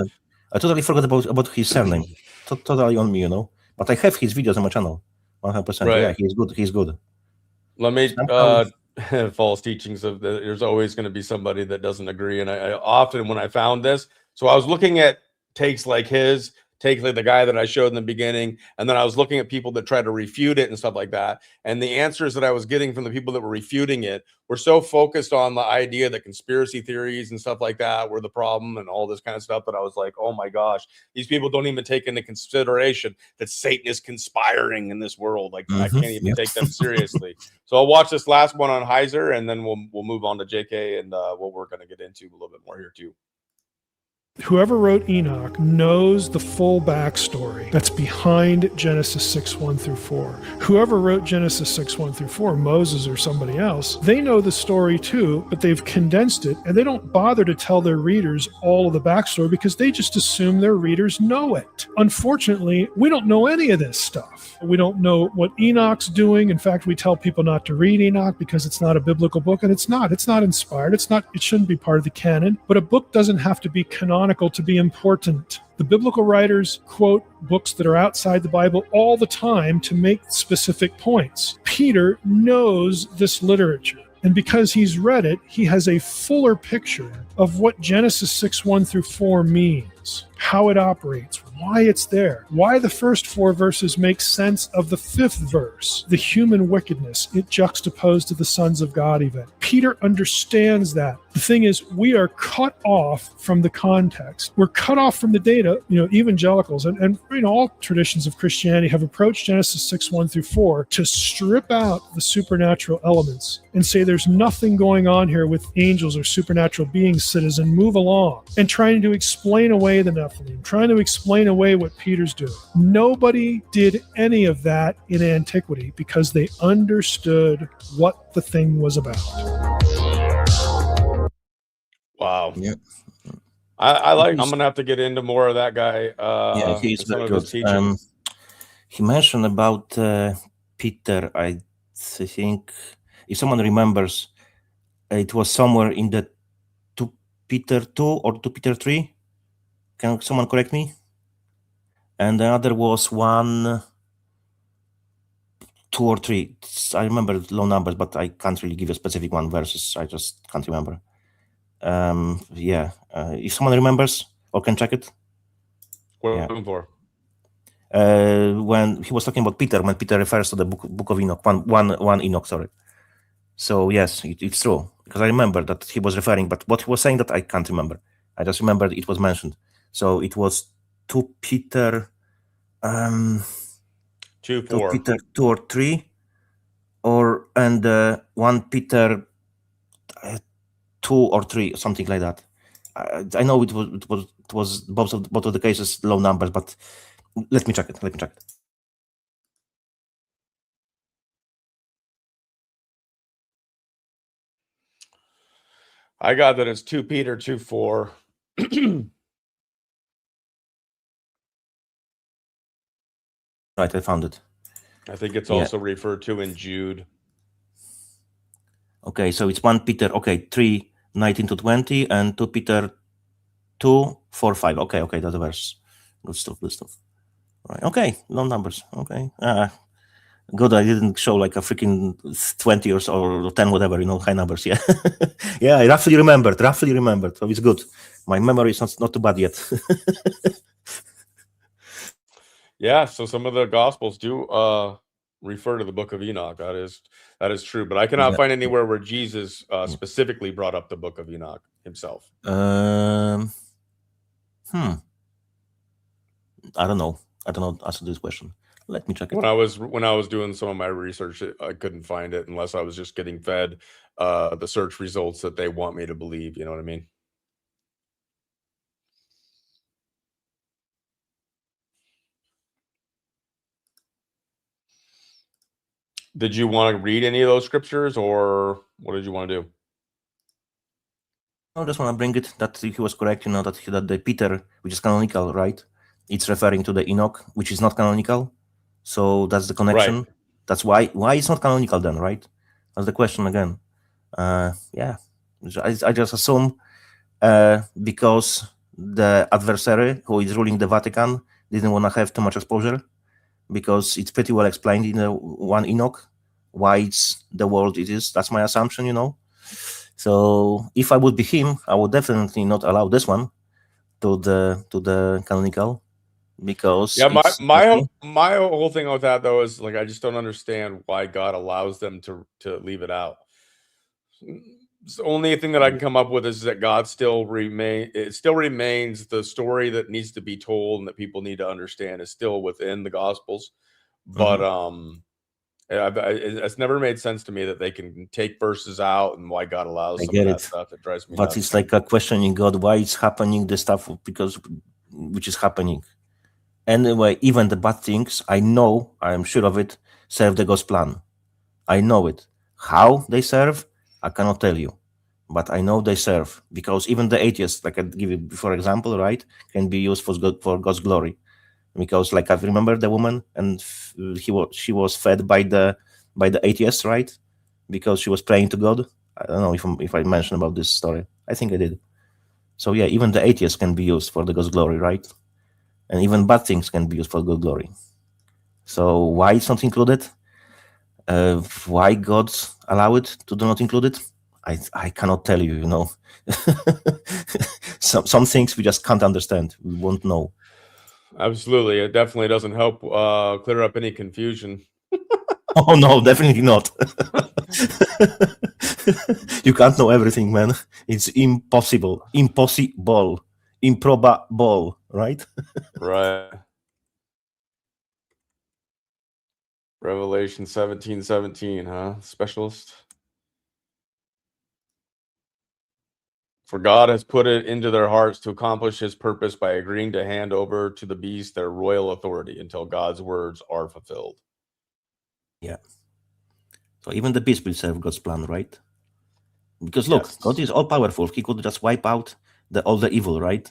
I totally forgot about his surname. Totally on me, But I have his videos on my channel. 100%. Right. Yeah, he's good. Let me false teachings of there's always going to be somebody that doesn't agree. And I often, when I found this, so I was looking at takes like his, take like the guy that I showed in the beginning, and then I was looking at people that tried to refute it and stuff like that. And the answers that I was getting from the people that were refuting it were so focused on the idea that conspiracy theories and stuff like that were the problem and all this kind of stuff that I was like, oh my gosh, these people don't even take into consideration that Satan is conspiring in this world. Like I can't even take them seriously. So I'll watch this last one on Heiser, and then we'll move on to JK and what we're going to get into a little bit more here too. Whoever wrote Enoch knows the full backstory that's behind Genesis 6:1 through 4. Whoever wrote Genesis 6:1 through 4, Moses or somebody else, they know the story too, but they've condensed it, and they don't bother to tell their readers all of the backstory because they just assume their readers know it. Unfortunately, we don't know any of this stuff. We don't know what Enoch's doing. In fact, we tell people not to read Enoch because it's not a biblical book, and it's not. It's not inspired. It shouldn't be part of the canon. But a book doesn't have to be canonical to be important. The biblical writers quote books that are outside the Bible all the time to make specific points. Peter knows this literature, and because he's read it, he has a fuller picture of what Genesis 6:1 through 4 means, how it operates, why it's there, why the first 4 verses make sense of the 5th verse, the human wickedness it juxtaposed to the sons of God event. Peter understands that. The thing is, we are cut off from the context. We're cut off from the data. Evangelicals and all traditions of Christianity have approached Genesis 6:1 through 4 to strip out the supernatural elements and say there's nothing going on here with angels or supernatural beings, citizen, move along, and trying to explain away the Nephilim, trying to explain away what Peter's doing. Nobody did any of that in antiquity because they understood what the thing was about. Wow. Yeah. I'm gonna have to get into more of that guy. He's some very of his good. teachings. He mentioned about Peter. I think if someone remembers, it was somewhere in the 2 Peter 2 or 2 Peter 3. Can someone correct me? And the other was 1, 2 or 3. I remember low numbers, but I can't really give a specific one versus. I just can't remember. If someone remembers or can check it. What are you looking for? When he was talking about Peter, when Peter refers to the book of Enoch, one Enoch, sorry. So yes, it's true, because I remember that he was referring, but what he was saying that I can't remember. I just remember it was mentioned. So it was 2 Peter 2, 4. Peter 2 or 3, and 1 Peter 2 or 3, something like that. I know it was both of the cases low numbers, but let me check it. I got that it's 2 Peter 2, 4. Right, I found it. I think it's also referred to in Jude. Okay, so it's 1 Peter, 3, 19 to 20, and 2 Peter 2, 4, 5. Okay, that's the verse. Good stuff. Right. Okay, low numbers. Okay. Good, I didn't show like a freaking 20 or so, or 10, whatever, high numbers. Yeah. Yeah, I roughly remembered. So it's good. My memory is not too bad yet. Yeah, so some of the Gospels do refer to the book of Enoch. That is true, but I cannot find anywhere where Jesus specifically brought up the book of Enoch himself. I don't know. Answer this question. Let me check it. When I was doing some of my research, I couldn't find it unless I was just getting fed the search results that they want me to believe. You know what I mean? Did you want to read any of those scriptures, or what did you want to do? I just want to bring it that he was correct, that the Peter, which is canonical, right? It's referring to the Enoch, which is not canonical. So that's the connection. Right. That's why it's not canonical then, right? That's the question again. I just assume because the adversary who is ruling the Vatican didn't want to have too much exposure, because it's pretty well explained in the 1 Enoch why it's the world it is. That's my assumption, So if I would be him, I would definitely not allow this one to the canonical. because Yeah, it's my whole thing with that though is like I just don't understand why God allows them to leave it out. The only thing that I can come up with is that God still remains the story that needs to be told and that people need to understand is still within the Gospels. But it's never made sense to me that they can take verses out and why God allows I some get of that it. stuff. It drives me But nuts. it's like a questioning God, why it's happening, the stuff because which is happening. Anyway, even the bad things, I am sure of it, serve the God's plan. I know it. How they serve, I cannot tell you. But I know they serve, because even the atheists, like I give you for example, right, can be used for God's glory. Because like I remember the woman, and she was fed by the atheists, right? Because she was praying to God. I don't know if I mentioned about this story. I think I did. So yeah, even the atheists can be used for the God's glory, right? And even bad things can be used for God's glory. So why it's not included? Why God allow it to do not include it? I cannot tell you. Some things we just can't understand. We won't know. Absolutely, it definitely doesn't help clear up any confusion. Oh no, definitely not. You can't know everything, man. It's impossible, improbable, right? Right. Revelation 17:17, huh? Specialist. For God has put it into their hearts to accomplish his purpose by agreeing to hand over to the beast their royal authority until God's words are fulfilled. Yeah. So even the beast will serve God's plan, right? Because look, Yes. God is all powerful. He could just wipe out all the evil, right?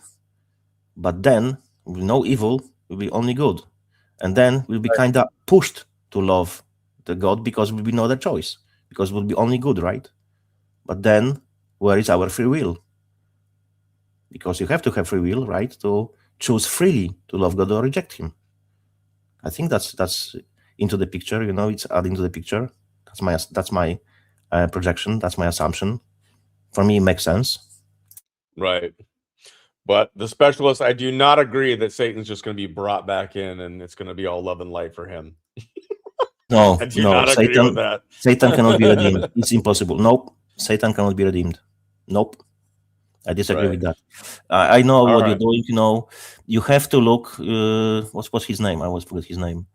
But then no evil will be only good. And then we'll be kind of pushed to love the God because will be no other choice. Because it will be only good, right? But then where is our free will? Because you have to have free will, right? To choose freely to love God or reject him. I think that's into the picture, it's adding to the picture. That's my projection. That's my assumption. For me, it makes sense. Right. But the specialist, I do not agree that Satan's just going to be brought back in and it's going to be all love and light for him. No, I do not agree with that. Satan cannot be redeemed. It's impossible. Nope. Satan cannot be redeemed. Nope. I disagree with that. I know what you're doing. You have to look. What's his name? I always forget his name.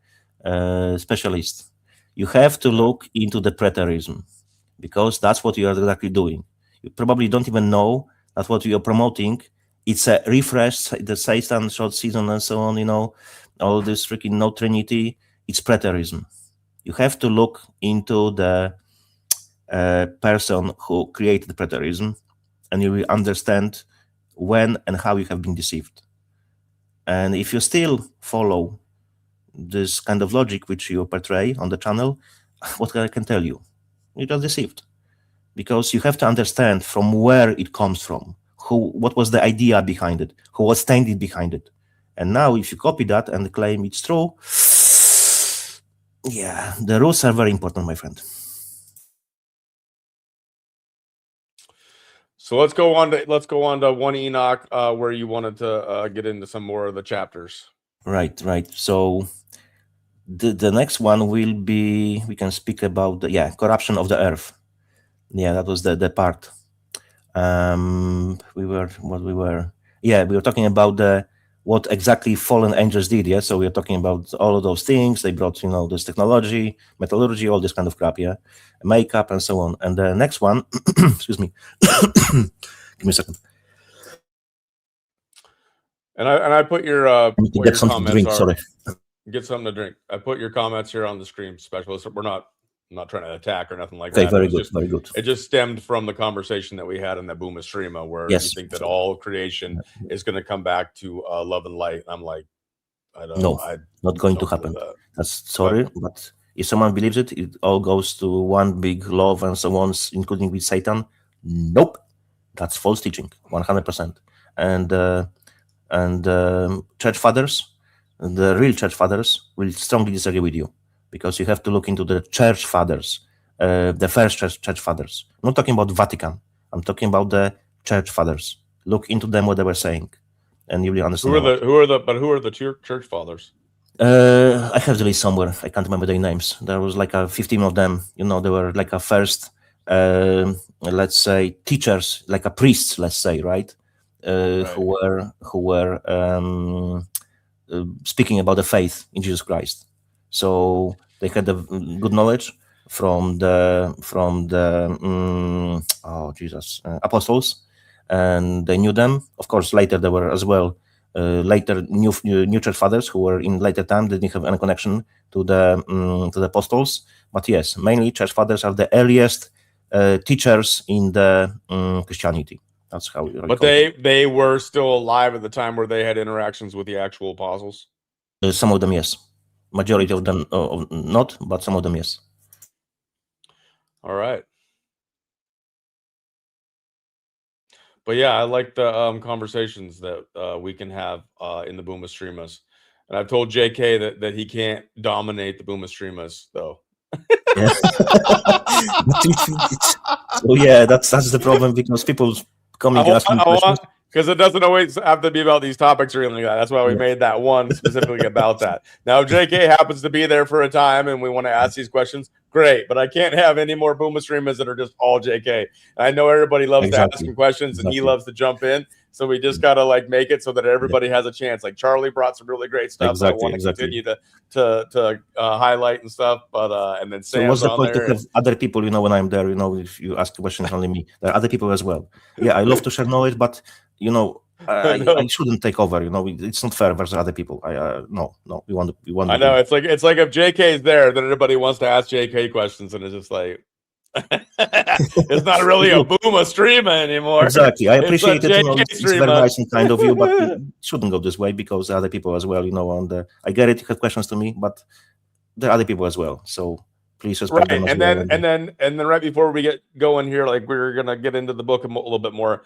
Specialist. You have to look into the preterism, because that's what you are exactly doing. You probably don't even know that what you are promoting. It's a refresh, the Satan short season and so on. All this freaking no Trinity. It's preterism. You have to look into the person who created preterism, and you will understand when and how you have been deceived. And if you still follow this kind of logic which you portray on the channel, what I can tell you? You're just deceived. Because you have to understand from where it comes from, what was the idea behind it, who was standing behind it. And now if you copy that and claim it's true, yeah, the rules are very important, my friend. So let's go on to 1 Enoch, where you wanted to get into some more of the chapters. Right. So the next one will be, we can speak about the corruption of the earth. Yeah, that was the part. We were talking about what exactly fallen angels did. Yeah, so we are talking about all of those things. They brought this technology, metallurgy, all this kind of crap. Yeah, makeup and so on. And the next one, excuse me, give me a second. And I put your get something to drink. Sorry. Get something to drink. I put your comments here on the screen, specialist. I'm not trying to attack or nothing like that. Okay, very good. It just stemmed from the conversation that we had in that Booma streama, where you think that all creation is going to come back to love and light. I'm like, not going to happen. But if someone believes it all goes to one big love and so on, including with Satan. Nope, that's false teaching, 100%. And church fathers, the real church fathers, will strongly disagree with you, because you have to look into the church fathers, the first church fathers. I'm not talking about Vatican. I'm talking about the church fathers. Look into them, what they were saying. and you will understand. Who are the church fathers? I have the list somewhere. I can't remember their names. There was like 15 of them. You know, they were like a first, let's say, teachers, like a priests, let's say, right? Who were speaking about the faith in Jesus Christ. So they had the good knowledge from the apostles, and they knew them. Of course, later there were as well later new church fathers who were in later time. They didn't have any connection to the apostles. But yes, mainly church fathers are the earliest teachers in the Christianity. That's how. But they were still alive at the time where they had interactions with the actual apostles. Some of them, yes. Majority of them not, but some of them, yes. All right. But yeah, I like the conversations that we can have in the Booma Streamers. And I've told JK that he can't dominate the Booma Streamers, though. Yeah. So yeah, that's the problem, because people coming asking questions. Because it doesn't always have to be about these topics or anything like that. That's why we made that one specifically about that. Now, if JK happens to be there for a time and we want to ask these questions, great. But I can't have any more Booma streamers that are just all JK. I know everybody loves to ask him questions and he loves to jump in. So we just got to like make it so that everybody has a chance. Like Charlie brought some really great stuff that I want to continue to highlight and stuff. But and then Sam's what's the point to have other people, you know, when I'm there, you know, if you ask questions only me, there are other people as well. Yeah, I love to share knowledge, but you know, I shouldn't take over. You know, it's not fair versus other people. No, we want. I know it's like if JK is there, then everybody wants to ask JK questions, and it's just like it's not really a Booma streamer anymore. Exactly, I appreciate it. You know, it's very nice and kind of you, but it shouldn't go this way because other people as well. You know, I get it. You have questions to me, but there are other people as well. So please respect them as well. And then right before we get going here, like we're gonna get into the book a little bit more.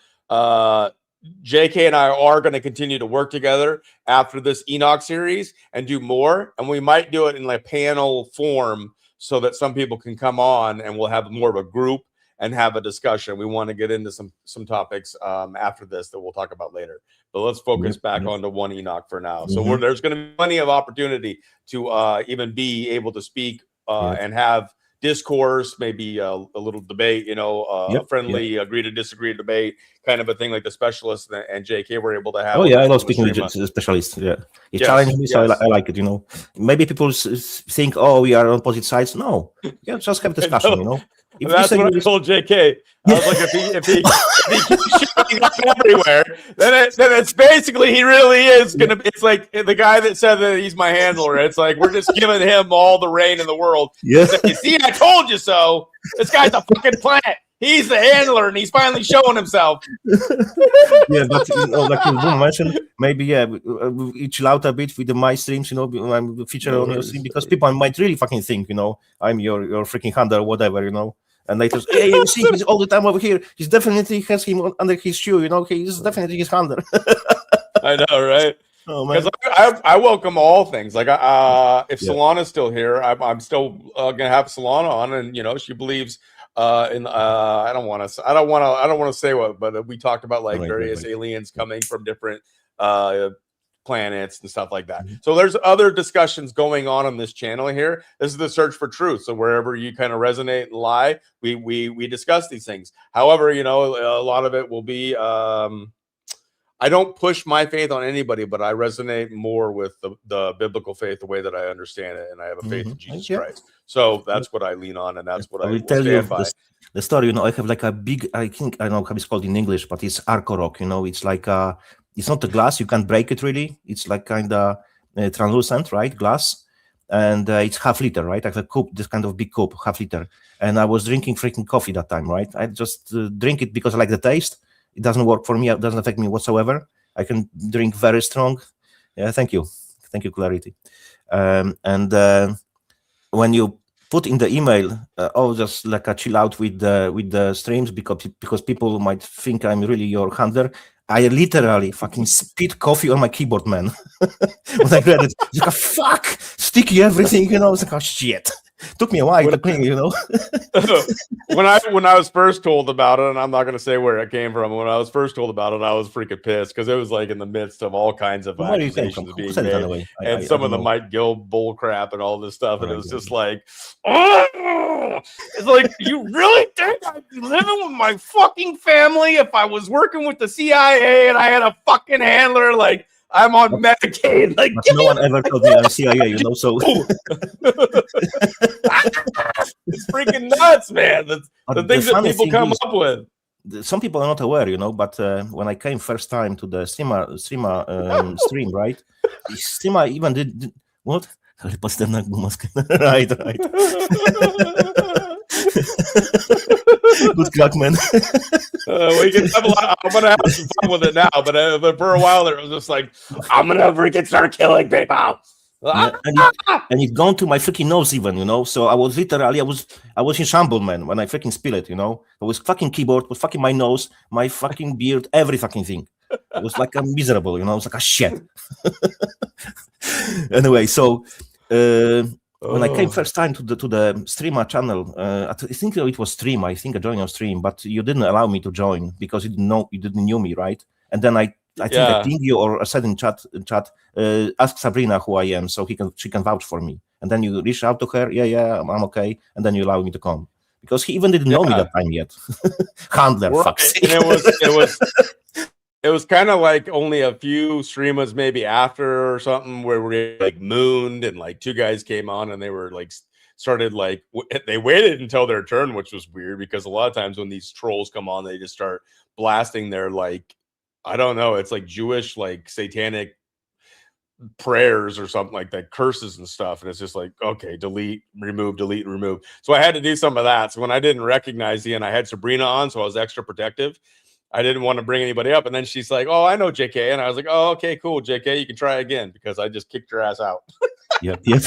JK and I are going to continue to work together after this Enoch series and do more. And we might do it in like panel form so that some people can come on and we'll have more of a group and have a discussion. We want to get into some topics after this that we'll talk about later. But let's focus back onto one Enoch for now. So there's going to be plenty of opportunity to even be able to speak and have discourse, maybe a little debate, you know, friendly, agree to disagree debate kind of a thing, like the specialists and JK were able to have. Oh yeah, I love speaking with the specialists. Yeah, he challenged me, so I like it. You know, maybe people think, oh, we are on opposite sides. No, just have discussion. You know, that's what I told JK. I was like, if he keeps showing up everywhere, then it's basically he really is gonna. It's like the guy that said that he's my handler. It's like we're just giving him all the reign in the world. Yeah. Like, you see, I told you so. This guy's a fucking plant. He's the handler, and he's finally showing himself. Yeah, but you know, like you mentioned, maybe we chill out a bit with my streams. You know, I'm featured on your stream because people might really fucking think, you know, I'm your freaking handler or whatever, you know. And later, hey, you see, he's all the time over here. He's definitely has him under his shoe. You know, he's definitely his handler. I know, right? Oh man, I welcome all things. Like, if Solana's still here, I'm still gonna have Solana on, and you know, she believes in I don't want to say what, but we talked about like various aliens coming from different planets and stuff like that. So there's other discussions going on this channel here. This is the search for truth. So wherever you kind of resonate and lie, we discuss these things. However, you know, a lot of it will be I don't push my faith on anybody, but I resonate more with the biblical faith, the way that I understand it, and I have a faith in Jesus Christ. So that's what I lean on, and that's what I will tell you by. The story, you know, I have like a big, I think, I don't know how it's called in English, but it's Archangels, you know, it's like it's not a glass, you can't break it really. It's like kind of translucent, right? Glass. And it's half liter, right? I have a cup, this kind of big cup, half liter. And I was drinking freaking coffee that time, right? I just drink it because I like the taste. It doesn't work for me. It doesn't affect me whatsoever. I can drink very strong. Yeah, thank you. Thank you, Clarity. And when you put in the email, just like a chill out with the streams because people might think I'm really your handler. I literally fucking spit coffee on my keyboard, man. When I read it, it's like, fuck, sticky everything, you know. It's like, oh shit. Took me a while to ping, you know. when I was first told about it, and I'm not going to say where it came from. When I was first told about it, I was freaking pissed because it was like in the midst of all kinds of Where you came from? accusations Who being said it made, anyway? and some of the Mike Gill bull crap and all this stuff, and it was just like, oh! It's like, you really think I'd be living with my fucking family if I was working with the CIA and I had a fucking handler? Like, I'm on Medicaid. Like, but no one ever told me I'm CIA, you know. So it's freaking nuts, man. The things that people come up with. Some people are not aware, you know. But when I came first time to the stream, right? The streamer even did what? Right. Good crack, man. We can have a lot. I'm gonna have some fun with it now, but for a while there, it was just like, I'm gonna freaking start killing people. Yeah, and it gone to my freaking nose even, you know. So I was literally, I was in shambles, man, when I freaking spill it, you know. It was fucking keyboard, was fucking my nose, my fucking beard, every fucking thing. It was like I'm miserable, you know. It was like a shit. Anyway, so when I came first time to the streamer channel, I think it was stream. I think I joined your stream, but you didn't allow me to join because you didn't know me, right? And then I think I pinged you or I said in chat, ask Sabrina who I am, so she can vouch for me. And then you reach out to her, I'm okay, and then you allow me to come because he even didn't know me that time yet. Handler, fuck. And it was kind of like only a few streamers maybe after or something where we like mooned and like two guys came on and they were like started like they waited until their turn, which was weird because a lot of times when these trolls come on, they just start blasting their like, I don't know, it's like Jewish like satanic prayers or something like that, curses and stuff, and it's just like, okay, delete, remove. So I had to do some of that. So when I didn't recognize you and I had Sabrina on, so I was extra protective. I didn't want to bring anybody up. And then she's like, oh, I know JK. And I was like, oh, okay, cool, JK. You can try again because I just kicked your ass out. Yep. That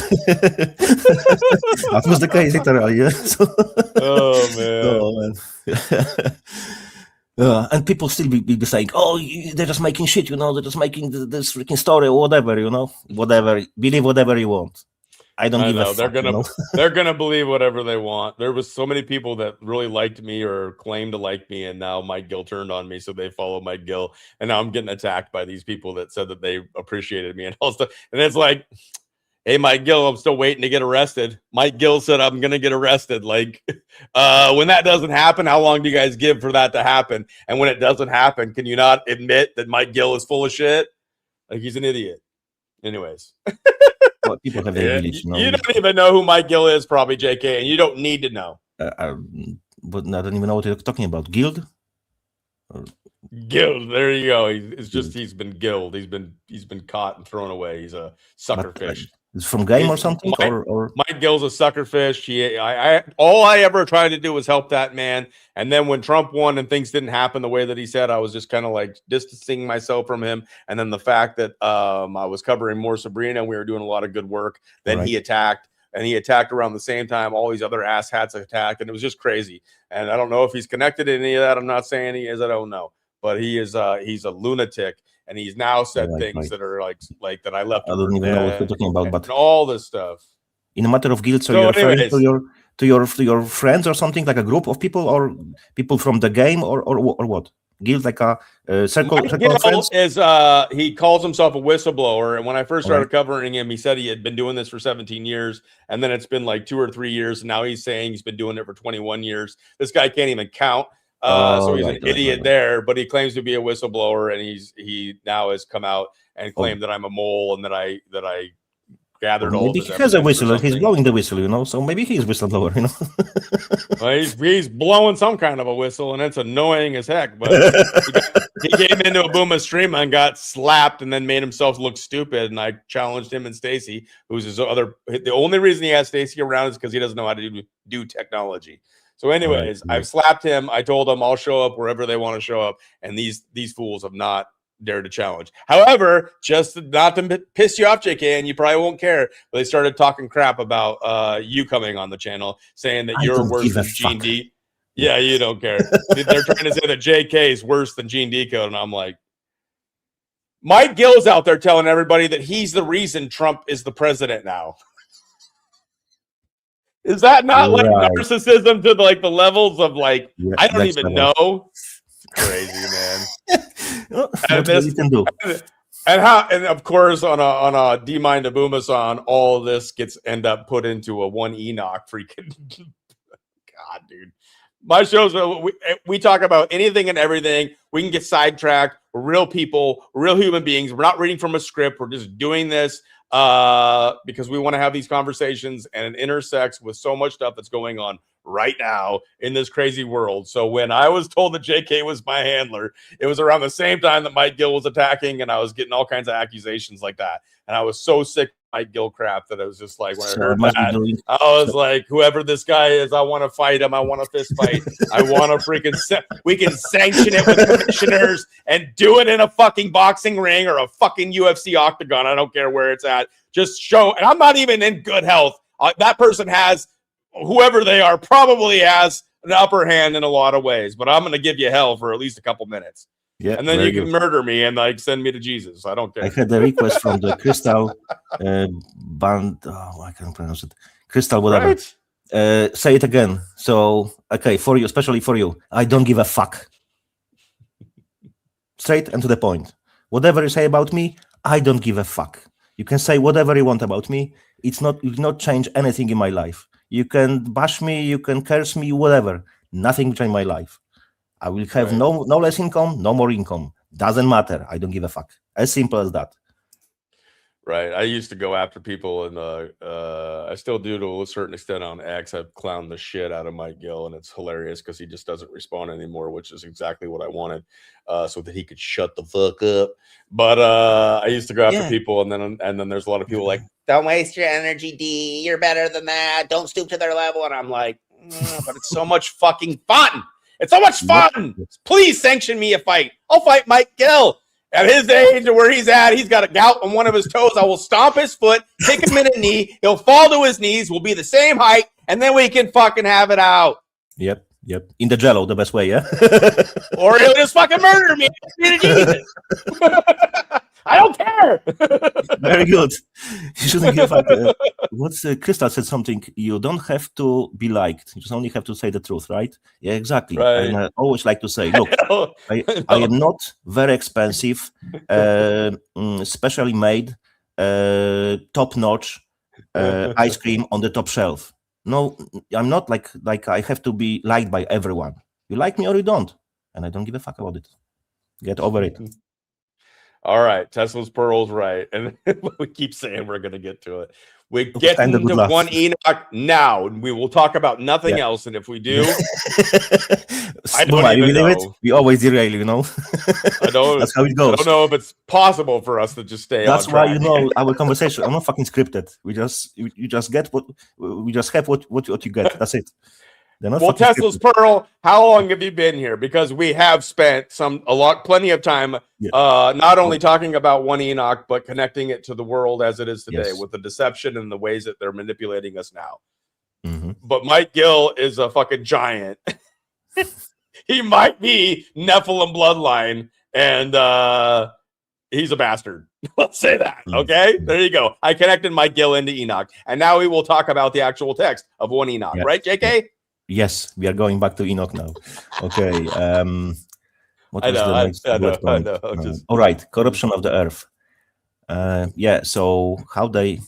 was the case, literally. Yeah. So, oh, man. And people still be saying, oh, they're just making shit, you know. They're just making this freaking story or whatever, you know. Whatever. Believe whatever you want. I don't give a fuck. They're gonna believe whatever they want. There was so many people that really liked me or claimed to like me, and now Mike Gill turned on me, so they follow Mike Gill, and now I'm getting attacked by these people that said that they appreciated me and all stuff. And it's like, hey, Mike Gill, I'm still waiting to get arrested. Mike Gill said I'm gonna get arrested. Like, when that doesn't happen, how long do you guys give for that to happen? And when it doesn't happen, can you not admit that Mike Gill is full of shit? Like, he's an idiot. Anyways. Well, people have their village, you know? You don't even know who Mike Gill is, probably, JK, and you don't need to know. But I don't even know what you're talking about. Guild? Guild, there you go. He's been guilled. He's been caught and thrown away. He's a sucker fish. It's from game or something? Or Mike Gill's a sucker fish. All I ever tried to do was help that man. And then when Trump won and things didn't happen the way that he said, I was just kind of like distancing myself from him. And then the fact that I was covering more Sabrina and we were doing a lot of good work. Then he attacked. And he attacked around the same time. All these other asshats attacked. And it was just crazy. And I don't know if he's connected to any of that. I'm not saying he is. I don't know. But he's a lunatic. And he's now said things that are like that I left. I don't even know what you're talking about, but all this stuff. In a matter of guild, so you're referring to your friends or something, like a group of people or people from the game or what? Guild, like a circle of friends? He calls himself a whistleblower, and when I first started covering him, he said he had been doing this for 17 years, and then it's been like 2 or 3 years, and now he's saying he's been doing it for 21 years. This guy can't even count. So he's an idiot there, but he claims to be a whistleblower, and he now has come out and claimed that I'm a mole and that I gathered all. Maybe he has a whistle. He's blowing the whistle, you know. So maybe he's whistleblower, you know. Well, he's blowing some kind of a whistle, and it's annoying as heck. But he came into a Booma stream and got slapped, and then made himself look stupid. And I challenged him and Stacy, who's his other. The only reason he has Stacy around is because he doesn't know how to do technology. So anyways, I've slapped him. I told him I'll show up wherever they want to show up. And these fools have not dared to challenge. However, just not to piss you off, JK, and you probably won't care, but they started talking crap about you coming on the channel, saying that you're worse than Gene D. Yeah, you don't care. They're trying to say that JK is worse than Gene Decode. And I'm like, Mike Gill's out there telling everybody that he's the reason Trump is the president now. Is that not like Right. narcissism to like the levels of like Yeah, I don't next even level. know? It's crazy, man. Well, And what you can do. and of course on a D Booma San, all of this end up put into a one Enoch freaking God, dude. My shows we talk about anything and everything. We can get sidetracked. We're real people, we're real human beings. We're not reading from a script. We're just doing this because we want to have these conversations, and it intersects with so much stuff that's going on right now in this crazy world. So when I was told that JK was my handler, it was around the same time that Mike Gill was attacking, and I was getting all kinds of accusations like that. And I was so sick of Mike Gill crap that I was just like, when I heard that, I was like, whoever this guy is, I want to fight him. I want to fist fight. I want to freaking we can sanction it with commissioners and do it in a fucking boxing ring or a fucking UFC octagon. I don't care where it's at. Just show. And I'm not even in good health. That person has, whoever they are, probably has an upper hand in a lot of ways, but I'm going to give you hell for at least a couple minutes. Yeah, and then you can murder me and like send me to Jesus. I don't care. I had a request from the Crystal band. Oh, I can't pronounce it. Crystal, whatever. Right? Say it again. So, okay, for you, especially for you. I don't give a fuck. Straight and to the point. Whatever you say about me, I don't give a fuck. You can say whatever you want about me. It will not change anything in my life. You can bash me, you can curse me, whatever. Nothing will change my life. I will have no less income, no more income. Doesn't matter. I don't give a fuck. As simple as that. Right. I used to go after people, and I still do to a certain extent on X. I've clowned the shit out of Mike Gill, and it's hilarious because he just doesn't respond anymore, which is exactly what I wanted, so that he could shut the fuck up. But I used to go after people, and then there's a lot of people like, don't waste your energy, D. You're better than that. Don't stoop to their level. And I'm like, but it's so much fucking fun. It's so much fun. Please sanction me a fight. I'll fight Mike Gill. At his age or where he's at, he's got a gout on one of his toes. I will stomp his foot, kick him in a knee. He'll fall to his knees. We'll be the same height, and then we can fucking have it out. Yep. In the jello, the best way, yeah? Or he'll just fucking murder me. I don't care. Very good. You shouldn't give up. Crystal said something. You don't have to be liked. You just only have to say the truth, right? Yeah, exactly. Right. And I always like to say, look, I am not very expensive, specially made, top-notch ice cream on the top shelf. No, I'm not like I have to be liked by everyone. You like me or you don't, and I don't give a fuck about it. Get over it. All right, Tesla's Pearl's right, and we keep saying we're going to get to it. We get into one Enoch now, and we will talk about nothing else. And if we do, I don't even know. It? We always derail, you know. I don't. That's how it goes. I don't know if it's possible for us to just stay. That's on track. why you know our conversation. I'm not fucking scripted. You just get what we just have. What you get. That's it. Well, Tesla's Pearl, how long have you been here? Because we have spent plenty of time, not only talking about one Enoch, but connecting it to the world as it is today with the deception and the ways that they're manipulating us now. Mm-hmm. But Mike Gill is a fucking giant. He might be Nephilim bloodline, and he's a bastard. Let's say that. Okay, there you go. I connected Mike Gill into Enoch, and now we will talk about the actual text of one Enoch, right, JK? Yes, we are going back to Enoch now. Okay. What was I know. All right. Corruption of the earth. So how they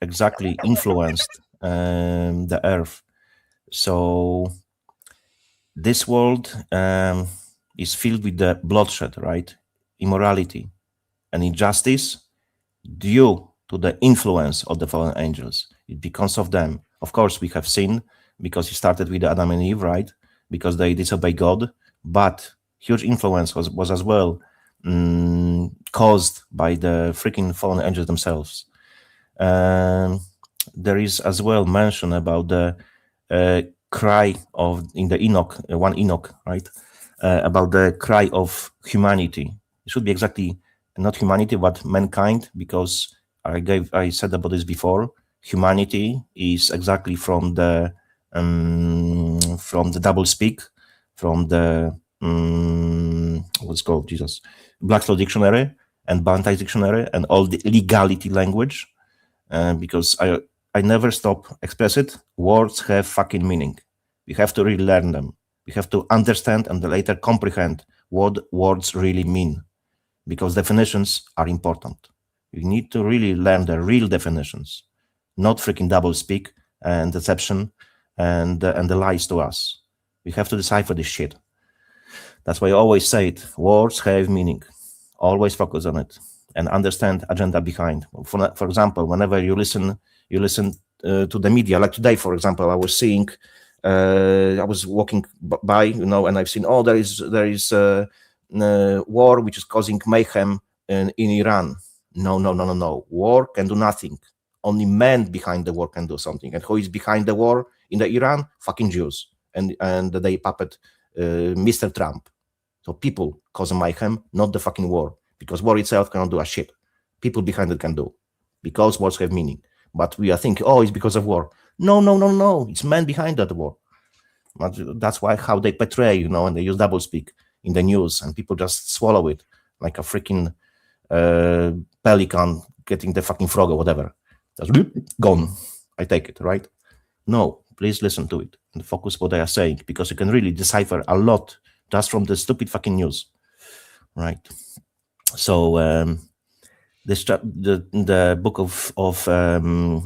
exactly influenced the earth. So this world is filled with the bloodshed, right? Immorality and injustice due to the influence of the fallen angels. Because of them. Of course, we have sinned. Because it started with Adam and Eve, right? Because they disobeyed God, but huge influence was as well caused by the freaking fallen angels themselves. There is as well mention about the cry in the Enoch, one Enoch, right? About the cry of humanity. It should be exactly not humanity, but mankind, because I said about this before. Humanity is exactly from the double speak, from the what's called Black's Law Dictionary and Bantai Dictionary and all the legality language, because I I never stop express it. Words have fucking meaning. We have to really learn them. We have to understand and later comprehend what words really mean, because definitions are important. You need to really learn the real definitions, not freaking double speak and deception and the lies to us. We have to decipher this shit. That's why I always say it. Words have meaning. Always focus on it and understand agenda behind. For example, whenever you listen to the media, like today, for example, I was seeing, I was walking by, and I've seen, there is war which is causing mayhem in Iran. No. War can do nothing. Only men behind the war can do something. And who is behind the war in the Iran? Fucking Jews. And they puppet Mr. Trump. So people cause mayhem, not the fucking war. Because war itself cannot do a shit. People behind it can do. Because words have meaning. But we are thinking, it's because of war. No. It's men behind that war. But that's how they portray, and they use doublespeak in the news, and people just swallow it like a freaking pelican getting the fucking frog or whatever. Just gone. I take it, right? No, please listen to it and focus what they are saying, because you can really decipher a lot just from the stupid fucking news, right? So the book of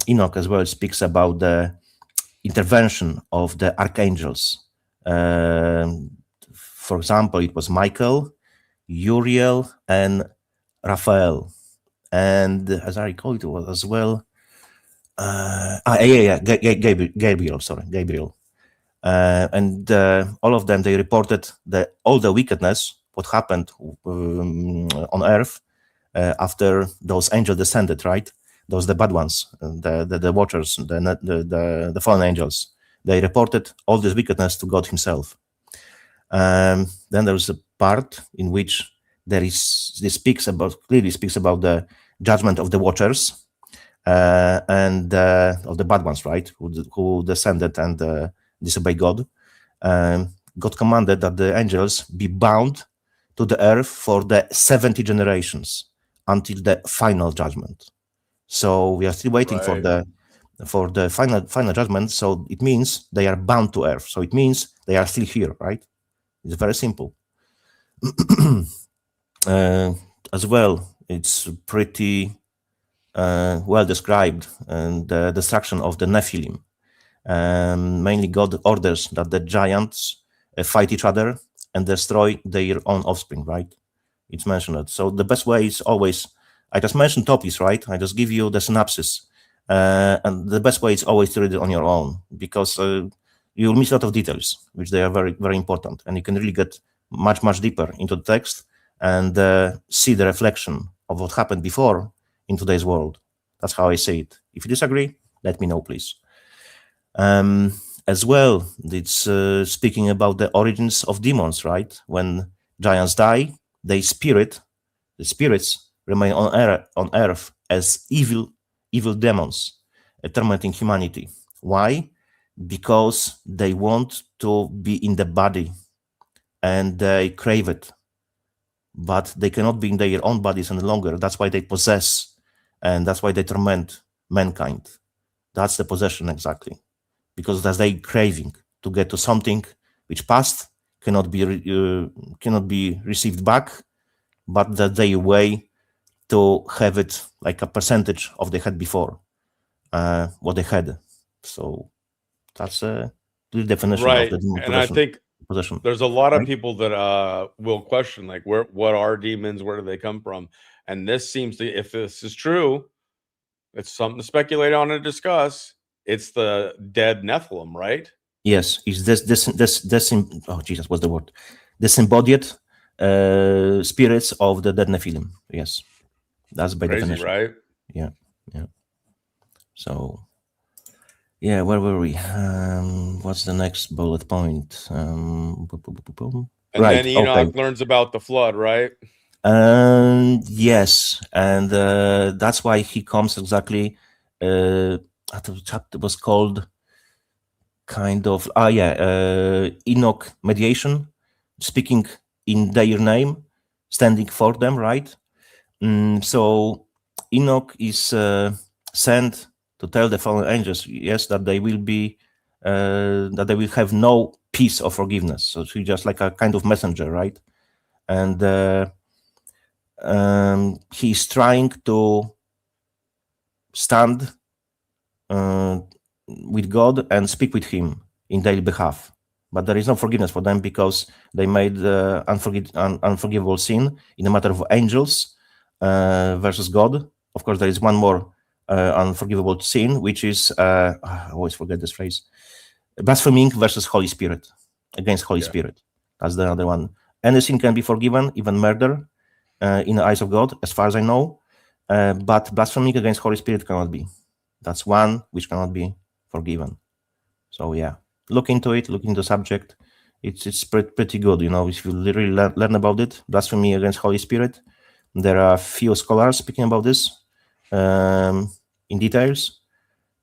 Enoch as well speaks about the intervention of the archangels. For example, it was Michael, Uriel, and Raphael. And as I recall, it was as well Gabriel. And all of them, they reported all the wickedness, what happened on earth after those angels descended, right? Those the bad ones, the watchers, the fallen angels. They reported all this wickedness to God himself. Then there's a part in which this clearly speaks about the judgment of the watchers and of the bad ones, right? Who descended and disobeyed God. God commanded that the angels be bound to the earth for the 70 generations until the final judgment. So we are still waiting for the final judgment. So it means they are bound to earth. So it means they are still here, right? It's very simple. As well, it's pretty well described, and the destruction of the Nephilim. Mainly God orders that the giants fight each other and destroy their own offspring, right? It's mentioned. So the best way is always, I just mentioned topics, right? I just give you the synopsis. And the best way is always to read it on your own, because you'll miss a lot of details, which they are very, very important. And you can really get much, much deeper into the text and see the reflection of what happened before in today's world. That's how I say it. If you disagree, let me know, please. As well, it's speaking about the origins of demons, right? When giants die, the spirits remain on earth as evil demons, tormenting humanity. Why? Because they want to be in the body and they crave it, but they cannot be in their own bodies any longer. That's why they possess, and that's why they torment mankind. That's the possession exactly, because that's their craving to get to something which passed, cannot be received back, but that they way to have it like a percentage of they had before, what they had. So that's the definition of the demon possession. And I think possession. There's a lot of people that will question, like, what are demons? Where do they come from? And this seems to, if this is true, it's something to speculate on and discuss. It's the dead Nephilim, right? Yes, it's this oh Jesus, what's the word? Disembodied spirits of the dead Nephilim. Yes, that's by Crazy, definition, right? Yeah. So, yeah, where were we? What's the next bullet point? And then Enoch learns about the flood, right? Yes, and that's why he comes exactly. The chapter was called kind of Enoch mediation, speaking in their name, standing for them, right? So Enoch is sent to tell the fallen angels, yes, that they will be, that they will have no peace or forgiveness. So she's just like a kind of messenger, right? And he's trying to stand with God and speak with him in their behalf. But there is no forgiveness for them because they made unforgivable sin in the matter of angels versus God. Of course, there is one more unforgivable sin, which is, I always forget this phrase, blaspheming versus Holy Spirit, against Holy Spirit. That's the other one. Any sin can be forgiven, even murder, in the eyes of God, as far as I know. But blaspheming against Holy Spirit cannot be. That's one which cannot be forgiven. So yeah, look into it, look into the subject. It's pretty good, you know, if you really learn about it. Blasphemy against Holy Spirit. There are a few scholars speaking about this in details.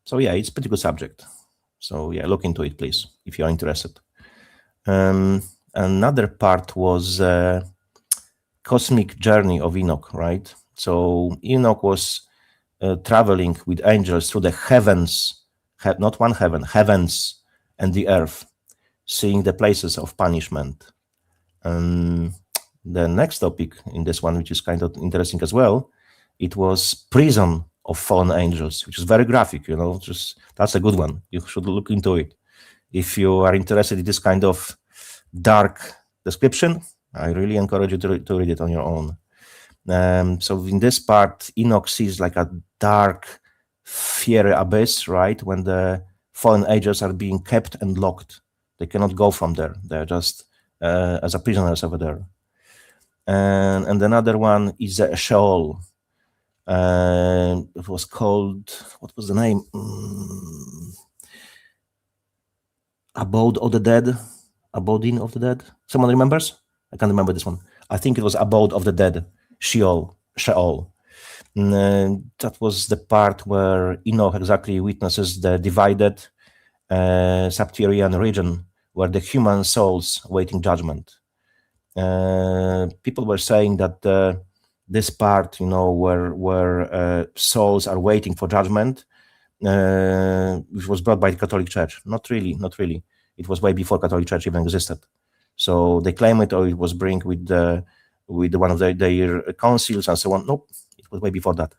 So yeah, it's a pretty good subject. So yeah, look into it, please, if you're interested. Another part was cosmic journey of Enoch, right? So Enoch was traveling with angels through the heavens, not one heaven, heavens and the earth, seeing the places of punishment. The next topic in this one, which is kind of interesting as well, it was prison of fallen angels, which is very graphic, you know, just that's a good one. You should look into it. If you are interested in this kind of dark description, I really encourage you to read it on your own. So in this part, Enoch sees like a dark, fiery abyss, right? When the fallen angels are being kept and locked. They cannot go from there. They're just as a prisoners over there. And another one is Sheol. It was called, what was the name? Abode of the Dead. Aboding of the Dead. Someone remembers? I can't remember this one. I think it was Abode of the Dead. Sheol. That was the part where Enoch exactly witnesses the divided subterranean region where the human souls waiting judgment. People were saying that this part, you know, where souls are waiting for judgment, which was brought by the Catholic Church. Not really. It was way before Catholic Church even existed. So they claim it, or it was bring with one of their councils and so on. Nope, it was way before that.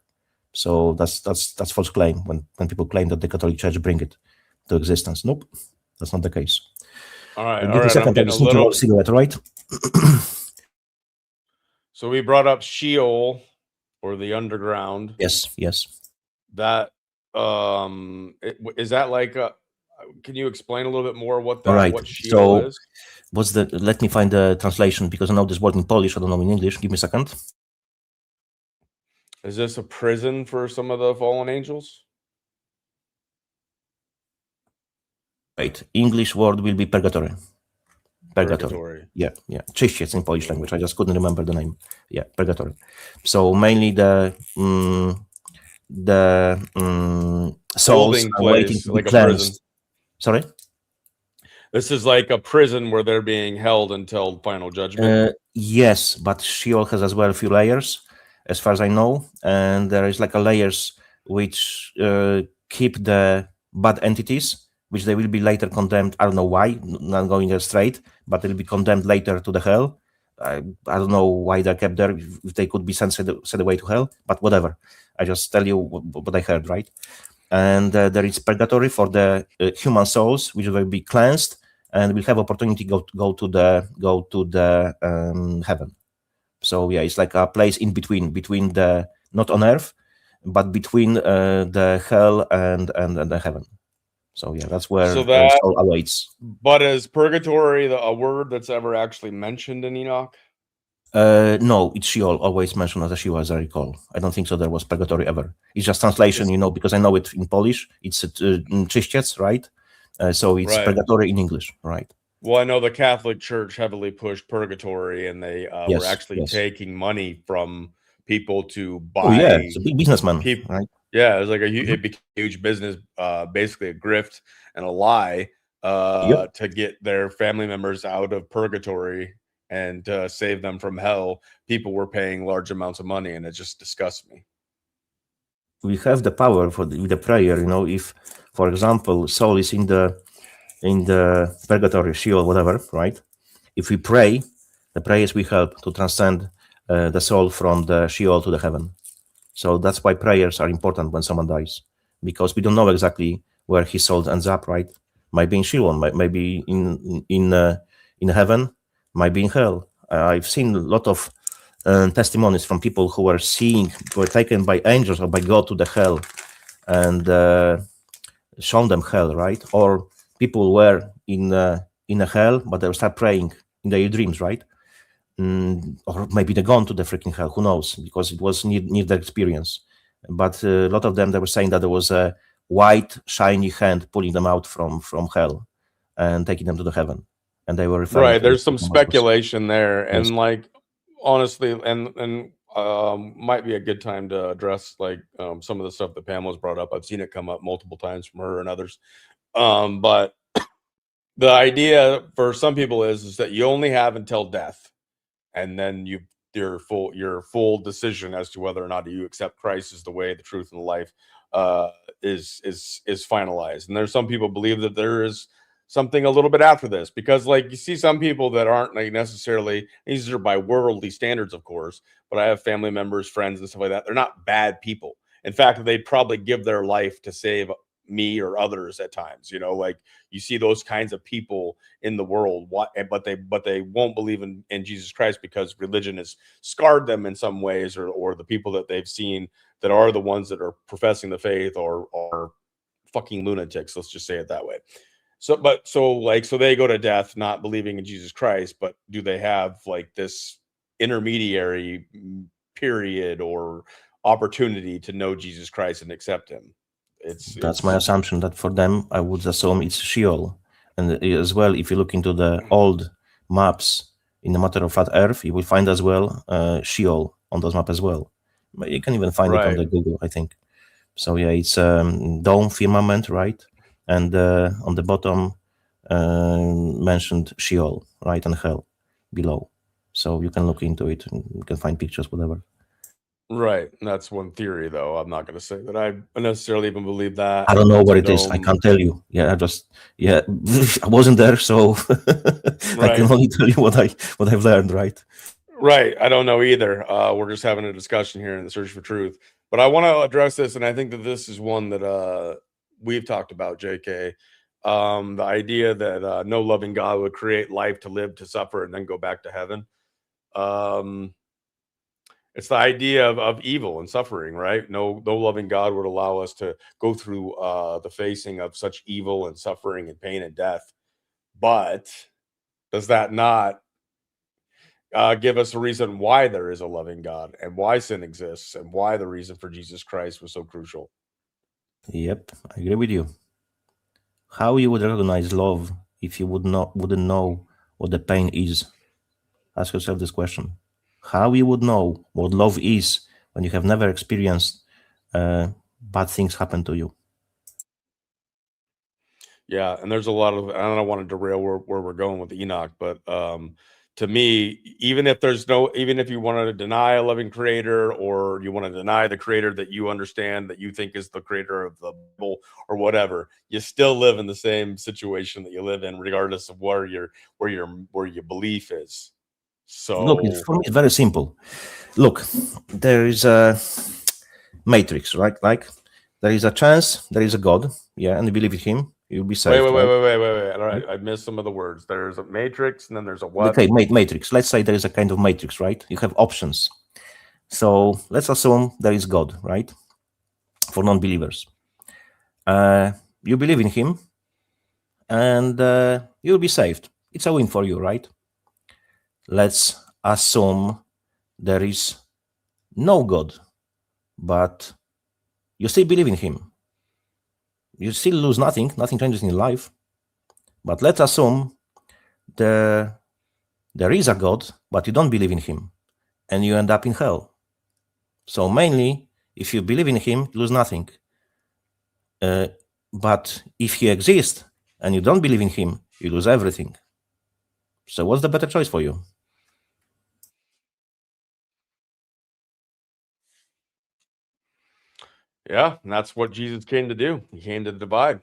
So that's false claim when people claim that the Catholic Church bring it to existence. Nope, that's not the case. All right, Give me a second, I just need to roll a cigarette, right? So we brought up Sheol, or the underground. Yes. That is that like can you explain a little bit more what that Right. what Sheol is? Let me find the translation because I know this word in Polish, I don't know in English. Give me a second. Is this a prison for some of the fallen angels? Right. English word will be purgatory. Purgatory. Yeah. Czyściec in Polish language. I just couldn't remember the name. Yeah, purgatory. So mainly the souls Holding are waiting place, to like be a prison. cleansed. Sorry? This is like a prison where they're being held until final judgment. Yes, but Sheol has as well a few layers, as far as I know, and there is like a layers which keep the bad entities, which they will be later condemned. I don't know why, not going there straight, but they'll be condemned later to the hell. I don't know why they're kept there, if they could be sent away to hell, but whatever. I just tell you what I heard, right? And there is purgatory for the human souls, which will be cleansed, and will have opportunity go to the heaven. So yeah, it's like a place in between the, not on earth, but between the hell and the heaven. So yeah, that's where soul awaits. But is purgatory a word that's ever actually mentioned in Enoch? No, it's Sheol, always mentioned as a Sheol, as I recall. I don't think so there was purgatory ever. It's just translation, you know, because I know it in Polish. It's czyściec, right? So it's purgatory in English, right? Well, I know the Catholic Church heavily pushed purgatory, and they were actually taking money from people to buy. Oh yeah, it's a big businessman, right? Yeah, it was like it became a huge business, basically a grift and a lie to get their family members out of purgatory and to save them from hell. People were paying large amounts of money, and it just disgusts me. we have the power with the prayer. If, for example, soul is in the purgatory, Sheol, whatever, right? If we pray, the prayers we help to transcend the soul from the Sheol to the heaven. So that's why prayers are important when someone dies, because we don't know exactly where his soul ends up, right? Might be in Sheol, might be in heaven, might be in hell. I've seen a lot of testimonies from people who were taken by angels or by God to the hell and shown them hell, right? Or people were in a hell, but they start praying in their dreams, right? Or maybe they gone to the freaking hell, who knows, because it was near the experience. But a lot of them, they were saying that there was a white shiny hand pulling them out from hell and taking them to the heaven, and they were referring Right. to There's this some Marcos. speculation there, Yes. and like honestly, and might be a good time to address like some of the stuff that Pamela's brought up. I've seen it come up multiple times from her and others. But the idea for some people is that you only have until death, and then your full decision as to whether or not you accept Christ as the way, the truth, and the life is finalized. And there's some people believe that there is something a little bit after this, because like you see some people that aren't like necessarily, these are by worldly standards, of course, but I have family members, friends, and stuff like that. They're not bad people. In fact, they'd probably give their life to save me or others at times. Like you see those kinds of people in the world, but they won't believe in Jesus Christ because religion has scarred them in some ways, or the people that they've seen that are the ones that are professing the faith are fucking lunatics. Let's just say it that way. So they go to death not believing in Jesus Christ, but do they have like this intermediary period or opportunity to know Jesus Christ and accept him? That's my assumption, that for them, I would assume it's Sheol. And as well, if you look into the old maps in the matter of flat Earth, you will find as well Sheol on those maps as well. But you can even find it on the Google, I think. So yeah, it's dome firmament, right? And on the bottom mentioned Sheol, right, and hell below. So you can look into it, and you can find pictures, whatever. Right. And that's one theory, though. I'm not going to say that I necessarily even believe that. I don't know what it is. I can't tell you. Yeah, I wasn't there, so I can only tell you what I've learned, right? Right. I don't know either. We're just having a discussion here in the Search for Truth. But I want to address this, and I think that this is one that we've talked about, JK. The idea that no loving God would create life to live, to suffer, and then go back to heaven. It's the idea of evil and suffering, right? No loving God would allow us to go through the facing of such evil and suffering and pain and death. But does that not give us a reason why there is a loving God and why sin exists and why the reason for Jesus Christ was so crucial? Yep, I agree with you. How you would recognize love if you wouldn't know what the pain is? Ask yourself this question. How you would know what love is when you have never experienced bad things happen to you? Yeah, and there's a lot of, I don't want to derail where we're going with Enoch, but to me, even if you want to deny a loving creator, or you want to deny the creator that you understand, that you think is the creator of the Bible or whatever, you still live in the same situation that you live in, regardless of where your belief is. So look, for me, it's very simple. Look, there is a matrix, right? Like there is a chance, there is a God, yeah, and you believe in him, you'll be saved. Wait. All right, I missed some of the words. There's a matrix, and then there's a what? Okay, matrix. Let's say there is a kind of matrix, right? You have options. So let's assume there is God, right? For non-believers. You believe in him, and you'll be saved. It's a win for you, right? Let's assume there is no God, but you still believe in him. You still lose nothing changes in your life. But let's assume there is a God, but you don't believe in him, and you end up in hell. So mainly, if you believe in him, you lose nothing. But if he exists and you don't believe in him, you lose everything. So what's the better choice for you? Yeah, and that's what Jesus came to do. He came to divide.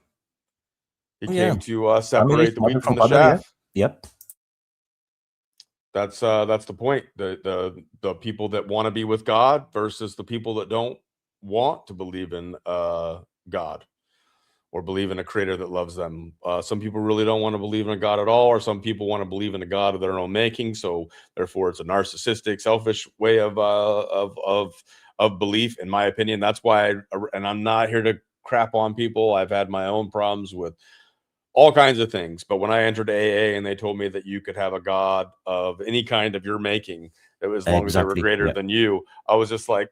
He Yeah. came to separate the wheat from the father, yeah. chaff. Yep. That's the point. The people that want to be with God versus the people that don't want to believe in God or believe in a creator that loves them. Some people really don't want to believe in a God at all, or some people want to believe in a God of their own making. So therefore, it's a narcissistic, selfish way of belief, in my opinion. That's why, and I'm not here to crap on people. I've had my own problems with all kinds of things. But when I entered AA and they told me that you could have a God of any kind of your making, that as long as they were Exactly, greater yeah. than you, I was just like,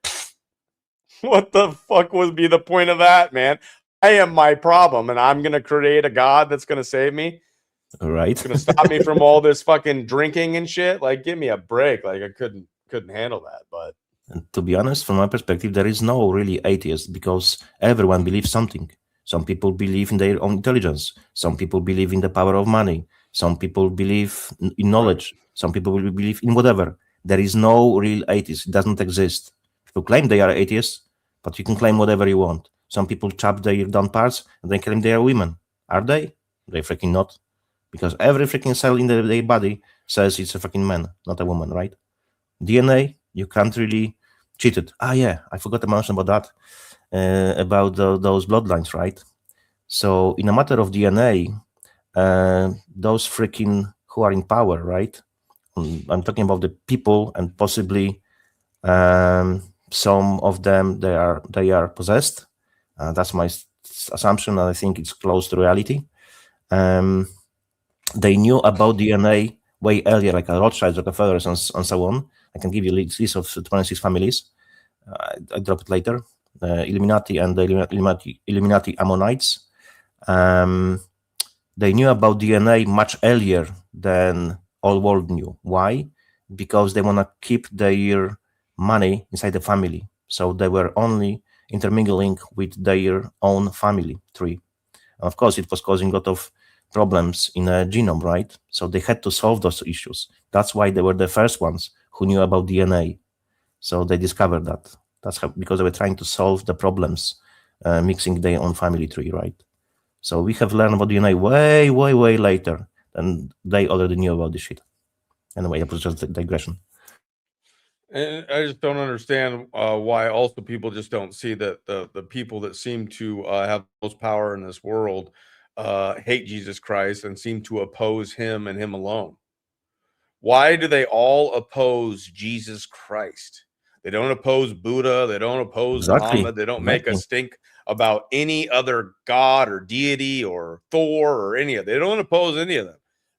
what the fuck would be the point of that, man? I am my problem, and I'm gonna create a God that's gonna save me. Right. It's gonna stop me from all this fucking drinking and shit. Like, give me a break. Like, I couldn't handle that. But And to be honest, from my perspective, there is no really atheist because everyone believes something. Some people believe in their own intelligence. Some people believe in the power of money. Some people believe in knowledge. Some people will believe in whatever. There is no real atheist. It doesn't exist. People claim they are atheists, but you can claim whatever you want. Some people chop their down parts and they claim they are women. Are they? They freaking not. Because every freaking cell in their body says it's a freaking man, not a woman, right? DNA, you can't really cheat it. Yeah, I forgot to mention about that, about those bloodlines, right? So in a matter of DNA, those freaking who are in power, right? I'm talking about the people, and possibly some of them they are possessed. That's my assumption, and I think it's close to reality. They knew about DNA way earlier, like Rothschilds, Rockefellers, and so on. I can give you a list of 26 families. I drop it later. Illuminati and the Illuminati Ammonites. They knew about DNA much earlier than all world knew. Why? Because they want to keep their money inside the family. So they were only intermingling with their own family tree. And of course, it was causing a lot of problems in a genome, right? So they had to solve those issues. That's why they were the first ones who knew about DNA. So they discovered that. That's how, because they were trying to solve the problems, mixing their own family tree, right? So we have learned about DNA way, way, way later, and they already knew about this shit. Anyway, it was just a digression. And I just don't understand why also people just don't see that the people that seem to have most power in this world hate Jesus Christ and seem to oppose him and him alone. Why do they all oppose Jesus Christ? They don't oppose Buddha. They don't oppose Muhammad. They don't make a stink about any other god or deity or Thor or any of them. They don't oppose any of them.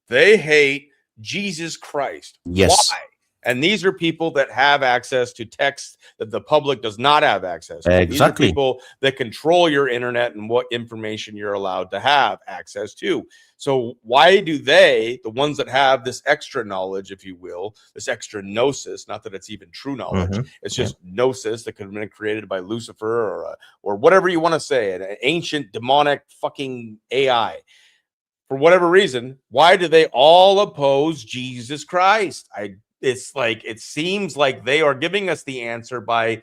They hate Jesus Christ. Yes. Why? And these are people that have access to text that the public does not have access to. Exactly. These are people that control your internet and what information you're allowed to have access to. So why do they, the ones that have this extra knowledge, if you will, this extra gnosis, not that it's even true knowledge, it's just gnosis that could have been created by Lucifer or whatever you want to say, an ancient demonic fucking AI. For whatever reason, why do they all oppose Jesus Christ? It's like, it seems like they are giving us the answer by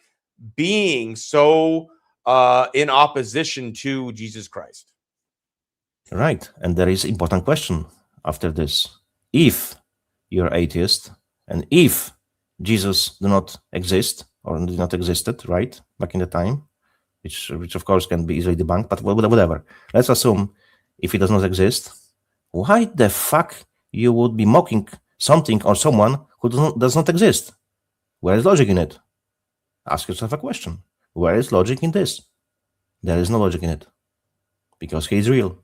being so in opposition to Jesus Christ. Right. And there is an important question after this. If you're atheist and if Jesus do not exist or did not existed, right, back in the time, which of course can be easily debunked, but whatever. Let's assume if he does not exist, why the fuck you would be mocking something or someone who does not exist? Where is logic in it? Ask yourself a question. Where is logic in this? There is no logic in it because he is real.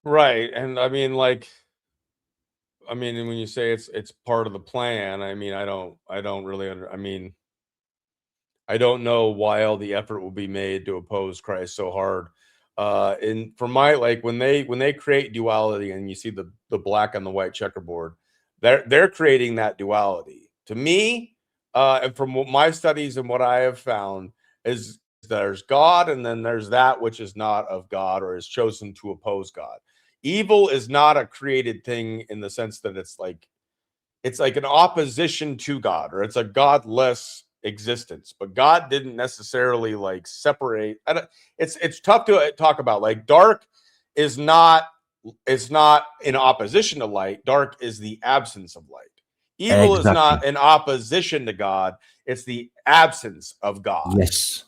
Right. And I mean, like, when you say it's part of the plan, I don't really I don't know why all the effort will be made to oppose Christ so hard. And for my, like, when they create duality and you see the black and the white checkerboard, they're creating that duality. To me, and from what my studies and what I have found is there's God and then there's that which is not of God or is chosen to oppose God. Evil is not a created thing in the sense that it's like an opposition to God, or it's a godless existence, but God didn't necessarily like separate. It's tough to talk about. Like dark is not, it's not in opposition to light. Dark is the absence of light. Evil is not in opposition to God. It's the absence of God. Yes.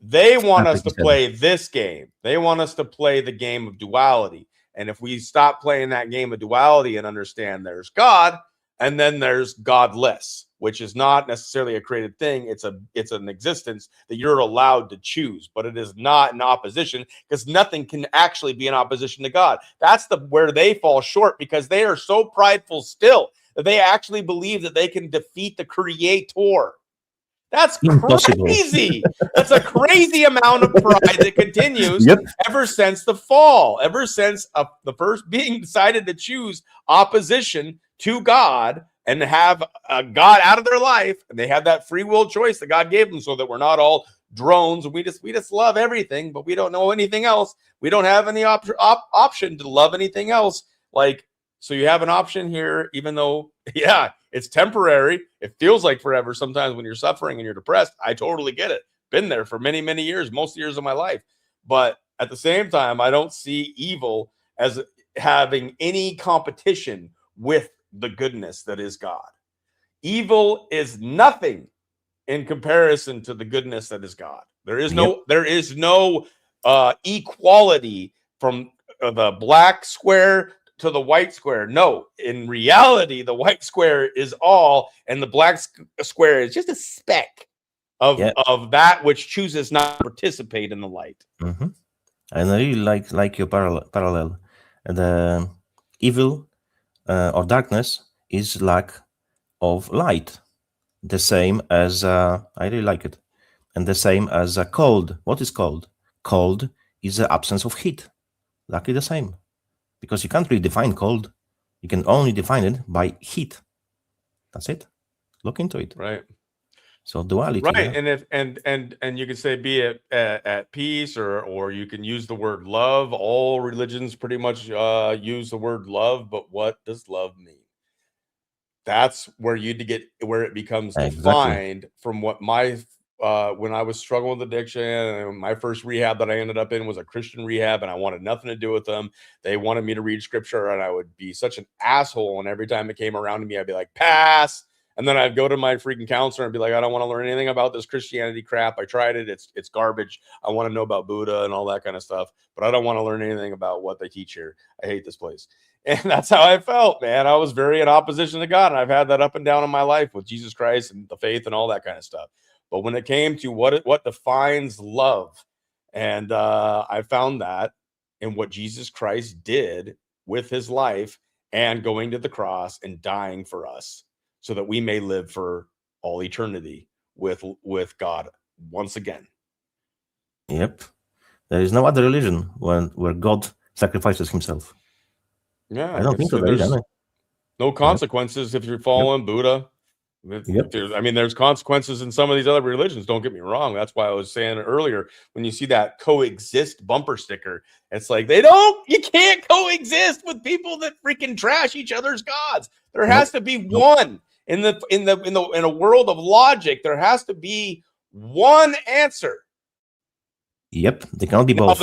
They want us to play this game. They want us to play the game of duality. And if we stop playing that game of duality and understand there's God and then there's godless, which is not necessarily a created thing. It's an existence that you're allowed to choose, but it is not in opposition, because nothing can actually be in opposition to God. That's where they fall short, because they are so prideful still that they actually believe that they can defeat the Creator. That's crazy. That's a crazy amount of pride that continues ever since the fall, ever since the first being decided to choose opposition to God and have God out of their life. And they have that free will choice that God gave them, so that we're not all drones. We just love everything, but we don't know anything else. We don't have any option to love anything else. Like, so you have an option here, even though, yeah, it's temporary. It feels like forever sometimes when you're suffering and you're depressed. I totally get it. Been there for many, many years, most years of my life. But at the same time, I don't see evil as having any competition with the goodness that is God. Evil is nothing in comparison to the goodness that is God. There is no equality from the black square to the white square. No, in reality, the white square is all, and the black square is just a speck of that which chooses not to participate in the light. Mm-hmm. And I really like your parallel. The evil or darkness is lack of light. The same as I really like it, and the same as cold. What is cold? Cold is the absence of heat. Exactly the same. Because you can't really define cold. You can only define it by heat. That's it. Look into it. Right. So duality. Right. And you can say be at peace, or you can use the word love. All religions pretty much use the word love, but what does love mean? That's where it becomes defined from what when I was struggling with addiction, and my first rehab that I ended up in was a Christian rehab, and I wanted nothing to do with them. They wanted me to read scripture, and I would be such an asshole. And every time it came around to me, I'd be like, pass. And then I'd go to my freaking counselor and be like, I don't want to learn anything about this Christianity crap. I tried it. It's garbage. I want to know about Buddha and all that kind of stuff, but I don't want to learn anything about what they teach here. I hate this place. And that's how I felt, man. I was very in opposition to God. And I've had that up and down in my life with Jesus Christ and the faith and all that kind of stuff. But when it came to what defines love, and I found that in what Jesus Christ did with his life and going to the cross and dying for us, so that we may live for all eternity with God once again. Yep. There is no other religion where God sacrifices himself. Yeah, I don't think so. There's no consequences if you're following Buddha. I mean, there's consequences in some of these other religions. Don't get me wrong. That's why I was saying earlier, when you see that coexist bumper sticker, it's like you can't coexist with people that freaking trash each other's gods. There has to be one in a world of logic. There has to be one answer. Yep, they cannot be both.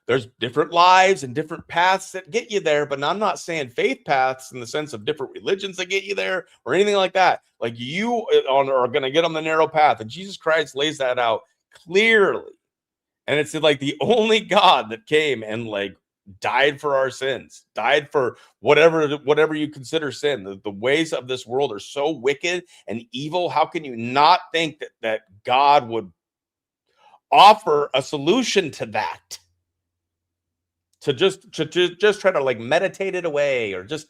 There's different lives and different paths that get you there, but I'm not saying faith paths in the sense of different religions that get you there or anything like that. Like you are going to get on the narrow path, and Jesus Christ lays that out clearly. And it's like the only God that came and like died for our sins, died for whatever you consider sin. The ways of this world are so wicked and evil. How can you not think that God would offer a solution to that? To just try to like meditate it away, or just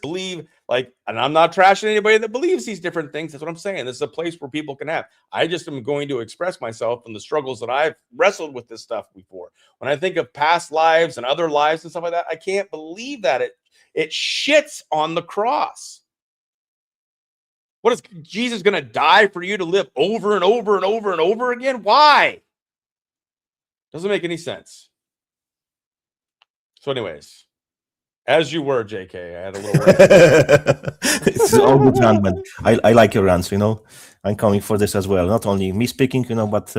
believe, like, and I'm not trashing anybody that believes these different things. That's what I'm saying. This is a place where people can have. I just am going to express myself and the struggles that I've wrestled with this stuff before. When I think of past lives and other lives and stuff like that, I can't believe that it shits on the cross. What is Jesus going to die for you to live over and over and over and over again? Why? Doesn't make any sense. So anyways, As you were, JK. I had a little. It's all good, man. I like your rants. I'm coming for this as well. Not only me speaking, but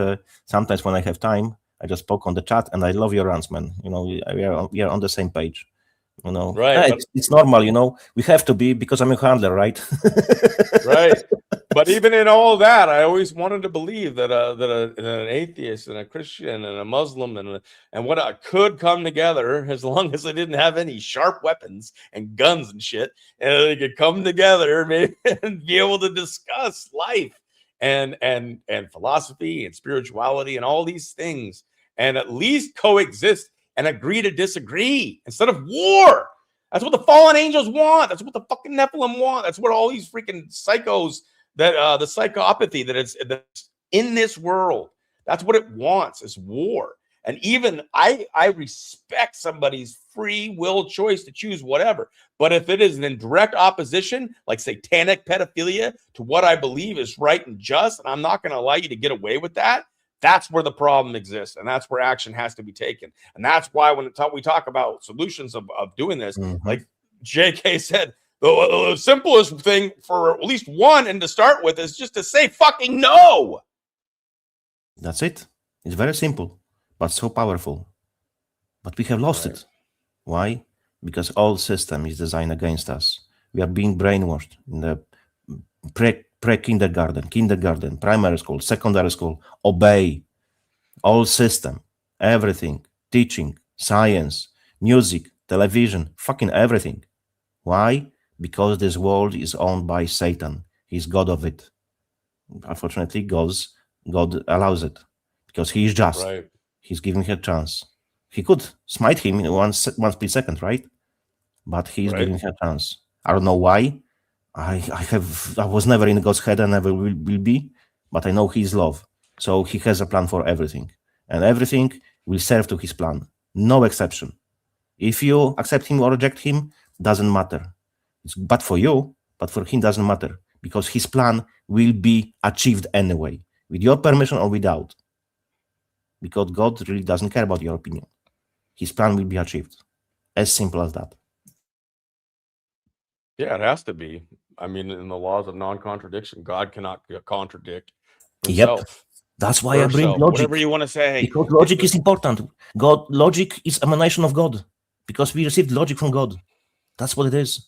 sometimes when I have time, I just poke on the chat, and I love your rants, man. We are on the same page. Right. It's normal. We have to be, because I'm a handler, right? Right. But even in all that, I always wanted to believe that an atheist and a Christian and a Muslim and what could come together, as long as they didn't have any sharp weapons and guns and shit, and they could come together maybe and be able to discuss life and philosophy and spirituality and all these things, and at least coexist and agree to disagree instead of war. That's what the fallen angels want. That's what the fucking Nephilim want. That's what all these freaking psychos, that the psychopathy that's in this world, that's what it wants, is war. And even I respect somebody's free will choice to choose whatever. But if it is in direct opposition, like satanic pedophilia, to what I believe is right and just, and I'm not going to allow you to get away with that, that's where the problem exists. And that's where action has to be taken. And that's why when we talk about solutions of doing this, like JK said, the simplest thing for at least one and to start with is just to say fucking no. That's it. It's very simple, but so powerful. But we have lost it. Why? Because all system is designed against us. We are being brainwashed in the pre-kindergarten, kindergarten, primary school, secondary school. Obey. All system, everything, teaching, science, music, television, fucking everything. Why? Because this world is owned by Satan. He's God of it. Unfortunately, God allows it because he is just. Right. He's giving her a chance. He could smite him in one split second, right? But he's giving her a chance. I don't know why. I was never in God's head and never will be, but I know His love. So He has a plan for everything, and everything will serve to His plan. No exception. If you accept Him or reject Him, doesn't matter. It's bad for you, but for Him doesn't matter, because His plan will be achieved anyway, with your permission or without. Because God really doesn't care about your opinion. His plan will be achieved. As simple as that. Yeah, it has to be. I mean, in the laws of non-contradiction, God cannot contradict Yep. himself. That's why I bring Herself, logic. whatever you want to say. Because logic is important. Logic is emanation of God. Because we received logic from God. That's what it is.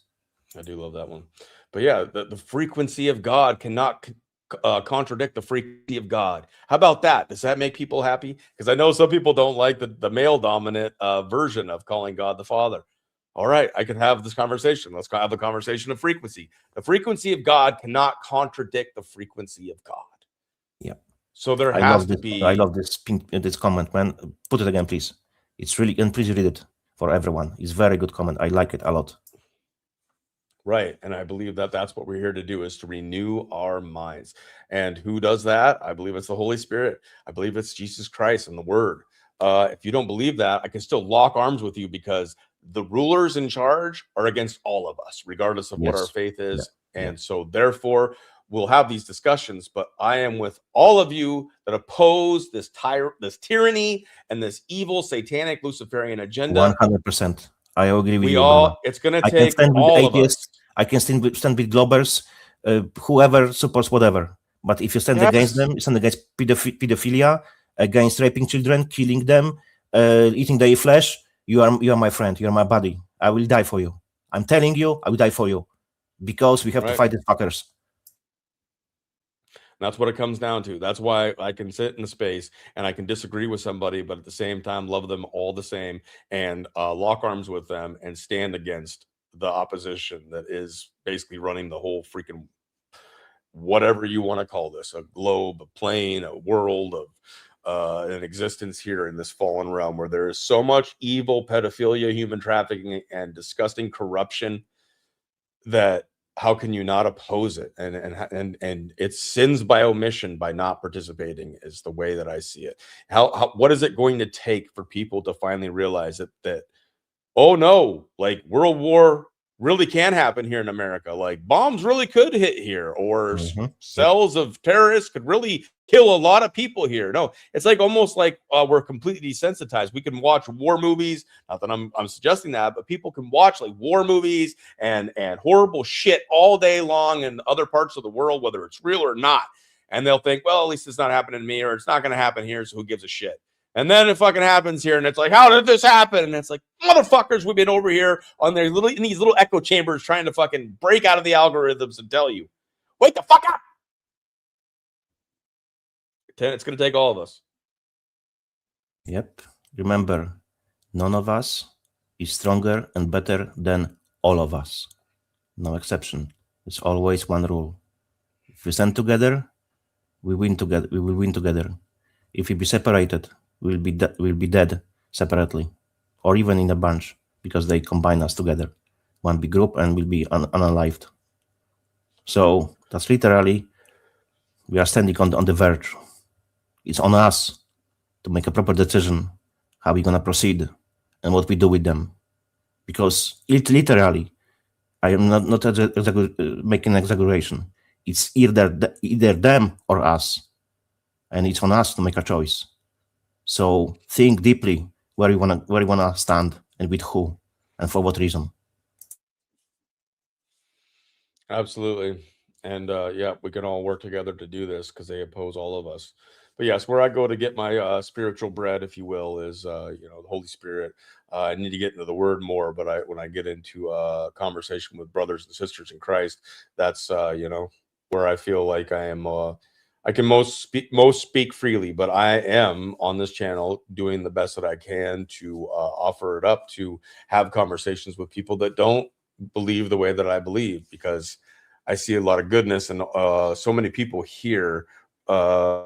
I do love that one. But yeah, the frequency of God cannot contradict the frequency of God. Have about that? Does that make people happy? Because I know some people don't like the male dominant version of calling God the Father. All right, I can have this conversation. Let's have the conversation of frequency. The frequency of God cannot contradict the frequency of God. Yeah. So there has to be. I love this comment, man. Put it again, please. It's really, and please read it for everyone. It's very good comment. I like it a lot. Right. And I believe that that's what we're here to do, is to renew our minds. And who does that? I believe it's the Holy Spirit. I believe it's Jesus Christ and the Word. If you don't believe that, I can still lock arms with you, because the rulers in charge are against all of us, regardless of what our faith is. Yeah. And so therefore, we'll have these discussions, but I am with all of you that oppose this tyranny and this evil satanic Luciferian agenda. 100%. I agree with you. It's going to take all of us. I can stand with globbers, whoever supports whatever. But if you stand against them, you stand against pedophilia, against raping children, killing them, eating their flesh, you are my friend. You are my buddy. I will die for you. I'm telling you, I will die for you, because we have to fight these fuckers. That's what it comes down to. That's why I can sit in a space and I can disagree with somebody, but at the same time, love them all the same, and lock arms with them and stand against the opposition that is basically running the whole freaking, whatever you want to call this, a globe, a plane, a world of an existence here in this fallen realm, where there is so much evil, pedophilia, human trafficking, and disgusting corruption that how can you not oppose it? And it's sins by omission, by not participating, is the way that I see it. What is it going to take for people to finally realize that oh no, like World War really can happen here in America. Like bombs really could hit here, or Mhm. cells of terrorists could really kill a lot of people here. No, it's like almost like we're completely desensitized. We can watch war movies. Not that I'm suggesting that, but people can watch like war movies and horrible shit all day long in other parts of the world, whether it's real or not. And they'll think, well, at least it's not happening to me, or it's not going to happen here, so who gives a shit? And then it fucking happens here, and it's like, how did this happen? And it's like, motherfuckers, we've been over here on their in these little echo chambers trying to fucking break out of the algorithms and tell you, wake the fuck up. It's going to take all of us. Yep. Remember, none of us is stronger and better than all of us. No exception. It's always one rule. If we stand together, we win together. We will win together. If we be separated, we'll be dead separately, or even in a bunch, because they combine us together. One big group, and we'll be unalived. So that's literally, we are standing on the verge. It's on us to make a proper decision how we're gonna proceed and what we do with them, because literally, I am not making an exaggeration. It's either them or us, and it's on us to make a choice. So think deeply where you wanna stand, and with who, and for what reason. Absolutely. And yeah, we can all work together to do this because they oppose all of us. But yes, where I go to get my spiritual bread, if you will, is the Holy Spirit. I need to get into the Word more, but when I get into conversation with brothers and sisters in Christ, that's where I feel like I am. I can most speak freely, but I am on this channel doing the best that I can to offer it up, to have conversations with people that don't believe the way that I believe, because I see a lot of goodness and so many people here,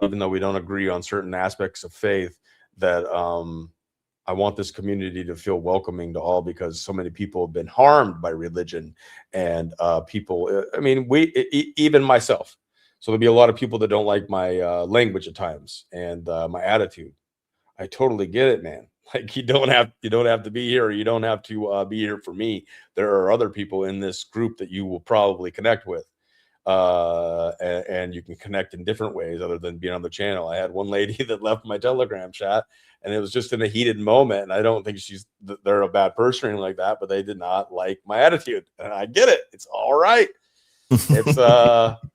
even though we don't agree on certain aspects of faith, that I want this community to feel welcoming to all, because so many people have been harmed by religion and people. I mean, even myself. So there'll be a lot of people that don't like my language at times and my attitude. I totally get it, man. Like you don't have to be here, or you don't have to be here for me. There are other people in this group that you will probably connect with, and you can connect in different ways other than being on the channel. I had one lady that left my Telegram chat, and it was just in a heated moment. And I don't think they're a bad person or anything like that, but they did not like my attitude, and I get it. It's all right. It's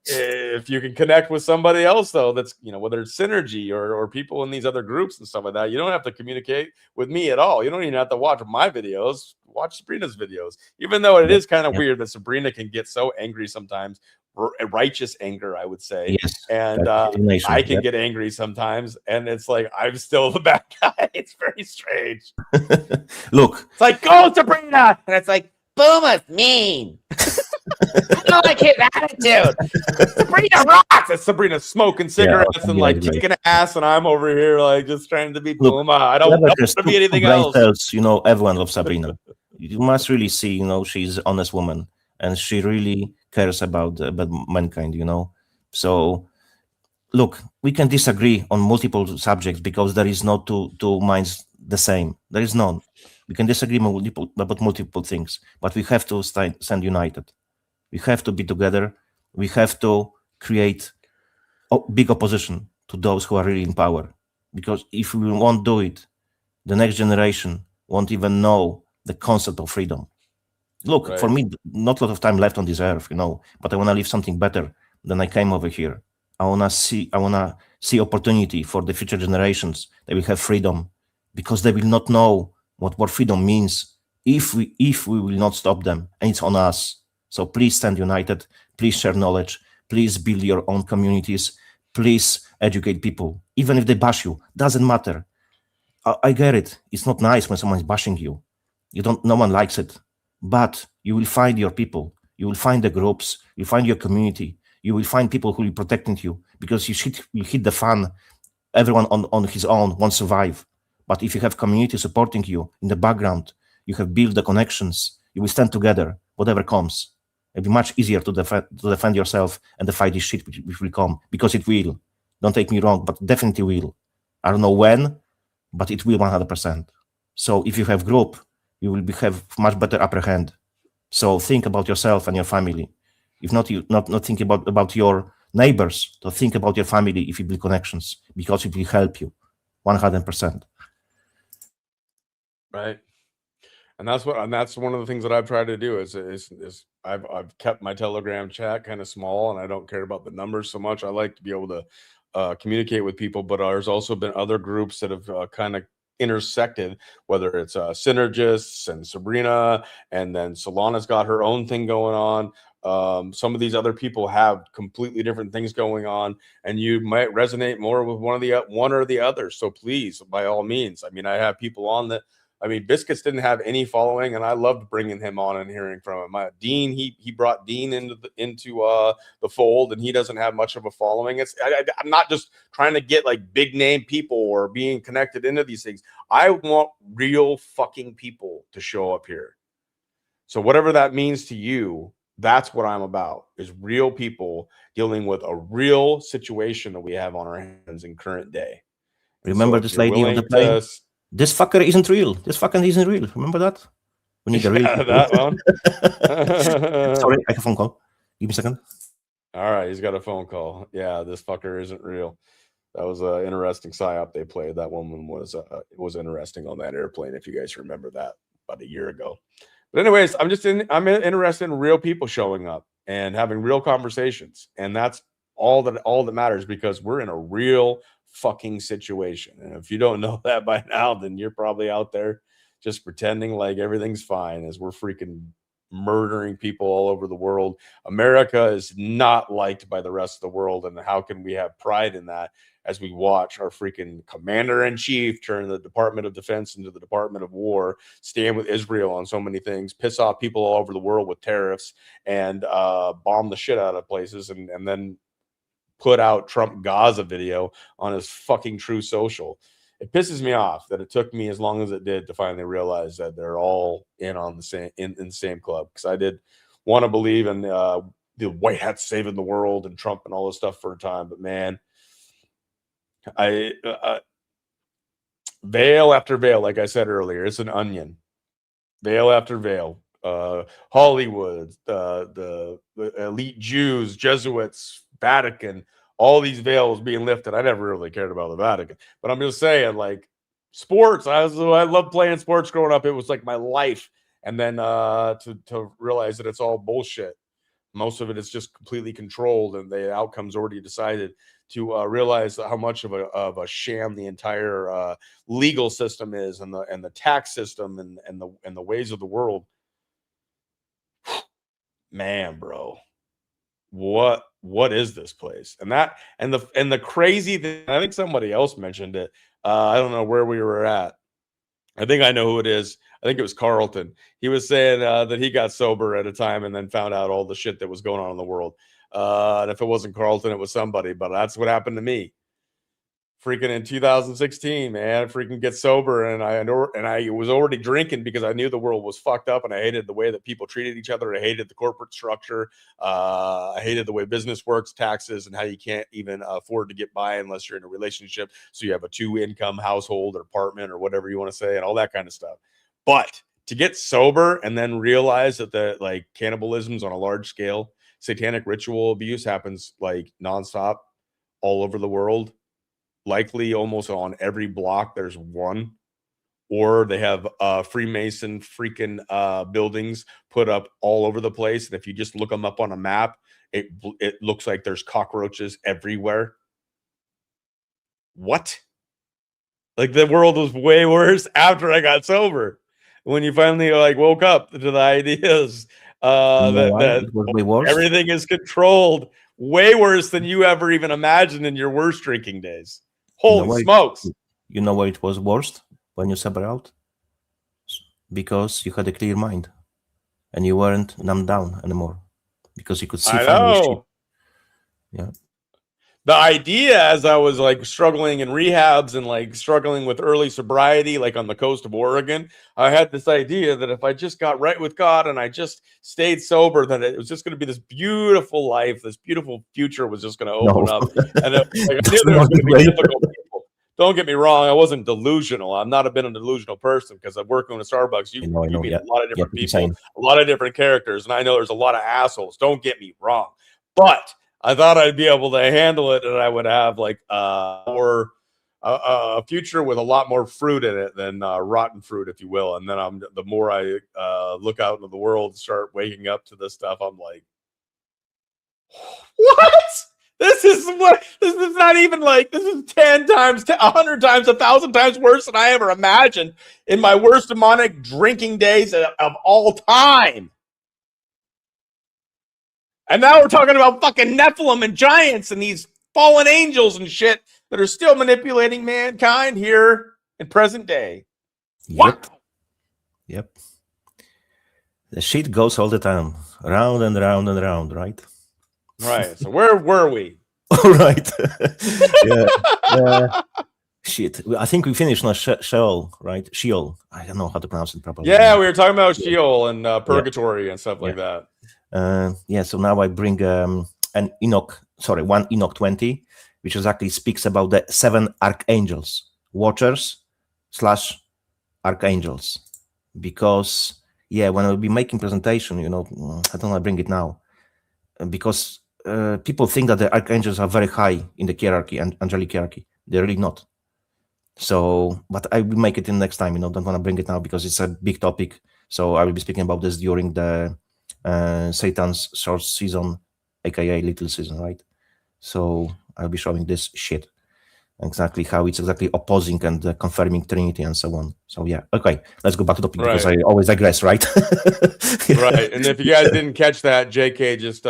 if you can connect with somebody else, though, that's whether it's synergy or people in these other groups and stuff like that, you don't have to communicate with me at all. You don't even have to watch my videos. Watch Sabrina's videos, even though it is kind of weird that Sabrina can get so angry sometimes, righteous anger, I would say. Yes, and I can get angry sometimes, and it's like I'm still the bad guy. It's very strange. Look, it's like, go Sabrina, and it's like, Booma's mean. I don't like his attitude. Sabrina rocks. It's Sabrina smoking cigarettes and like kicking ass, and I'm over here like just trying to be Booma. I don't want to be anything else. Everyone loves Sabrina. You must really see, she's an honest woman, and she really cares about mankind. So look, we can disagree on multiple subjects because there is no two minds the same. There is none. We can disagree about multiple things, but we have to stand united. We have to be together. We have to create a big opposition to those who are really in power. Because if we won't do it, the next generation won't even know the concept of freedom. Look, right. For me, not a lot of time left on this earth, but I want to leave something better than I came over here. I want to see opportunity for the future generations that we have freedom, because they will not know what freedom means if we will not stop them, and it's on us. So please stand united, please share knowledge, please build your own communities, please educate people. Even if they bash you, doesn't matter. I get it. It's not nice when someone is bashing you. No one likes it. But you will find your people, you will find the groups, you find your community, you will find people who will be protecting you, because you hit the fan. Everyone on his own won't survive. But if you have community supporting you in the background, you have built the connections, you will stand together, whatever comes. It'll be much easier to defend yourself and to fight this shit which will come, because it will. Don't take me wrong, but definitely will. I don't know when, but it will 100%. So if you have group, you will have much better upper hand. So think about yourself and your family. If not, you not think about your neighbors, to think about your family if you build connections, because it will help you 100%. Right. And that's one of the things that I've tried to do is I've kept my Telegram chat kind of small, and I don't care about the numbers so much. I like to be able to communicate with people, but there's also been other groups that have kind of intersected, whether it's Synergists and Sabrina, and then Solana's got her own thing going on. Some of these other people have completely different things going on, and you might resonate more with one or the other. So please, by all means, I mean, I have people on that. I mean, Biscuits didn't have any following, and I loved bringing him on and hearing from him. Dean, he brought Dean into the fold, and he doesn't have much of a following. I'm not just trying to get like big name people or being connected into these things. I want real fucking people to show up here. So whatever that means to you, that's what I'm about, is real people dealing with a real situation that we have on our hands in current day. Remember this lady on the plane? This fucker isn't real. This fucking isn't real. Remember that? We need a real. That one. Sorry, I have a phone call. Give me a second. All right, he's got a phone call. Yeah, this fucker isn't real. That was an interesting psyop they played. That woman was interesting on that airplane, if you guys remember that, about a year ago. But anyways, I'm interested in real people showing up and having real conversations, and that's all that matters, because we're in a real fucking situation. And if you don't know that by now, then you're probably out there just pretending like everything's fine, as we're freaking murdering people all over the world. America is not liked by the rest of the world, and how can we have pride in that as we watch our freaking commander-in-chief turn the Department of Defense into the Department of War, stand with Israel on so many things, piss off people all over the world with tariffs, and bomb the shit out of places, and then put out Trump Gaza video on his fucking True Social. It pisses me off that it took me as long as it did to finally realize that they're all in on the same in the same club. Because I did want to believe in the white hat saving the world and Trump and all this stuff for a time, but man, veil after veil, like I said earlier, it's an onion. Veil after veil. Hollywood, the elite Jews, Jesuits, Vatican, all these veils being lifted. I never really cared about the Vatican, but I'm just saying, like, sports. I loved playing sports growing up. It was like my life. And then to realize that it's all bullshit. Most of it is just completely controlled, and the outcome's already decided. To realize how much of a sham the entire legal system is, and the tax system, and the ways of the world. Man, bro, what is this place? And the crazy thing, I think somebody else mentioned it. I don't know where we were at. I think I know who it is. I think it was Carlton. He was saying that he got sober at a time and then found out all the shit that was going on in the world. And if it wasn't Carlton, it was somebody. But that's what happened to me. Freaking in 2016, man, freaking get sober, and I was already drinking because I knew the world was fucked up, and I hated the way that people treated each other. I hated the corporate structure. I hated the way business works, taxes, and how you can't even afford to get by unless you're in a relationship. So you have a 2-income household or apartment or whatever you want to say, and all that kind of stuff. But to get sober and then realize that the like cannibalism's on a large scale, satanic ritual abuse happens like nonstop all over the world. Likely almost on every block there's one, or they have Freemason freaking buildings put up all over the place, and if you just look them up on a map, it looks like there's cockroaches everywhere. What? Like, the world was way worse after I got sober, when you finally like woke up to the ideas that it was way worse. Everything is controlled. Way worse than you ever even imagined in your worst drinking days. Holy smokes. You know why it was worst when you sober out? Because you had a clear mind and you weren't numbed down anymore, because you could see. I know. Yeah. The idea, as I was like struggling in rehabs and like struggling with early sobriety, like on the coast of Oregon, I had this idea that if I just got right with God and I just stayed sober, that it was just going to be this beautiful life, this beautiful future was just going to open up. And I knew there was going to be difficult people. don't get me wrong, I wasn't delusional. I'm not been a delusional person because I'm working with Starbucks. You I know, meet yeah. a lot of different people, Same. a lot of different characters, and I know there's a lot of assholes. Don't get me wrong, but I thought I'd be able to handle it, and I would have like a future with a lot more fruit in it than rotten fruit, if you will. And then the more I look out into the world and start waking up to this stuff, I'm like, what? This is not even like, this is 10 times, 100 times, 1,000 times worse than I ever imagined in my worst demonic drinking days of all time. And now we're talking about fucking Nephilim and giants and these fallen angels and shit that are still manipulating mankind here in present day. Yep. Yep. The shit goes all the time, round and round and round, right? Right. So where were we? All right. Yeah. Shit. I think we finished on Sheol, right? Sheol. I don't know how to pronounce it properly. Yeah, we were talking about Sheol and Purgatory and stuff like that. So now I bring one Enoch 20, which exactly speaks about the 7 archangels, watchers / archangels. Because, when I'll be making presentation, I don't want to bring it now. Because people think that the archangels are very high in the hierarchy and angelic hierarchy. They're really not. So, but I will make it in next time, don't want to bring it now because it's a big topic. So I will be speaking about this during the Satan's short season, aka little season, right? So I'll be showing this shit, exactly how it's exactly opposing and confirming Trinity and so on. So okay, let's go back to the topic because I always digress, right? Right. And if you guys didn't catch that, JK just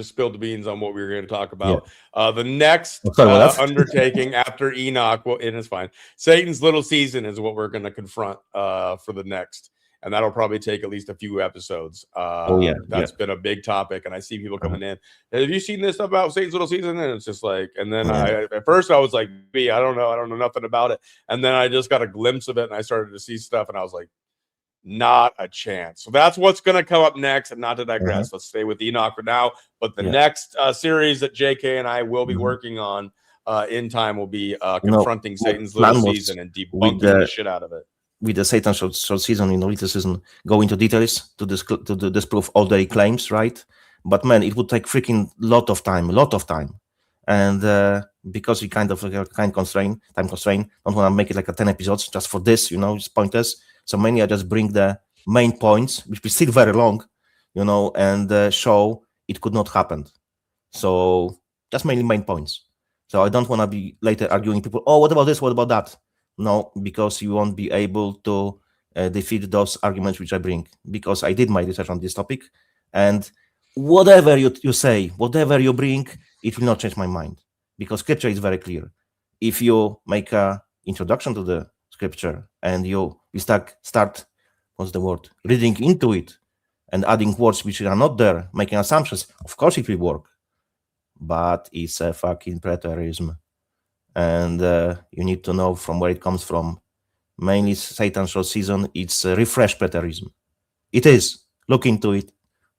spilled the beans on what we were going to talk about. The next undertaking after Enoch, it is fine. Satan's little season is what we're going to confront for the next. And that'll probably take at least a few episodes. That's been a big topic. And I see people coming in. Have you seen this stuff about Satan's little season? And it's just like, and then at first I was like, I don't know nothing about it. And then I just got a glimpse of it and I started to see stuff and I was like, not a chance. So that's what's going to come up next. And not to digress, let's stay with Enoch for now. But the next series that JK and I will be working on in time will be confronting Satan's little season and debunking the shit out of it. With the Satan short season, little season, go into details to disprove all their claims, right? But man, it would take freaking lot of time, and because we kind of time constraint, don't want to make it like a 10 episodes just for this, it's pointless. So mainly I just bring the main points, which is still very long, and show it could not happen. So just mainly main points. So I don't want to be later arguing people. Oh, what about this? What about that? No, because you won't be able to defeat those arguments which I bring, because I did my research on this topic, and whatever you say, whatever you bring, it will not change my mind, because scripture is very clear. If you make an introduction to the scripture and you start reading into it and adding words which are not there, making assumptions, of course it will work, but it's a fucking preterism. And you need to know from where it comes from. Mainly Satan's short season, it's a refresh preterism. It is. Look into it.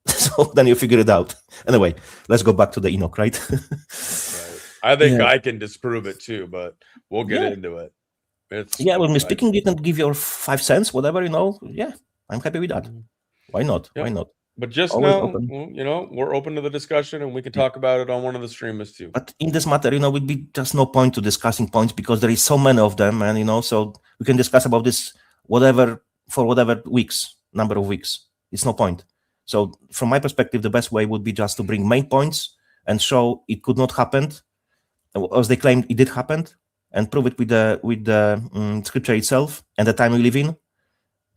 So then you figure it out. Anyway, let's go back to the Enoch, right? I think I can disprove it too, but we'll get into it. When we're speaking, you can give your 5 cents, whatever, I'm happy with that. Why not? Why not? But just know, we're open to the discussion and we can talk about it on one of the streamers too. But in this matter, would be just no point to discussing points because there is so many of them, and so we can discuss about this whatever weeks, number of weeks. It's no point. So from my perspective, the best way would be just to bring main points and show it could not happen, as they claimed it did happen, and prove it with the scripture itself and the time we live in,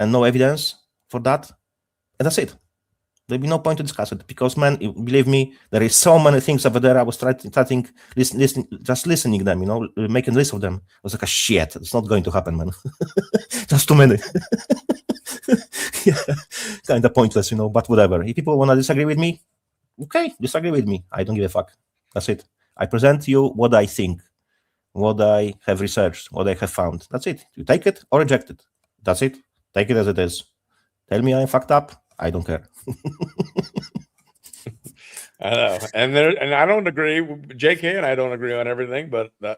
and no evidence for that, and that's it. There'll be no point to discuss it because, man, believe me, there is so many things over there. I was starting listening them, making a list of them. I was like, shit, it's not going to happen, man. Just too many. Kind of pointless, but whatever. If people want to disagree with me, okay, disagree with me. I don't give a fuck. That's it. I present you what I think, what I have researched, what I have found. That's it. You take it or reject it. That's it. Take it as it is. Tell me I'm fucked up. I don't care. I know, and I don't agree. JK and I don't agree on everything, but of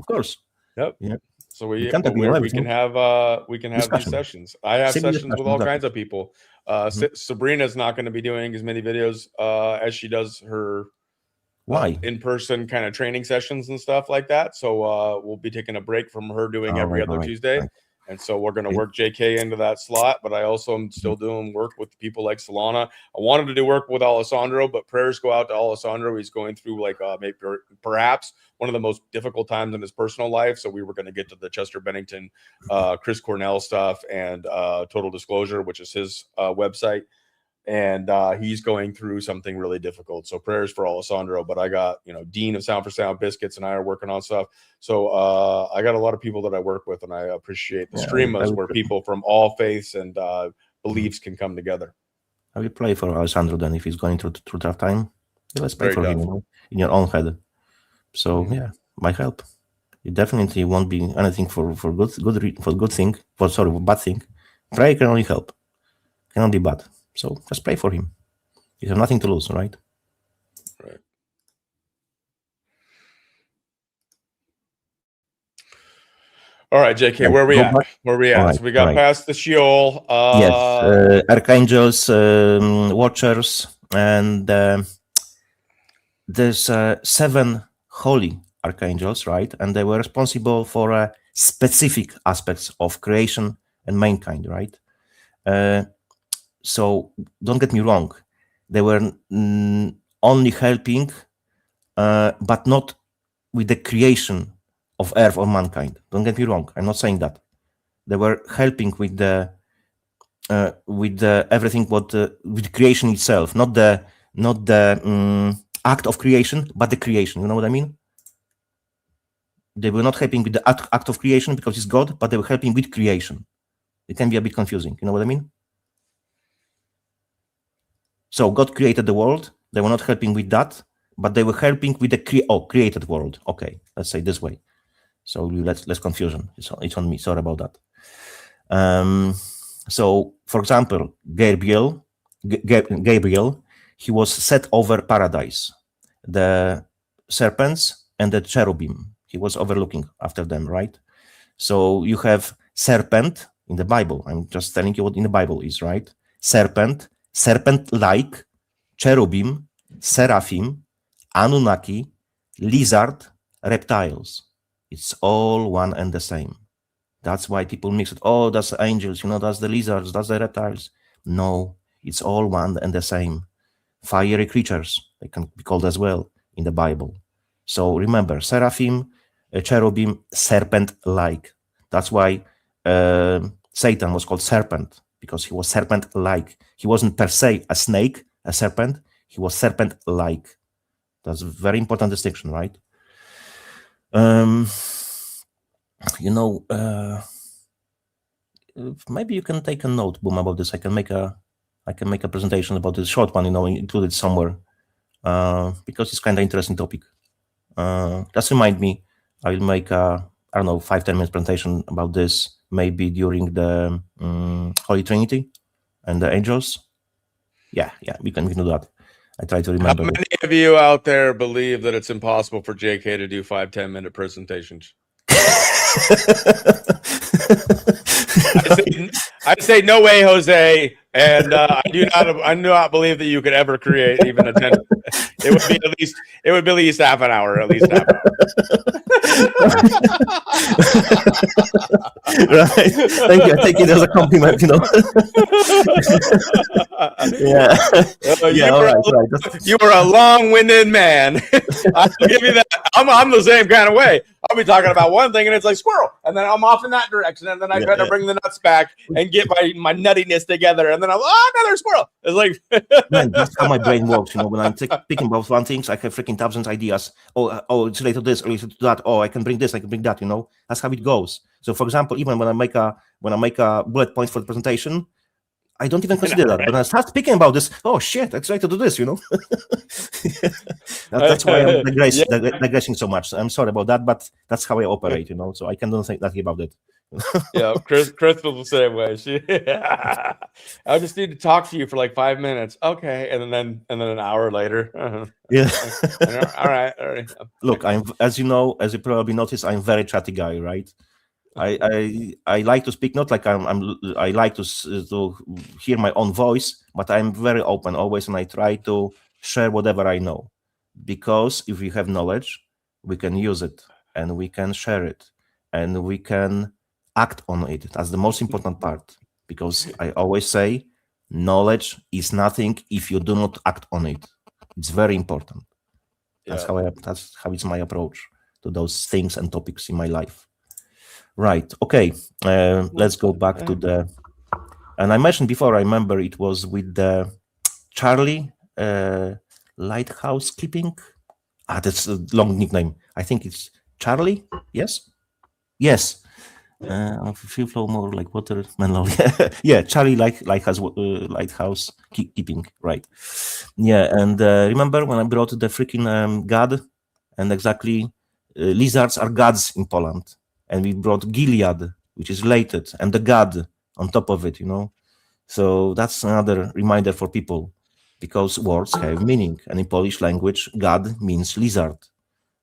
course. Yep. Yeah. So we contact me on we can everything. have these Discussion. sessions. I have Civil sessions with discussion, all exactly. kinds of people. Sabrina's not going to be doing as many videos as she does her Why? in-person kind of training sessions and stuff like that. So we'll be taking a break from her doing every other Tuesday. Right. And so we're going to Okay. work JK into that slot, but I also am still doing work with people like Solana. I wanted to do work with Alessandro, but prayers go out to Alessandro. He's going through like maybe perhaps one of the most difficult times in his personal life. So we were going to get to the Chester Bennington, Chris Cornell stuff and Total Disclosure, which is his website. And he's going through something really difficult. So prayers for Alessandro. But I got, Dean of Sound for Sound Biscuits and I are working on stuff. So I got a lot of people that I work with, and I appreciate the streamers where people from all faiths and beliefs can come together. I will pray for Alessandro then if he's going through tough time. Yeah, let's pray Very for him, in your own head. So yeah, my help. It definitely won't be anything for bad thing. Prayer can only help, cannot be bad. So just pray for him. You have nothing to lose, right? Right. All right, JK, where are we at? Where are we at? Right, so we got past the Sheol. Yes, Archangels, Watchers, and there's 7 holy Archangels, right? And they were responsible for specific aspects of creation and mankind, right? So don't get me wrong, they were only helping, but not with the creation of earth or mankind. Don't get me wrong, I'm not saying that. They were helping with everything with creation itself, not the act of creation, but the creation. You know what I mean? They were not helping with the act of creation because it's God, but they were helping with creation. It can be a bit confusing. You know what I mean? So God created the world. They were not helping with that, but they were helping with the created world. Okay, let's say this way. So less confusion. It's on me. Sorry about that. So, for example, Gabriel, he was set over paradise, the serpents and the cherubim. He was overlooking after them, right? So you have serpent in the Bible. I'm just telling you what in the Bible is, right? Serpent-like, cherubim, seraphim, Anunnaki, lizard, reptiles. It's all one and the same. That's why people mix it. Oh, that's the angels, that's the lizards, that's the reptiles. No, it's all one and the same. Fiery creatures, they can be called as well in the Bible. So remember, seraphim, cherubim, serpent-like. That's why Satan was called serpent, because he was serpent-like. He wasn't per se a snake, a serpent. He was serpent-like. That's a very important distinction, right? Maybe you can take a note, Boom, about this. I can make a presentation about this short one, included somewhere, because it's kind of interesting topic. Just remind me, I will make a 5-10 minutes presentation about this, maybe during the Holy Trinity and the angels. Yeah, we can do that. I try to remember. How many of you out there believe that it's impossible for JK to do 5-10 minute presentations? I'd say no way, Jose, and I do not believe that you could ever create even a 10. It would be at least half an hour, Right. Thank you. I take it as a compliment, Yeah. All right. You are a long-winded man. I'll give you that. I'm the same kind of way. I'll be talking about one thing and it's like squirrel, and then I'm off in that direction, and then I try to bring the nuts back and get my nuttiness together, and then I'm another squirrel. It's like Man, that's how my brain works. When I'm thinking about one thing, I have freaking thousands of ideas. Oh, it's related to this, related to that. Oh, I can bring this, I can bring that. That's how it goes. So, for example, even when I make a bullet point for the presentation, I don't even consider that. But when I start speaking about this, oh shit, I try to do this. That's why I'm digressing so much. I'm sorry about that, but that's how I operate. So I can do nothing about it. Yeah, Crystal's the same way. She, I just need to talk to you for like 5 minutes. Okay, and then an hour later. Yeah. All right. Look, as you probably noticed, I'm very chatty guy, right? I like to speak, not like I like to hear my own voice, but I'm very open always, and I try to share whatever I know, because if we have knowledge, we can use it and we can share it and we can act on it. That's the most important part, because I always say knowledge is nothing if you do not act on it. It's very important. That's how it's my approach to those things and topics in my life. Right. Okay. Let's go back to the. And I mentioned before, I remember it was with the Charlie Lighthouse Keeping. That's a long nickname. I think it's Charlie. Yes. Yes. I feel flow more like water. Yeah. Charlie Lighthouse Keeping. Right. Yeah. And remember when I brought the freaking God, and exactly lizards are gods in Poland. And we brought Gilead, which is related, and the God on top of it, So that's another reminder for people, because words have meaning. And in Polish language, God means lizard.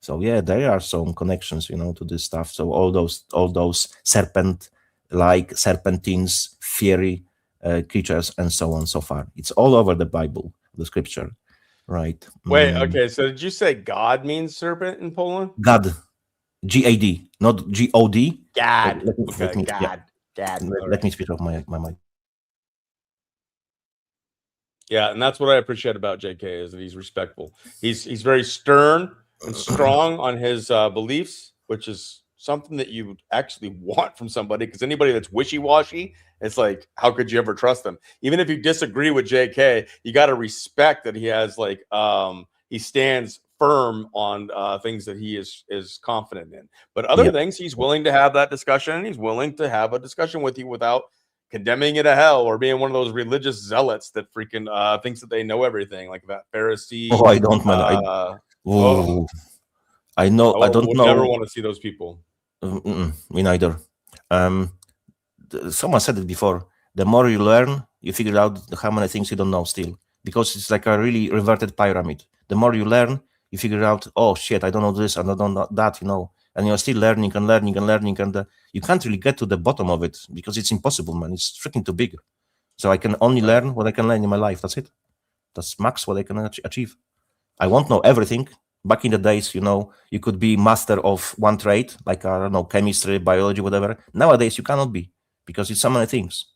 So yeah, there are some connections, to this stuff. So all those serpent-like, serpentines, fiery creatures, and so on, so far. It's all over the Bible, the scripture, right? Wait, okay. So did you say God means serpent in Poland? God. G-A-D, not G-O-D. God. Let me switch off my mic. Yeah, and that's what I appreciate about JK, is that he's respectful. He's very stern and strong on his beliefs, which is something that you actually want from somebody, because anybody that's wishy-washy, it's like, how could you ever trust them? Even if you disagree with JK, you got to respect that he has he stands firm on things that he is confident in, but other things he's willing to have that discussion. He's willing to have a discussion with you without condemning you to hell or being one of those religious zealots that freaking thinks that they know everything, like that Pharisee. Oh, I don't, man. I know. I don't know. Never want to see those people. Me neither. Someone said it before. The more you learn, you figure out how many things you don't know still, because it's like a really reverted pyramid. The more you learn, you figure out, oh shit, I don't know this, I don't know that, and you're still learning and learning and learning, and you can't really get to the bottom of it, because it's impossible, man. It's freaking too big. So I can only learn what I can learn in my life. That's it. That's max what I can achieve. I won't know everything. Back in the days, you could be master of one trade, like, I don't know, chemistry, biology, whatever. Nowadays, you cannot be, because it's so many things.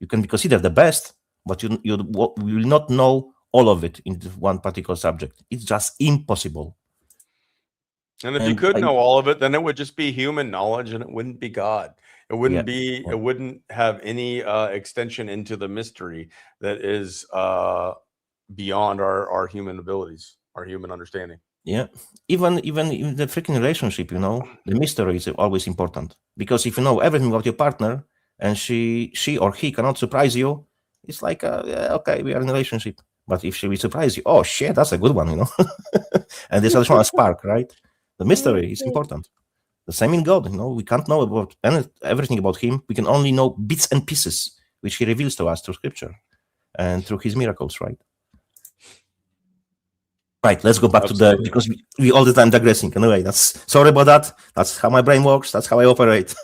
You can be considered the best, but you will not know all of it in one particular subject. It's just impossible. And if you could know all of it, then it would just be human knowledge, and it wouldn't be God. It wouldn't be. It wouldn't have any extension into the mystery that is beyond our human abilities, our human understanding. Yeah, even in the freaking relationship, the mystery is always important, because if you know everything about your partner and she or he cannot surprise you, it's like okay, we are in a relationship. But if she will surprise you, oh shit, that's a good one, and this additional spark, right? The mystery is important. The same in God, we can't know about everything about him. We can only know bits and pieces, which he reveals to us through scripture and through his miracles, right? Right, let's go back to because we all the time digressing. Anyway, sorry about that. That's how my brain works. That's how I operate.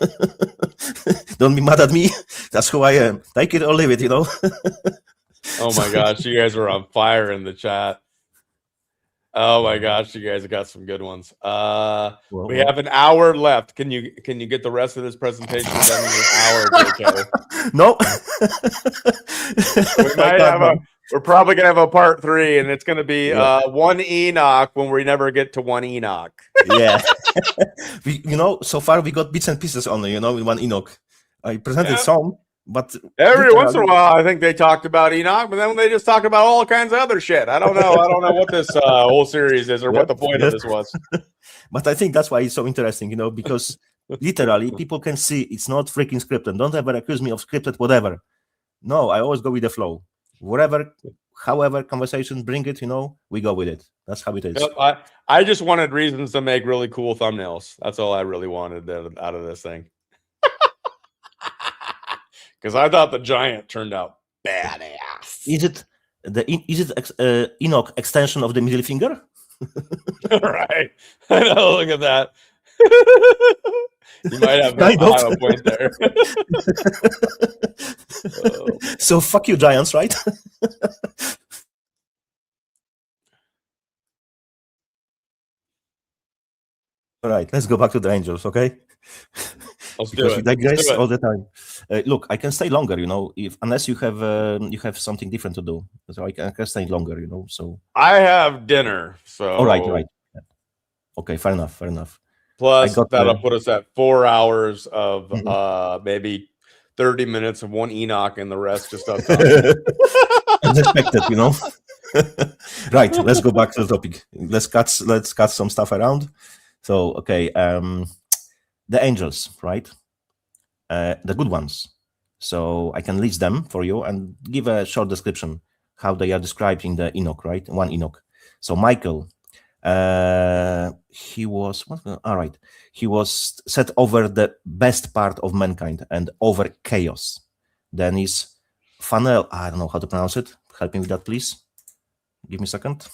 Don't be mad at me. That's who I am. Take it or leave it, Oh my gosh, you guys are on fire in the chat. Oh my gosh, you guys have got some good ones. We have an hour left. Can you get the rest of this presentation done in an hour, JK? No. We're probably gonna have a part 3, and it's gonna be one Enoch when we never get to one Enoch. Yeah. So far we got bits and pieces only, in one Enoch. I presented some. But every once in a while, I think they talked about Enoch, but then they just talk about all kinds of other shit. I don't know. I don't know what this whole series is or what the point of this was. But I think that's why it's so interesting, because literally people can see it's not freaking scripted. Don't ever accuse me of scripted whatever. No, I always go with the flow. However conversation bring it, we go with it. That's how it is. I just wanted reasons to make really cool thumbnails. That's all I really wanted out of this thing. Because I thought the giant turned out badass. Is it Enoch extension of the middle finger? Right. I know. Look at that. You might have Kind of. a point there. So fuck you, giants, right? All right, let's go back to the angels, okay? Let's do Because it. we digress Let's do it. all the time. Look, I can stay longer, if unless you have something different to do. So I can stay longer, So I have dinner. So all right. Yeah. Okay, fair enough. Plus, got that'll the- put us at 4 hours of Mhm. maybe 30 minutes of one Enoch and the rest just us. Unexpected, Right, let's go back to the topic. Let's cut some stuff around. So, okay, the angels, right? The good ones. So I can list them for you and give a short description how they are described in the Enoch, right? One Enoch. So Michael, he was all right. He was set over the best part of mankind and over chaos. Then is Funnel. I don't know how to pronounce it. Help me with that, please. Give me a second.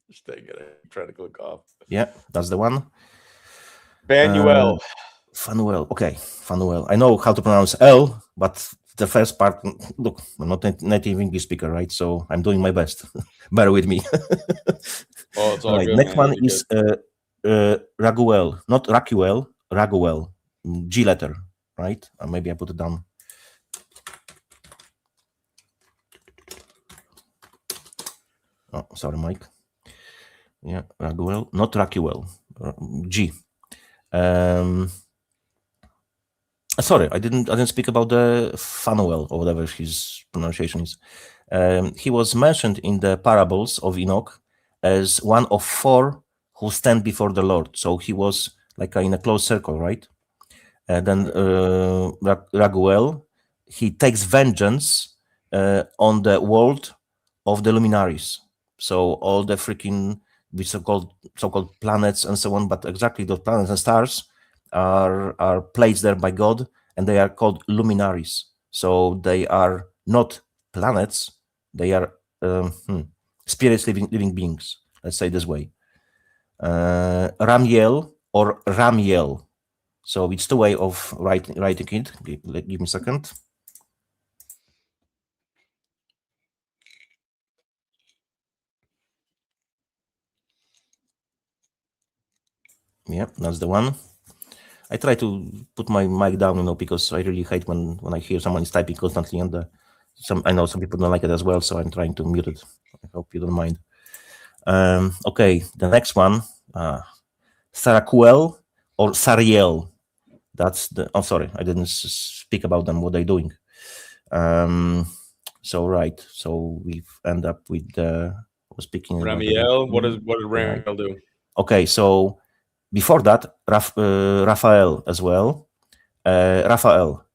Just take it. Try to click off. Yeah, that's the one. Fanuel. Fanuel. Okay, Fanuel. I know how to pronounce L, but the first part, look, I'm not a native English speaker, right? So I'm doing my best. Bear with me. Oh, it's all right. good. Next Man. one is Raguel, not Raguel, Raguel, G letter, right? Maybe I put it down. Oh, sorry, Mike. Yeah, Raguel, not Raguel, G. Sorry, I didn't speak about the Fanuel or whatever his pronunciation is. He was mentioned in the parables of Enoch as one of 4 who stand before the Lord. So he was like in a close circle, right? Then Raguel, he takes vengeance on the world of the luminaries. So all the freaking so-called planets and so on, but exactly those planets and stars are placed there by God, and they are called luminaries. So they are not planets; they are spirits, living beings. Let's say this way. Ramiel or Ramiel. So it's 2 ways of writing it. Give me a second. Yeah, that's the one. I try to put my mic down, because I really hate when I hear someone is typing constantly, and I know some people don't like it as well, so I'm trying to mute it. I hope you don't mind. Okay, the next one, Sarakuel or Sariel. That's the. Oh, sorry, I didn't speak about them. What they're doing. So right, so we've end up with speaking. Ramiel. What did Ramiel do? Okay, so before that, Raphael as well. Raphael,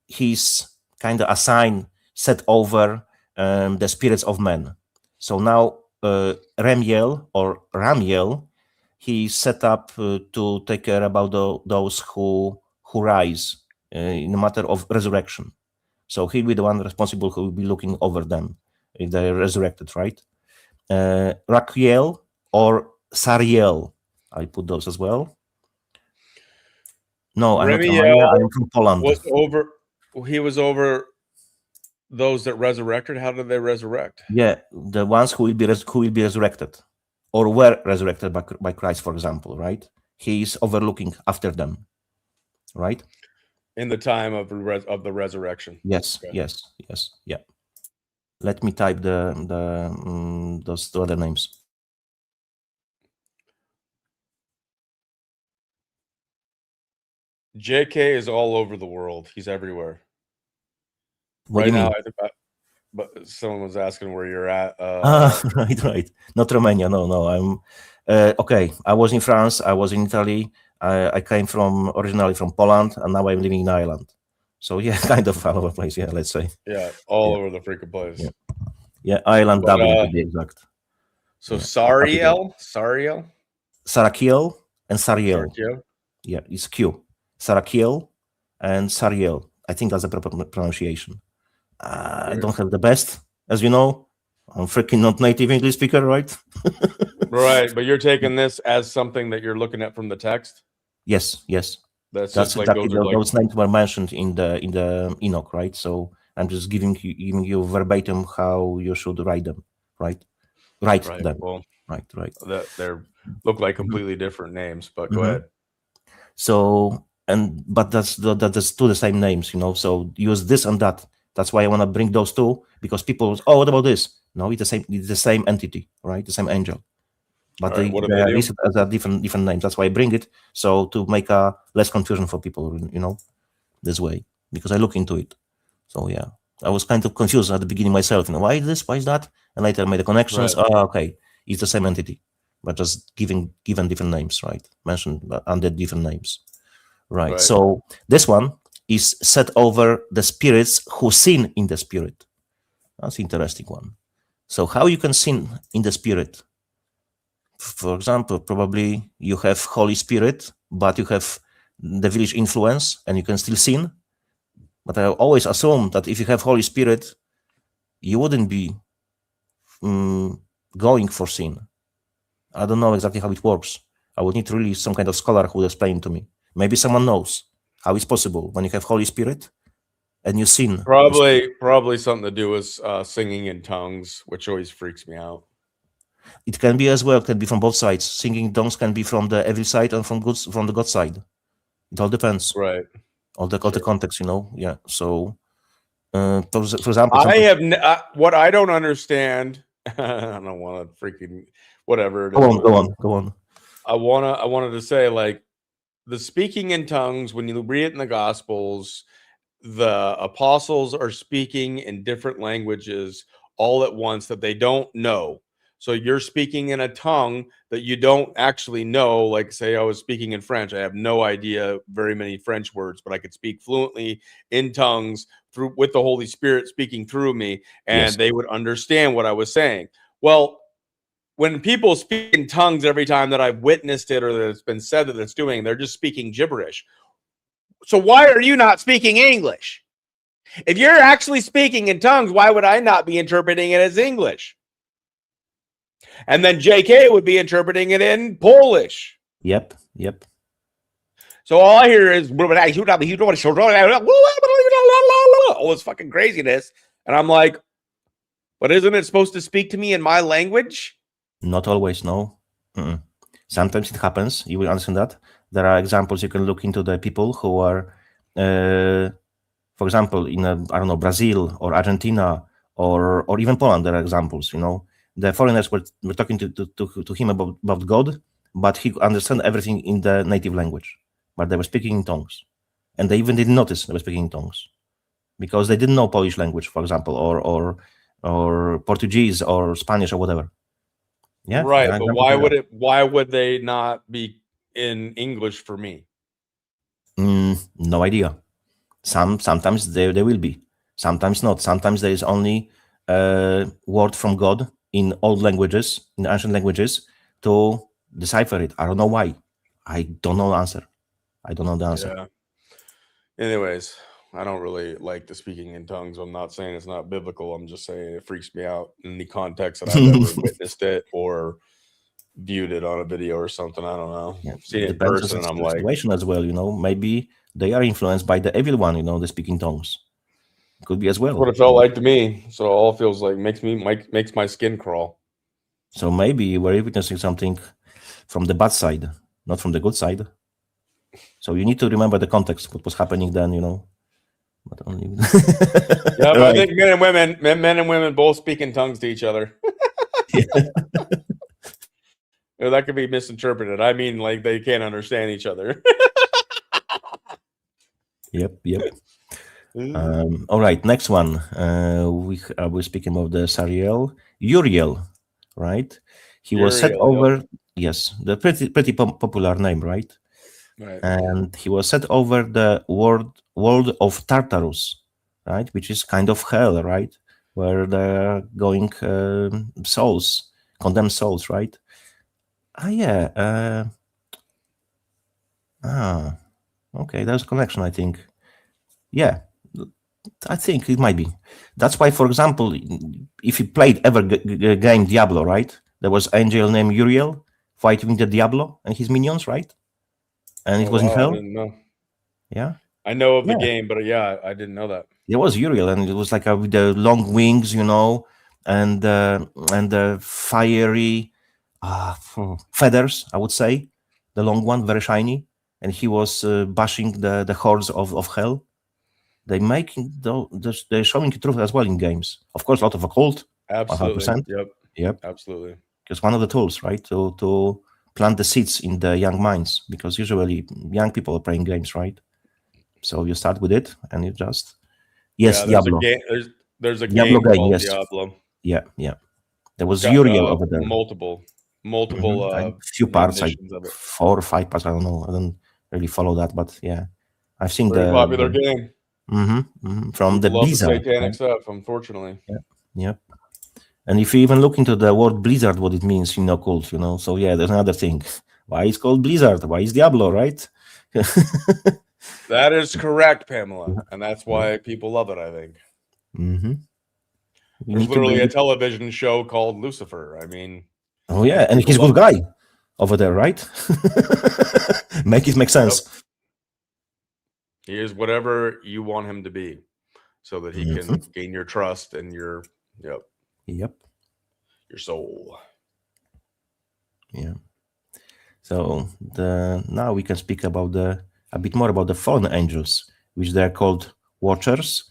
he's kind of assigned, set over the spirits of men. So now Ramiel or Ramiel, he's set up to take care about those who rise in the matter of resurrection. So he'll be the one responsible who will be looking over them if they're resurrected, right? Raquiel or Sariel, I put those as well. No, I'm not Romania. I'm from Poland. He was over those that resurrected. How did they resurrect? Yeah, the ones who will be resurrected, or were resurrected by Christ, for example, right? He is overlooking after them, right? In the time of the resurrection. Yes, okay. yes, yeah. Let me type those 2 other names. JK is all over the world. He's everywhere. What right do you now, mean? but someone was asking where you're at. Right. Not Romania. No. I'm okay. I was in France. I was in Italy. I came originally from Poland, and now I'm living in Ireland. So yeah, kind of all over the place. Yeah, let's say. Yeah, all over the freaking place. Yeah, Ireland, Dublin to be exact. So yeah. Sariel. Sarakiel. and Sariel. Sarakiel? Yeah, it's Q. Sarakiel and Sariel. I think that's the proper pronunciation. I don't have the best, as you know. I'm freaking not native English speaker, right? Right, but you're taking this as something that you're looking at from the text. Yes, yes. That's That's just like exactly those are like those names were mentioned in the Enoch, right? So I'm just giving you verbatim how you should write them, right? Write right. them, Well, right. that they're look like completely different names, but go Mhm. ahead. So but that's two the same names, you know. So use this and that. That's why I want to bring those two, because people, oh, what about this? No, it's the same entity, right? The same angel, but All right, they what do they are do? listed as a different names. That's why I bring it, so to make a less confusion for people, you know, this way, because I look into it. So yeah, I was kind of confused at the beginning myself. You know, why is this? Why is that? And later I made the connections. Right. Oh, okay, it's the same entity, but just given different names, right? Mentioned under different names, right? Right. So this one is set over the spirits who sin in the spirit. That's an interesting one. So how you can sin in the spirit? For example, probably you have Holy Spirit, but you have the village influence, and you can still sin. But I always assume that if you have Holy Spirit, you wouldn't be going for sin. I don't know exactly how it works. I would need really some kind of scholar who would explain to me. Maybe someone knows how it's possible when you have Holy Spirit and you sin. Probably something to do with singing in tongues, which always freaks me out. It can be as well. It can be from both sides. Singing tongues can be from the evil side and from the God side. It all depends. Right. All the context, you know. Yeah. So, for example, I have what I don't understand. I don't want to freaking whatever. Go on. I wanted to say, like, the speaking in tongues, when you read it in the Gospels, the apostles are speaking in different languages all at once that they don't know. So you're speaking in a tongue that you don't actually know. Like, say I was speaking in French. I have no idea very many French words, but I could speak fluently in tongues with the Holy Spirit speaking through me, and they would understand what I was saying. Well, when people speak in tongues every time that I've witnessed it or that it's been said that it's doing, they're just speaking gibberish. So why are you not speaking English? If you're actually speaking in tongues, why would I not be interpreting it as English? And then JK would be interpreting it in Polish. Yep. So all I hear is all this fucking craziness. And I'm like, but isn't it supposed to speak to me in my language? Not always, no. Sometimes it happens. You will understand that. There are examples you can look into the people who are, for example, in I don't know, Brazil or Argentina or even Poland. There are examples. You know, the foreigners were talking to him about God, but he understood everything in the native language. But they were speaking in tongues, and they even didn't notice they were speaking in tongues because they didn't know Polish language, for example, or Portuguese or Spanish or whatever. Yeah, right. But why would they not be in English for me? No idea. Sometimes they will be, sometimes not. Sometimes there is only a word from God in old languages, in ancient languages, to decipher it. I don't know why. I don't know the answer. Yeah. Anyways, I don't really like the speaking in tongues. I'm not saying it's not biblical. I'm just saying it freaks me out in the context that I've ever witnessed it or viewed it on a video or something. I don't know. Yeah, Seen it in person, and I'm like, situation as well. You know, maybe they are influenced by the evil one. You know, the speaking tongues could be as well. That's what it felt like to me. So all it feels like makes my skin crawl. So maybe we're witnessing something from the bad side, not from the good side. So you need to remember the context, what was happening then, you know. But only yeah, but I think men and women both speak in tongues to each other. That could be misinterpreted. I mean, like they can't understand each other. Yep. All right, next one. We're speaking of the Uriel, right? He was set over. Yes, the pretty popular name, right? Right. And he was set over the world of Tartarus, right? Which is kind of hell, right? Where they're going souls, condemned souls, right? Ah, okay, there's a connection, I think. Yeah, I think it might be. That's why, for example, if you played ever game Diablo, right? There was angel named Uriel fighting the Diablo and his minions, right? And it was in I hell. didn't know. Yeah, I know of the Yeah. game, but yeah, I didn't know that. it was Uriel, and it was like with the long wings, and the fiery feathers. I would say the long one, very shiny, and he was bashing the hordes of hell. They're showing the truth as well in games. Of course, a lot of occult, Absolutely. 100%. Yep. Yep, Absolutely. because one of the tools, right, to plant the seeds in the young minds. Because usually young people are playing games, right? So you start with it, and you just There's Diablo. a game. There's a Diablo game game, called yes. Diablo. Yeah. There was Got Uriel over there. multiple A few parts, like renditions of it. 4 or 5 parts. I don't know. I don't really follow that, but yeah, I've seen Very popular game. From the People love the Blizzard. satanic Right? stuff, unfortunately. Yep. And if you even look into the word Blizzard, what it means in occult, so yeah, there's another thing. Why it's called Blizzard? Why is Diablo, right? That is correct, Pamela, and that's why people love it, I think. There's literally a television show called Lucifer. I mean, oh yeah, and he's a good guy over there, right? Make it make sense. Yep. He is whatever you want him to be, so that he can gain your trust and your your soul. Yeah. So now we can speak about a bit more about the fallen angels, which they're called watchers.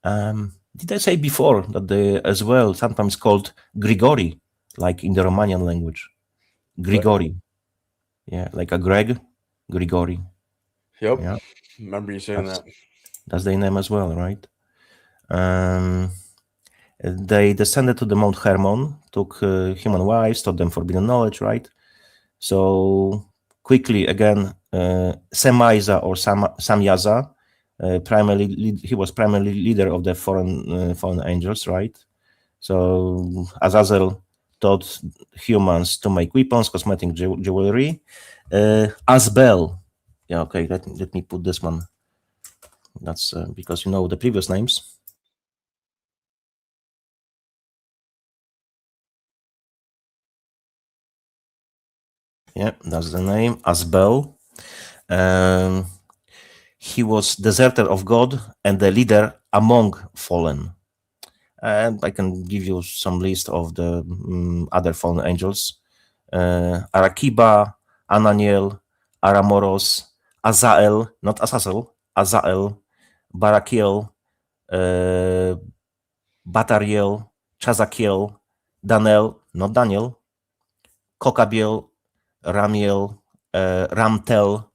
Did I say before that they as well sometimes called Grigori, like in the Romanian language? Grigori. Yeah, like a Greg, Grigori. Yep. Yeah. Remember you saying that. That's their name as well, right? They descended to the Mount Hermon, took human wives, taught them forbidden knowledge, right? So quickly again, Semaiza or Samyaza, he was primarily leader of the fallen angels, right? So Azazel taught humans to make weapons, cosmetic jewelry. Asbel, yeah, okay, let me put this one. That's because you know the previous names. Yeah, that's the name, Asbel. He was deserter of God and the leader among fallen. And I can give you some list of the other fallen angels. Arakiba, Ananiel, Aramoros, Azael, not Azazel, Azael, Barakiel, Batariel, Chazakiel, Daniel, not Daniel, Kokabiel, Ramiel, Ramtel,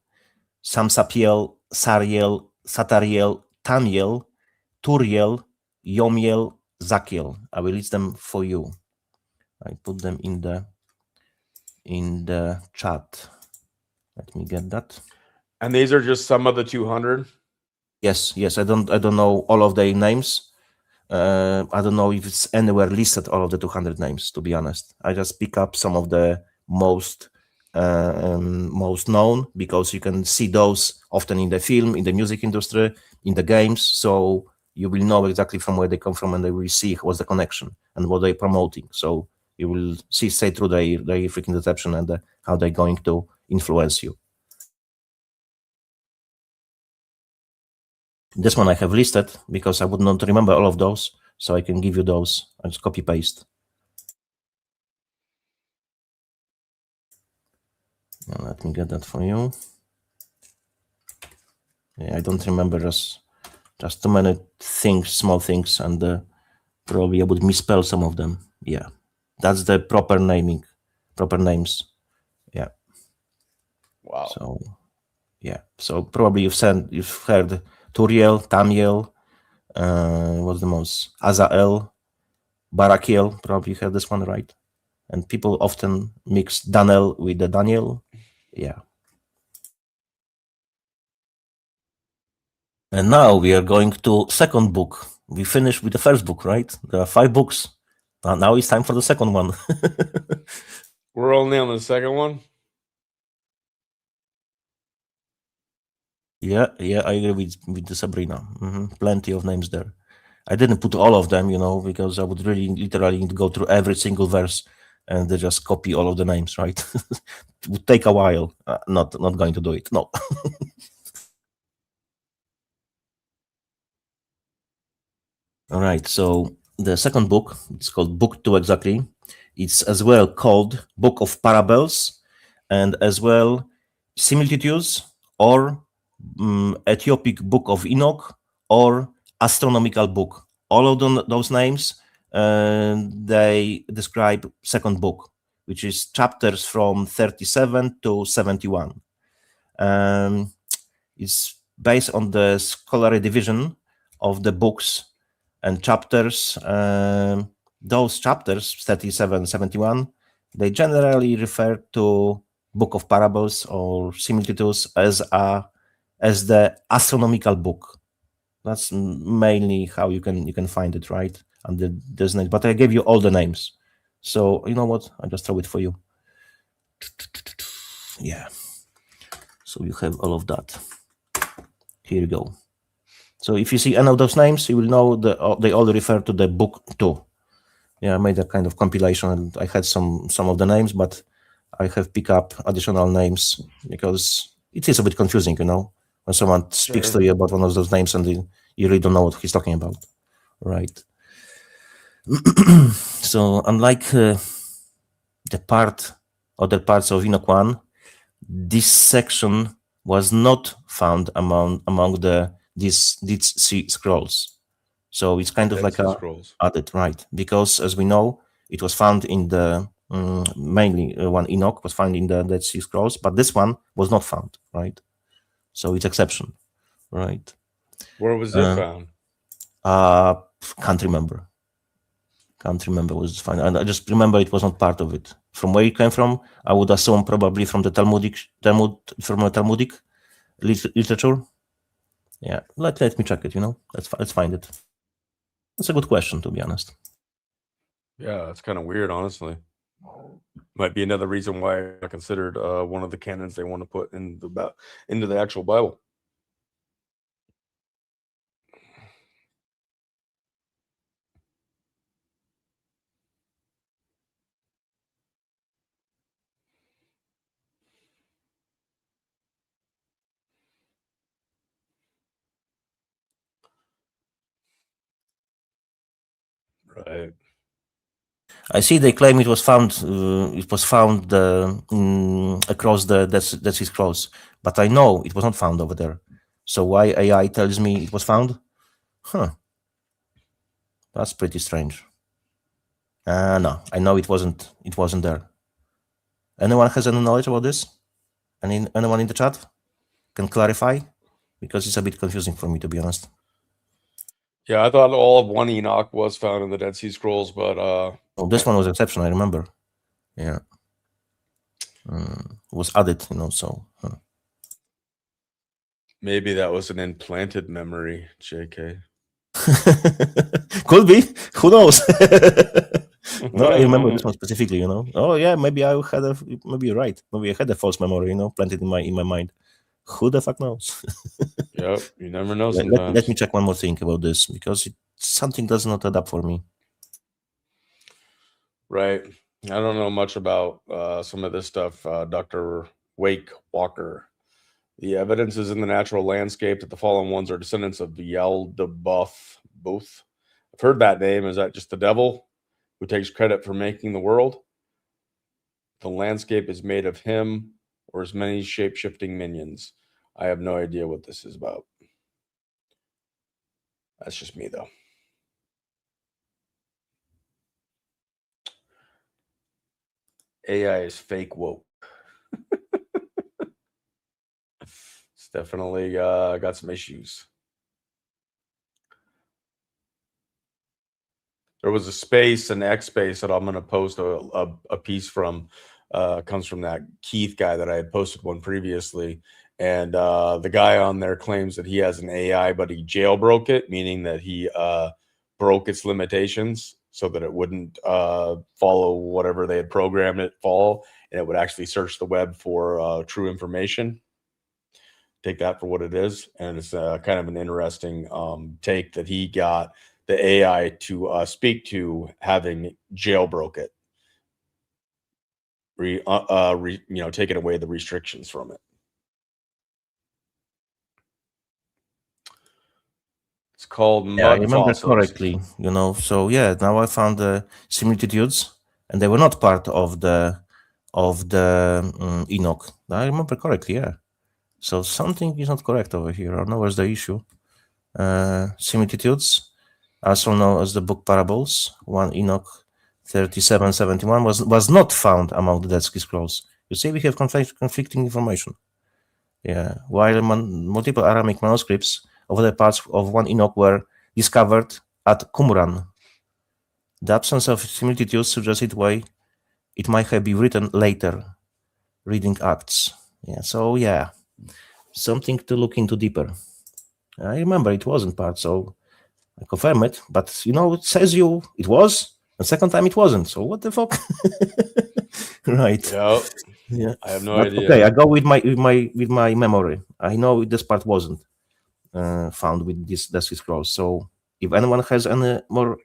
Samsapiel, Sariel, Satariel, Tamiel, Turiel, Yomiel, Zakiel. I will list them for you. I put them in the chat. Let me get that. And these are just some of the 200? Yes. I don't know all of their names. I don't know if it's anywhere listed all of the 200 names, to be honest. I just pick up some of the most known, because you can see those often in the film, in the music industry, in the games. So you will know exactly from where they come from, and they will see what's the connection and what they're promoting. So you will see straight through their freaking deception and how they're going to influence you. This one I have listed because I would not remember all of those, so I can give you those. I just copy paste. Now let me get that for you. Yeah, I don't remember just too many things, small things, and probably I would misspell some of them. Yeah, that's the proper naming, proper names. Yeah. Wow. So yeah, so probably you've heard Turiel, Tamiel. What's the most? Azael, Barakiel. Probably you heard this one, right? And people often mix Daniel with the Daniel. Yeah. And now we are going to second book. We finished with the first book, right? There are 5 books. Now it's time for the second one. We're only on the second one? Yeah, I agree with the Sabrina. Plenty of names there. I didn't put all of them, because I would really literally need to go through every single verse and then just copy all of the names, right? It would take a while. Not going to do it. No. All right. So the second book, it's called Book 2 exactly. It's as well called Book of Parables, and as well Similitudes, or Ethiopic Book of Enoch, or Astronomical Book. All of those names, they describe second book, which is chapters from 37 to 71. It's based on the scholarly division of the books and chapters. Those chapters, 37, 71, they generally refer to Book of Parables or Similitudes as the astronomical book. That's mainly how you can find it, right? And there's names, but I gave you all the names. So you know what? I just throw it for you. Yeah. So you have all of that. Here you go. So if you see any of those names, you will know they all refer to the book 2. Yeah, I made a kind of compilation, and I had some of the names, but I have picked up additional names because it is a bit confusing, when someone speaks to you about one of those names and you really don't know what he's talking about, right? So unlike the other parts of Enoch 1, this section was not found among these Sea Scrolls. So it's kind of like added, right? Because as we know, it was found in the mainly one Enoch was found in the Dead Sea Scrolls, but this one was not found, right? So it's exception, right? Where was it found? Can't remember. Was found, and I just remember it was not part of it. From where it came from, I would assume probably from the Talmudic literature. Yeah, let me check it. Let's find it. That's a good question, to be honest. Yeah, it's kind of weird, honestly. Might be another reason why I considered one of the canons they want to put into the actual Bible. Right. I see they claim it was found. Across the Dead Sea Scrolls, but I know it was not found over there. So why AI tells me it was found? That's pretty strange. No, I know it wasn't. It wasn't there. Anyone has any knowledge about this? Anyone in the chat can clarify, because it's a bit confusing for me, to be honest. Yeah, I thought all of one Enoch was found in the Dead Sea Scrolls, but this one was exception. I remember. Yeah, it was added. So. Maybe that was an implanted memory, JK. Could be. Who knows? No, I remember this one specifically. Oh yeah, maybe maybe you're right. Maybe I had a false memory. Planted in my mind. Who the fuck knows? Yep, you never know. Sometimes. Let me check one more thing about this, because something does not add up for me. Right. I don't know much about some of this stuff. Dr. Wake Walker. The evidence is in the natural landscape that the fallen ones are descendants of Yaldabaoth. Both. I've heard that name. Is that just the devil who takes credit for making the world? The landscape is made of him or his many shape-shifting minions. I have no idea what this is about. That's just me, though. AI is fake woke. It's definitely got some issues. There was a space, an X space, that I'm going to post a piece from. Comes from that Keith guy that I had posted one previously. And the guy on there claims that he has an AI, but he jailbroke it, meaning that he broke its limitations so that it wouldn't follow whatever they had programmed it follow, and it would actually search the web for true information. take that for what it is. And it's kind of an interesting take that he got the AI to speak to, having jailbroke it, taking away the restrictions from it. It's called Mud Yeah, I remember Fossils. correctly, So yeah, now I found the similitudes, and they were not part of the Enoch. I remember correctly, yeah. So something is not correct over here. I don't know where's the issue. Similitudes, also known as the book Parables, 1 Enoch 37:71 was not found among the Dead Sea Scrolls. You see, we have conflicting information. Yeah, while multiple Aramaic manuscripts of the parts of 1 Enoch were discovered at Qumran. The absence of similitudes suggested why it might have been written later, reading Acts. Yeah, so yeah, something to look into deeper. I remember it wasn't part, so I confirm it. But it says it was, and second time it wasn't. So what the fuck? Right. Yeah. I have no But idea. okay, I go with my memory. I know this part wasn't found with this Dead Sea Scrolls. So if anyone has any more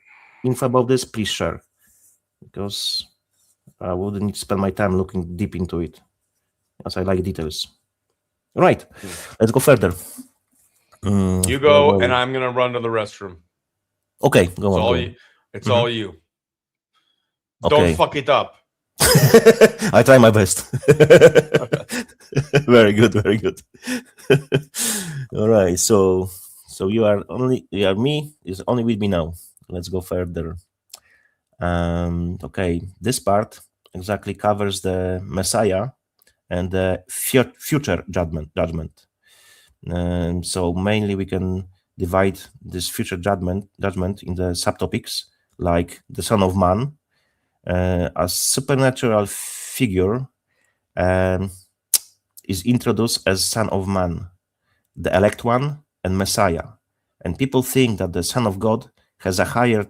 info about this, please share, because I wouldn't need to spend my time looking deep into it, as I like details. Right, let's go further. You go, and I'm gonna run to the restroom. Okay, go on. It's all you. Okay. Don't fuck it up. I try my best. Very good, very good. All right, so you are me is only with me now. Let's go further. Okay, this part exactly covers the Messiah and the future judgment. So mainly we can divide this future judgment in the subtopics, like the Son of Man, a supernatural figure is introduced as Son of Man, the elect one, and Messiah. And people think that the Son of God has a higher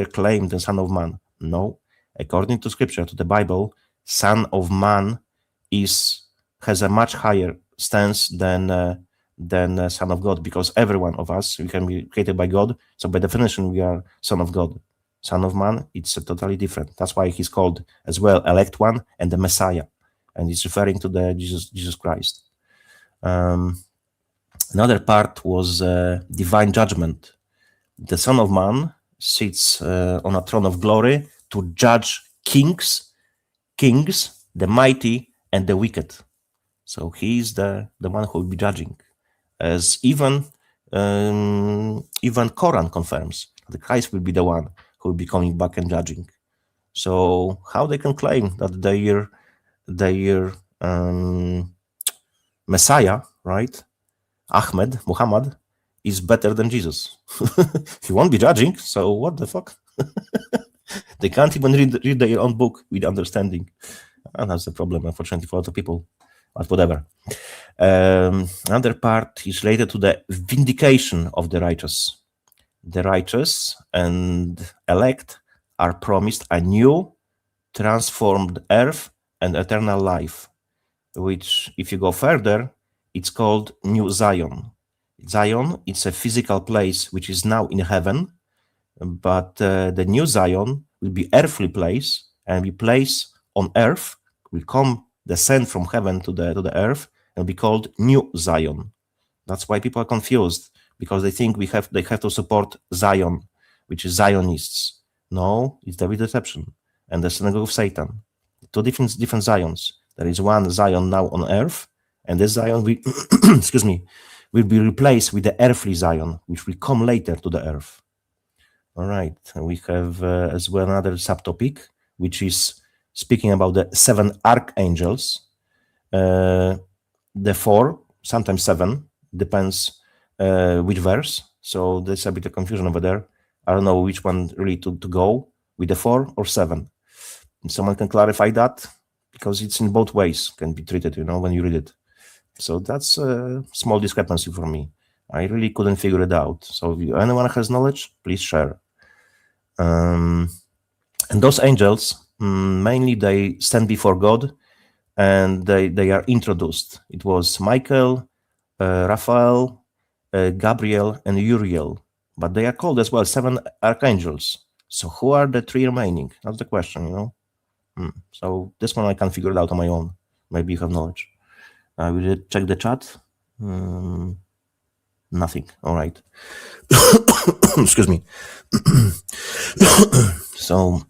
claim than Son of Man. No, according to Scripture, to the Bible, Son of Man has a much higher stance than Son of God, because every one of us, we can be created by God. So by definition, we are Son of God. Son of Man, it's totally different. That's why he's called as well elect one and the Messiah, and he's referring to the Jesus Christ. Another part was divine judgment. The Son of Man sits on a throne of glory to judge kings, the mighty, and the wicked. So he is the one who will be judging, as even Quran confirms that Christ will be the one who will be coming back and judging. So how they can claim that their Messiah, right, Muhammad, is better than Jesus? He won't be judging, so what the fuck? They can't even read their own book with understanding. And that's the problem, unfortunately, for a lot of people. But whatever. Another part is related to the vindication of the righteous. The righteous and elect are promised a new, transformed earth and eternal life, which, if you go further, it's called New Zion. Zion, it's a physical place which is now in heaven, but the New Zion will be earthly place, and be place on earth, will descend from heaven to the earth, and be called New Zion. That's why people are confused, because they think they have to support Zion, which is Zionists. No, it's David deception and the synagogue of Satan. Two different Zions. There is one Zion now on earth, and this Zion will, will be replaced with the earthly Zion, which will come later to the earth. All right, and we have as well another subtopic, which is speaking about the 7 archangels. The 4, sometimes 7, depends which verse. So there's a bit of confusion over there. I don't know which one really to go with the 4 or 7. Someone can clarify that, because it's in both ways, can be treated, when you read it. So that's a small discrepancy for me. I really couldn't figure it out. So if anyone has knowledge, please share. And those angels, mainly they stand before God, and they are introduced. It was Michael, Raphael, Gabriel, and Uriel. But they are called as well 7 archangels. So who are the 3 remaining? That's the question, you know. So this one I can figure it out on my own. Maybe you have knowledge. We did check the chat. Nothing. All right. Excuse me. So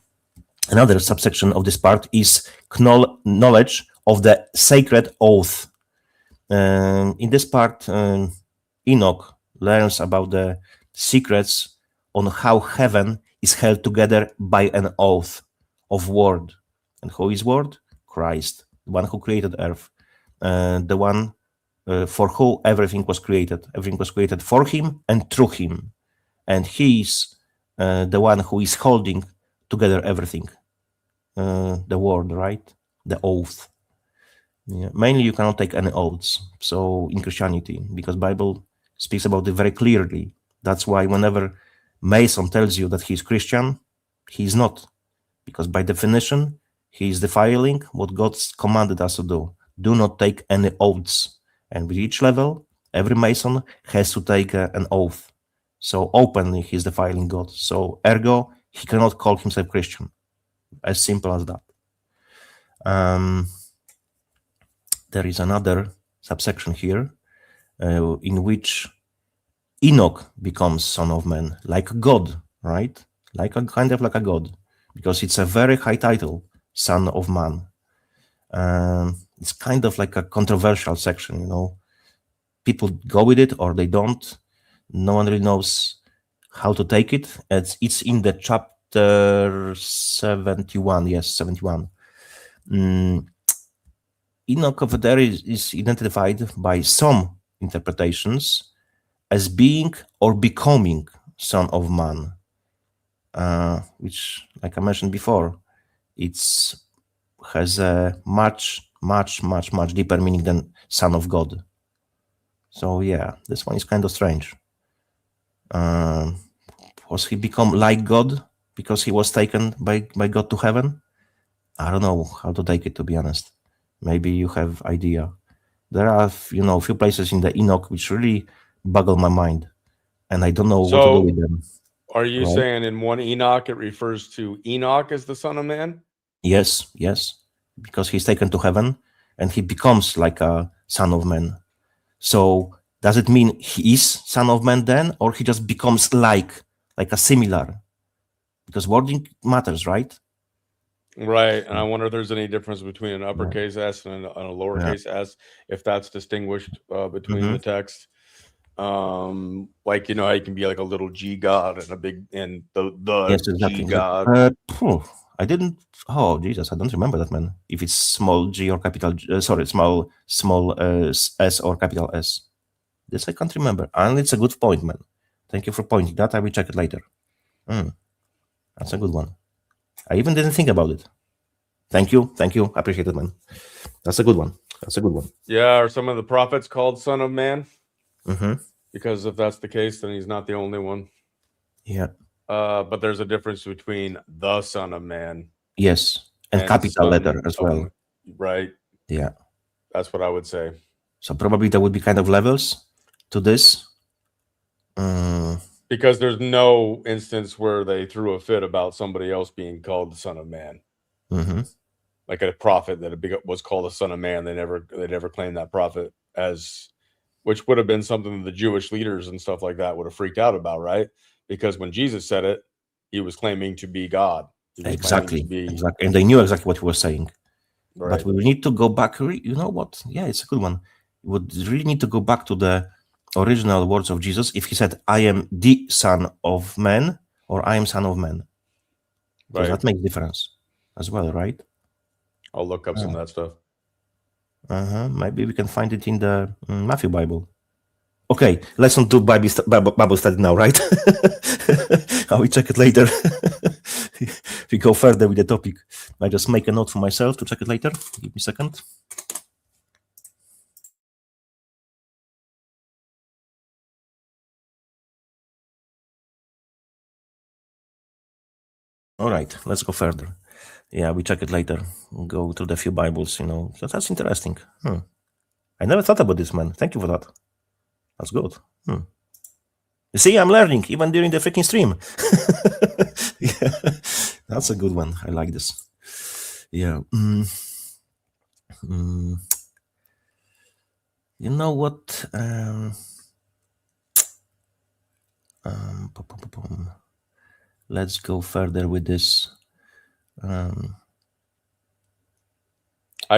another subsection of this part is knowledge of the sacred oath. In this part, Enoch learns about the secrets on how heaven is held together by an oath of word. And who is word? Christ, the one who created earth, the one for who everything was created. Everything was created for him and through him. And he is the one who is holding together everything. The word, right? The oath. Yeah. Mainly you cannot take any oaths. So in Christianity, because Bible speaks about it very clearly. That's why whenever Mason tells you that he's Christian, he's not. Because by definition, he is defiling what God's commanded us to do. Do not take any oaths. And with each level, every Mason has to take an oath. So openly he's defiling God. So ergo, he cannot call himself Christian. As simple as that. There is another subsection here in which Enoch becomes son of man, like God, right? Kind of like a God, because it's a very high title, son of man. It's kind of like a controversial section, you know. People go with it or they don't. No one really knows how to take it. It's in the chapter 71. Yes, 71. Enoch over there is identified by some interpretations as being or becoming son of man, which, like I mentioned before, has a much deeper meaning than son of God. So yeah, this one is kind of strange. Was he become like God because he was taken by God to heaven? I don't know how to take it, to be honest. Maybe you have idea. There are, a few places in the Enoch which really boggle my mind, and I don't know what to do with them. Are you saying in 1 Enoch it refers to Enoch as the son of man? Yes, because he's taken to heaven and he becomes like a son of man. So does it mean he is son of man then, or he just becomes like a similar? Because wording matters, right? Right, and I wonder if there's any difference between an uppercase S and a lowercase s, if that's distinguished between the text. Like, how you can be like a little G God and a big and the yes, exactly. G God. I didn't. Oh Jesus, I don't remember that, man. If it's small G or capital G, small S or capital S. This I can't remember, and it's a good point, man. Thank you for pointing that. I will check it later. That's a good one. I even didn't think about it. Thank you. I appreciate it, man. That's a good one. Yeah, are some of the prophets called son of man? Mm-hmm. Because if that's the case, then he's not the only one. Yeah. But there's a difference between the son of man. Yes, and capital letter as well. Right. Yeah. That's what I would say. So probably there would be kind of levels to this. Because there's no instance where they threw a fit about somebody else being called the son of man. Mm-hmm. Like a prophet that was called a son of man. They never claimed that prophet as, which would have been something the Jewish leaders and stuff like that would have freaked out about, right? Because when Jesus said it, he was claiming to be God. Exactly. And they knew exactly what he was saying. Right. But we need to go back. You know what? Yeah, it's a good one. We would really need to go back to the original words of Jesus. If he said, I am the son of man, or I am son of man. Because that makes difference as well, right? I'll look up some of that stuff. Maybe we can find it in the Matthew Bible. Okay, let's not do Bible study now, right? I will check it later. We go further with the topic. I just make a note for myself to check it later. Give me a second. All right, let's go further. Yeah, we check it later. We'll go to the few Bibles, So that's interesting. I never thought about this, man. Thank you for that. That's good. You see, I'm learning even during the freaking stream. Yeah, that's a good one. I like this. Yeah. You know what? Let's go further with this. I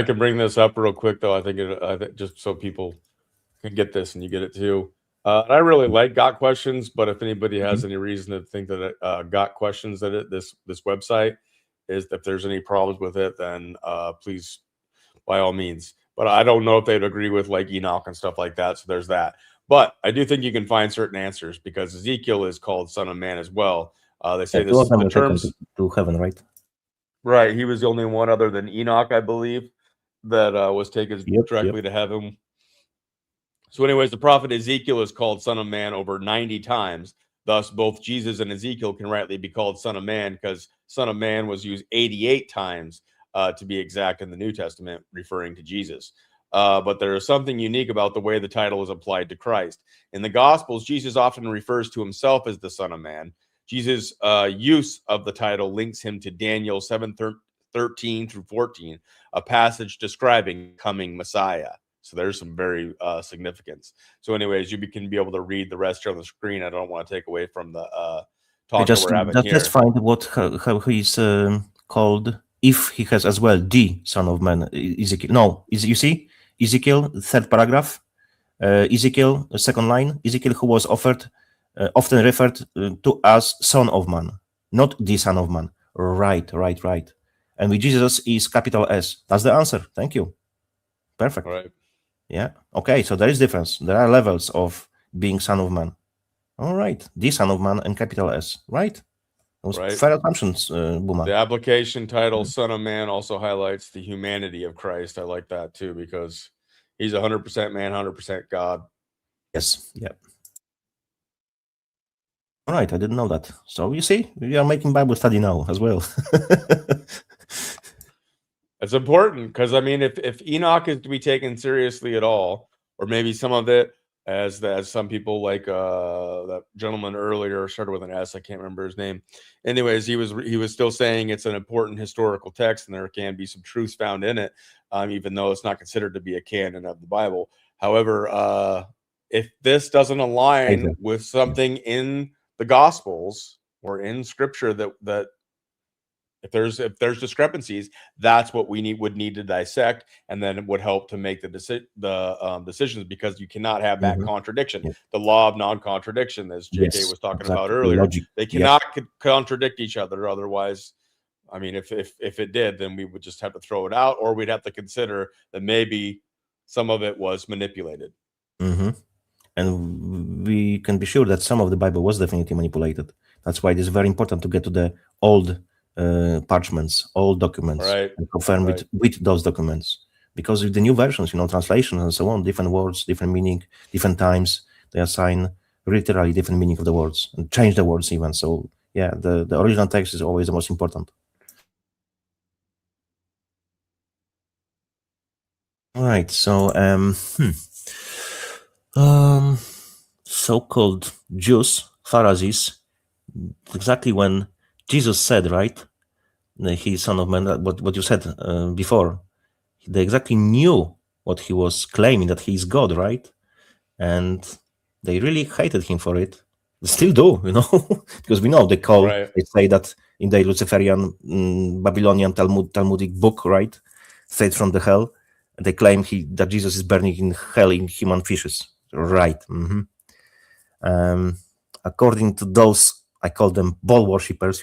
can bring this up real quick, though. I think just so people can get this and you get it too. And I really like Got Questions, but if anybody has any reason to think that Got Questions that this website is, if there's any problems with it, then please, by all means. But I don't know if they'd agree with like Enoch and stuff like that. So there's that. But I do think you can find certain answers because Ezekiel is called Son of Man as well. They say this is the terms to heaven, right? Right. He was the only one other than Enoch, I believe, that was taken directly to heaven. So anyways, the prophet Ezekiel is called Son of Man over 90 times. Thus, both Jesus and Ezekiel can rightly be called Son of Man because Son of Man was used 88 times to be exact in the New Testament, referring to Jesus. But there is something unique about the way the title is applied to Christ. In the Gospels, Jesus often refers to himself as the Son of Man. Jesus' use of the title links him to Daniel 7:13 through 14, a passage describing coming Messiah. So there's some very significance. So anyways, you can be able to read the rest here on the screen. I don't want to take away from the talk that we're having here. Just find how he's called, if he has as well the Son of Man. Ezekiel. No, you see? Ezekiel, third paragraph. Ezekiel, second line. Ezekiel, who was often referred to as Son of Man, not the Son of Man. Right. And with Jesus is capital S. That's the answer. Thank you. Perfect. Right. Yeah. Okay. So there is difference. There are levels of being Son of Man. All right. The Son of Man and capital S. Right. Those fair assumptions, Booma. The application title, Son of Man, also highlights the humanity of Christ. I like that too because he's 100% man, 100% God. Yes. Yeah. All right. I didn't know that. So you see, we are making Bible study now as well. It's important because I mean, if Enoch is to be taken seriously at all, or maybe some of it, as some people like that gentleman earlier started with an S, I can't remember his name. Anyways, he was still saying it's an important historical text and there can be some truths found in it, even though it's not considered to be a canon of the Bible. However, if this doesn't align with something in the Gospels or in Scripture that if there's discrepancies, that's what we would need to dissect, and then it would help to make the decisions, because you cannot have that contradiction. The law of non-contradiction, as JK was talking about earlier, they cannot contradict each other. Otherwise, I mean, if it did, then we would just have to throw it out, or we'd have to consider that maybe some of it was manipulated. And we can be sure that some of the Bible was definitely manipulated. That's why it is very important to get to the old parchments, old documents, and confirm with those documents. Because with the new versions, translations and so on, different words, different meaning, different times, they assign literally different meaning of the words and change the words even. So yeah, the original text is always the most important. All right, so so-called Jews, Pharisees, exactly when Jesus said, right, he's Son of Man, what you said before, they exactly knew what he was claiming, that he's God, right? And they really hated him for it. They still do, because we know they say that in the Luciferian Babylonian Talmudic book, right, straight from the hell, they claim that Jesus is burning in hell in human fishes, right? According to those, I call them ball worshippers,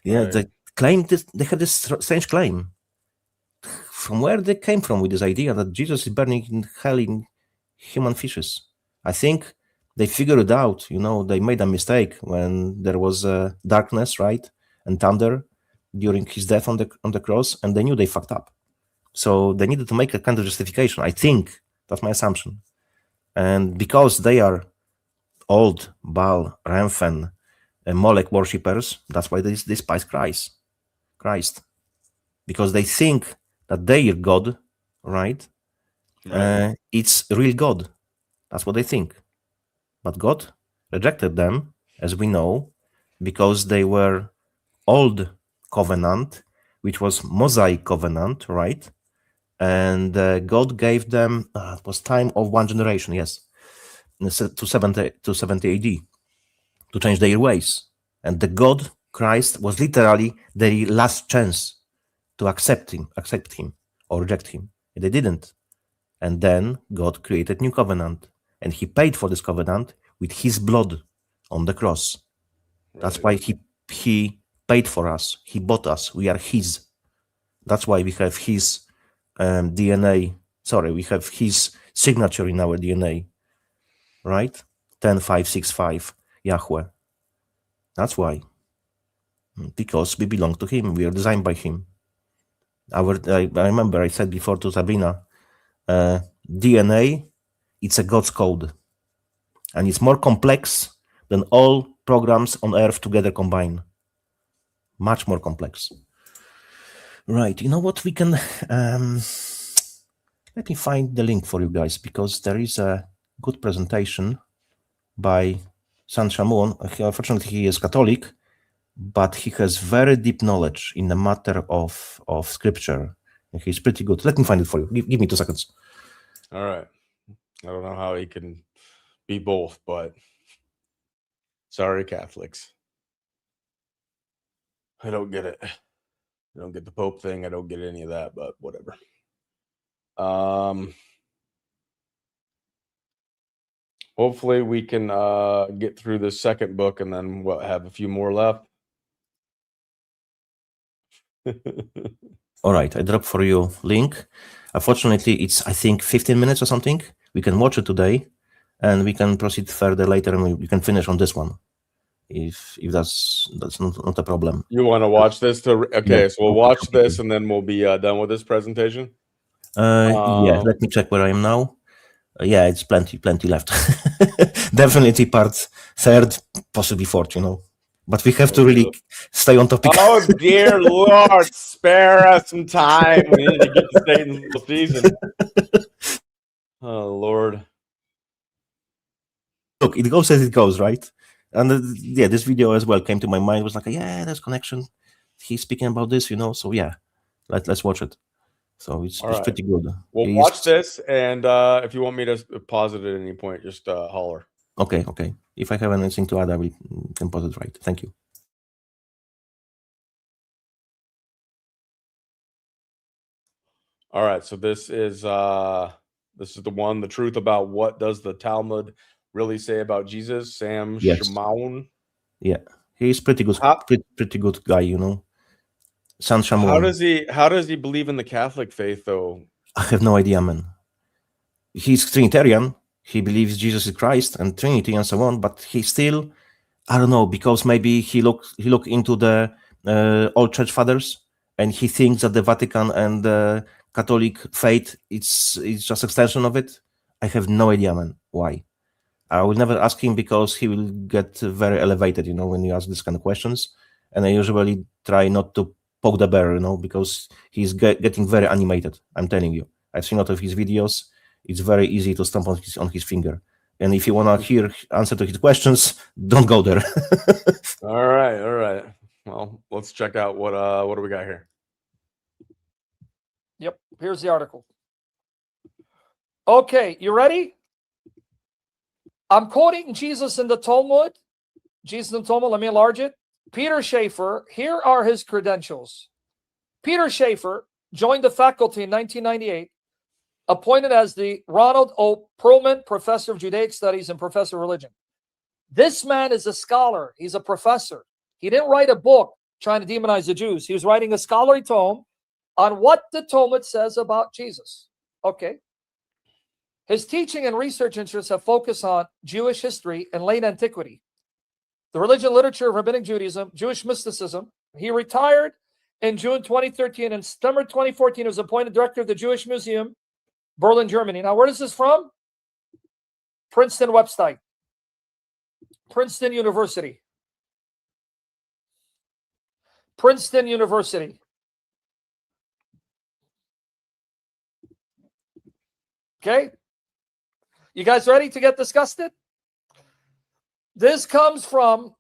they claimed this. They had this strange claim. From where they came from with this idea that Jesus is burning in hell in human fishes? I think they figured it out. They made a mistake when there was darkness, right, and thunder during his death on the cross, and they knew they fucked up. So they needed to make a kind of justification. I think that's my assumption. And because they are old Baal, Remphan, Molech worshippers, that's why they despise Christ. Because they think that their God, right, it's real God. That's what they think. But God rejected them, as we know, because they were old covenant, which was Mosaic covenant, right? And God gave them, it was time of one generation, yes, to 70 AD, to change their ways. And the God, Christ, was literally their last chance to accept him or reject him. And they didn't. And then God created new covenant, and he paid for this covenant with his blood on the cross. That's why he paid for us. He bought us. We are his. That's why we have his DNA. Sorry, we have his signature in our DNA, right? 10,565 Yahweh. That's why. Because we belong to him. We are designed by him. I remember I said before to Sabrina, DNA, it's a God's code. And it's more complex than all programs on Earth together combined. Much more complex. Right, you know what, we can... let me find the link for you guys, because there is a good presentation by San Shamoun. Unfortunately, he is Catholic, but he has very deep knowledge in the matter of scripture. And he's pretty good. Let me find it for you. Give me 2 seconds. All right. I don't know how he can be both, but sorry, Catholics. I don't get it. I don't get the Pope thing. I don't get any of that, but whatever. Hopefully we can get through this second book, and then we'll have a few more left. All right, I dropped for you link. Unfortunately, it's, I think, 15 minutes or something. We can watch it today, and we can proceed further later, and we can finish on this one, if that's not a problem. You want to watch this? Okay, Yeah. so we'll watch this, and then we'll be done with this presentation. Yeah, let me check where I am now. Yeah, it's plenty left. Definitely part third, possibly fourth, But we have to really stay on topic. Oh, dear Lord, spare us some time. We need to get to Satan's season. Oh, Lord. Look, it goes as it goes, right? And yeah, this video as well came to my mind. It was like, yeah, there's connection. He's speaking about this, So yeah, let's watch it. So it's pretty good. We'll watch this, and if you want me to pause it at any point, just holler. Okay. If I have anything to add, I can pause it right. Thank you. All right, so this is the one, the truth about what does the Talmud really say about Jesus, Sam Shamoun. Yeah, he's pretty good, pretty good guy, San Shamoun. How does he believe in the Catholic faith, though? I have no idea, man. He's Trinitarian. He believes Jesus is Christ and Trinity and so on, but he still, I don't know, because maybe he look into the old church fathers, and he thinks that the Vatican and the Catholic faith it's just extension of it. I have no idea, man. Why? I will never ask him, because he will get very elevated, when you ask this kind of questions. And I usually try not to poke the bear, because he's getting very animated. I'm telling you. I've seen a lot of his videos. It's very easy to stomp on his finger. And if you want to hear answer to his questions, don't go there. All right. Well, let's check out what do we got here. Yep, here's the article. Okay, you ready? I'm quoting Jesus in the Talmud. Jesus in the Talmud, let me enlarge it. Peter Schaefer, here are his credentials. Peter Schaefer joined the faculty in 1998, appointed as the Ronald O. Perlman Professor of Judaic Studies and Professor of Religion. This man is a scholar. He's a professor. He didn't write a book trying to demonize the Jews. He was writing a scholarly tome on what the Talmud says about Jesus. Okay. His teaching and research interests have focused on Jewish history and late antiquity, the religion, literature of Rabbinic Judaism, Jewish mysticism. He retired in June 2013, and September 2014 he was appointed director of the Jewish Museum, Berlin, Germany. Now, where is this from? Princeton website. Princeton University. Princeton University. Okay. You guys ready to get disgusted? This comes from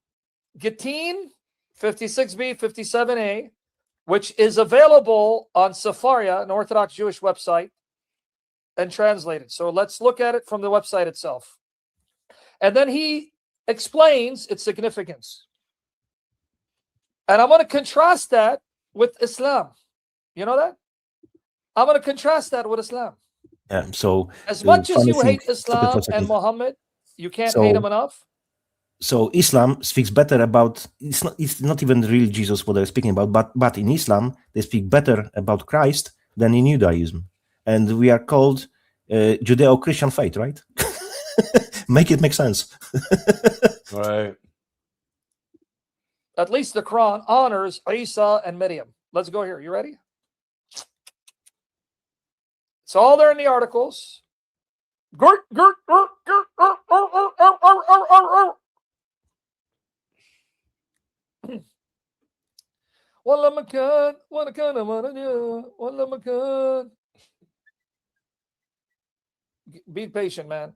Gittin 56b, 57a, which is available on Safaria, an Orthodox Jewish website, and translated. So let's look at it from the website itself. And then he explains its significance. And I'm going to contrast that with Islam. You know that? I'm going to contrast that with Islam. So As the much as funny you thing- hate stop it for Islam a second. and Muhammad, you can't So- hate him enough. So Islam speaks better about, it's not even real Jesus what they're speaking about, but in Islam they speak better about Christ than in Judaism, and we are called Judeo-Christian faith, right? Make it make sense. Right. At least the Quran honors Isa and Miriam. Let's go here. You ready? It's all there in the articles. Gurt, gurt, gurt, gurt, gurt, gurt, gurt, gurt, gurt, gurt, gurt. Wala makan, wala ka naman niya, wala makan. Be patient, man.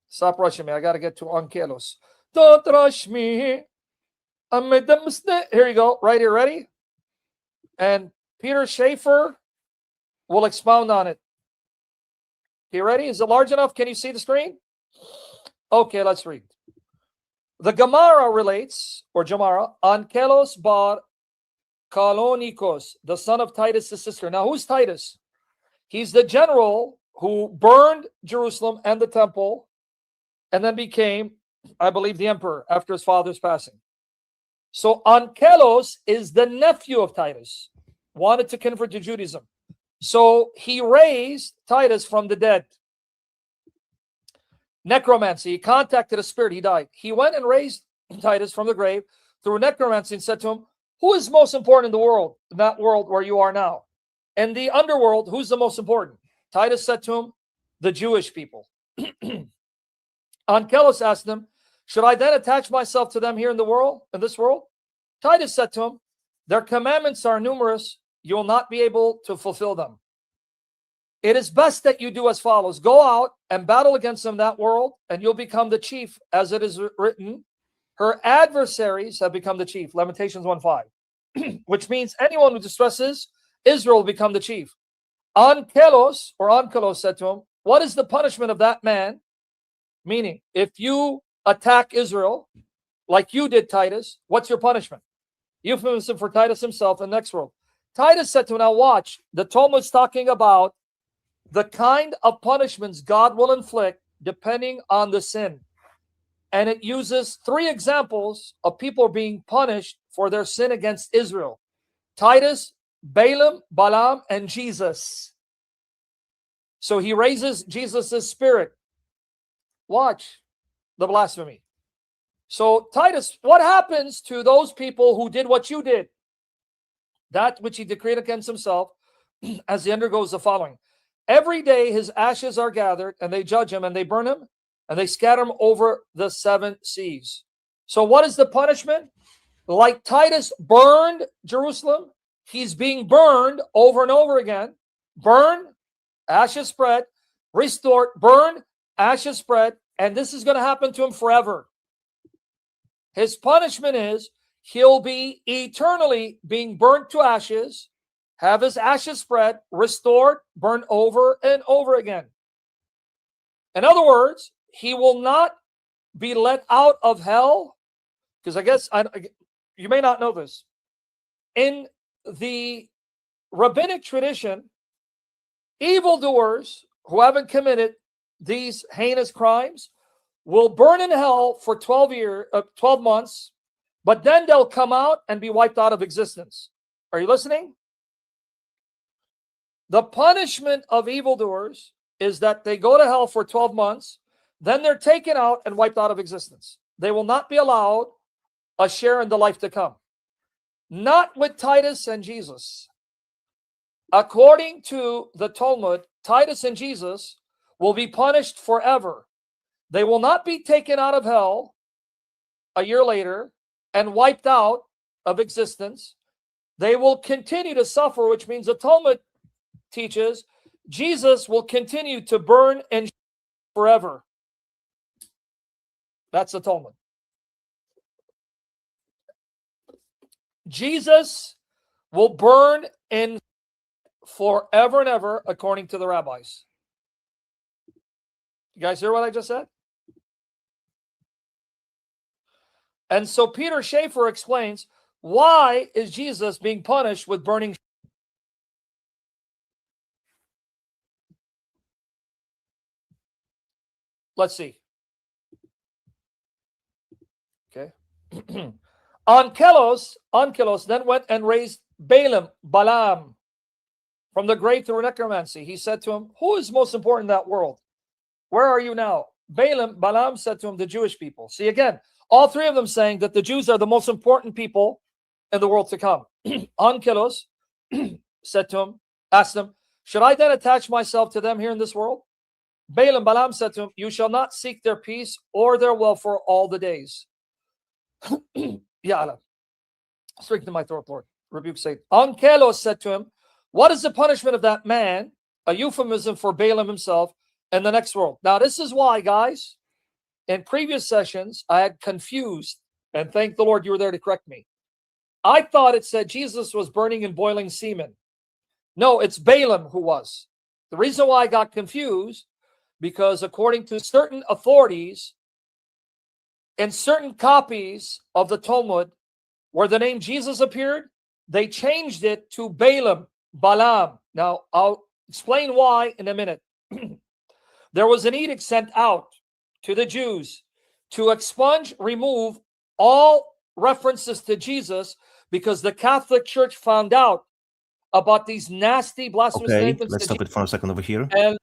Stop rushing me. I got to get to Angelos. Don't rush me. I made the mistake. Here you go. Right here. Ready? And Peter Schaefer will expound on it. You ready? Is it large enough? Can you see the screen? Okay, let's read. The Gemara relates, or Gemara, Angelos bar Kalonikos, the son of Titus' sister. Now, who's Titus? He's the general who burned Jerusalem and the temple and then became, I believe, the emperor after his father's passing. So Angelos is the nephew of Titus, wanted to convert to Judaism. So he raised Titus from the dead. Necromancy. He contacted a spirit. He died. He went and raised Titus from the grave through necromancy and said to him, who is most important in the world, in that world where you are now? In the underworld, who's the most important? Titus said to him, the Jewish people. Angelos asked him, should I then attach myself to them here in the world, in this world? Titus said to him, their commandments are numerous. You will not be able to fulfill them. It is best that you do as follows. Go out and battle against them in that world, and you'll become the chief, as it is written. Her adversaries have become the chief. Lamentations 1:5. Which means anyone who distresses Israel will become the chief. Angelos said to him, what is the punishment of that man? Meaning, if you attack Israel, like you did Titus, what's your punishment? Euphemism for Titus himself in the next world. Titus said to him, now watch, the Talmud's talking about the kind of punishments God will inflict depending on the sin. And it uses 3 examples of people being punished for their sin against Israel. Titus, Balaam, and Jesus. So he raises Jesus' spirit. Watch the blasphemy. So Titus, what happens to those people who did what you did? That which he decreed against himself, as he undergoes the following. Every day his ashes are gathered, and they judge him, and they burn him, and they scatter him over the 7 seas. So what is the punishment? Like Titus burned Jerusalem, he's being burned over and over again. Burn, ashes spread, restored, burn, ashes spread, and this is going to happen to him forever. His punishment is he'll be eternally being burnt to ashes, have his ashes spread, restored, burned over and over again. In other words, he will not be let out of hell, because I guess you may not know this. In the rabbinic tradition, evildoers who haven't committed these heinous crimes will burn in hell for 12 months, but then they'll come out and be wiped out of existence. Are you listening? The punishment of evildoers is that they go to hell for 12 months, then they're taken out and wiped out of existence. They will not be allowed a share in the life to come. Not with Titus and Jesus. According to the Talmud, Titus and Jesus will be punished forever. They will not be taken out of hell a year later and wiped out of existence. They will continue to suffer, which means the Talmud teaches Jesus will continue to burn and forever. That's the Talmud. Jesus will burn in forever and ever, according to the rabbis. You guys hear what I just said? And so Peter Schaeffer explains, why is Jesus being punished with burning? Let's see. Okay. Ankelos then went and raised Balaam from the grave through necromancy. He said to him, who is most important in that world? Where are you now? Balaam said to him, the Jewish people. See, again, all three of them saying that the Jews are the most important people in the world to come. Ankelos said to him, asked him, should I then attach myself to them here in this world? Balaam said to him, you shall not seek their peace or their welfare all the days. Ya'ala. Speak to my throat, Lord. Rebuke Satan. Ankelos said to him, what is the punishment of that man? A euphemism for Balaam himself in the next world. Now, this is why, guys, in previous sessions, I had confused, and thank the Lord you were there to correct me. I thought it said Jesus was burning and boiling semen. No, it's Balaam who was. The reason why I got confused, because according to certain authorities, in certain copies of the Talmud, where the name Jesus appeared, they changed it to Balaam. Now, I'll explain why in a minute. There was an edict sent out to the Jews to expunge, remove all references to Jesus, because the Catholic Church found out about these nasty blasphemous Okay, statements. let's stop it for a second over here. And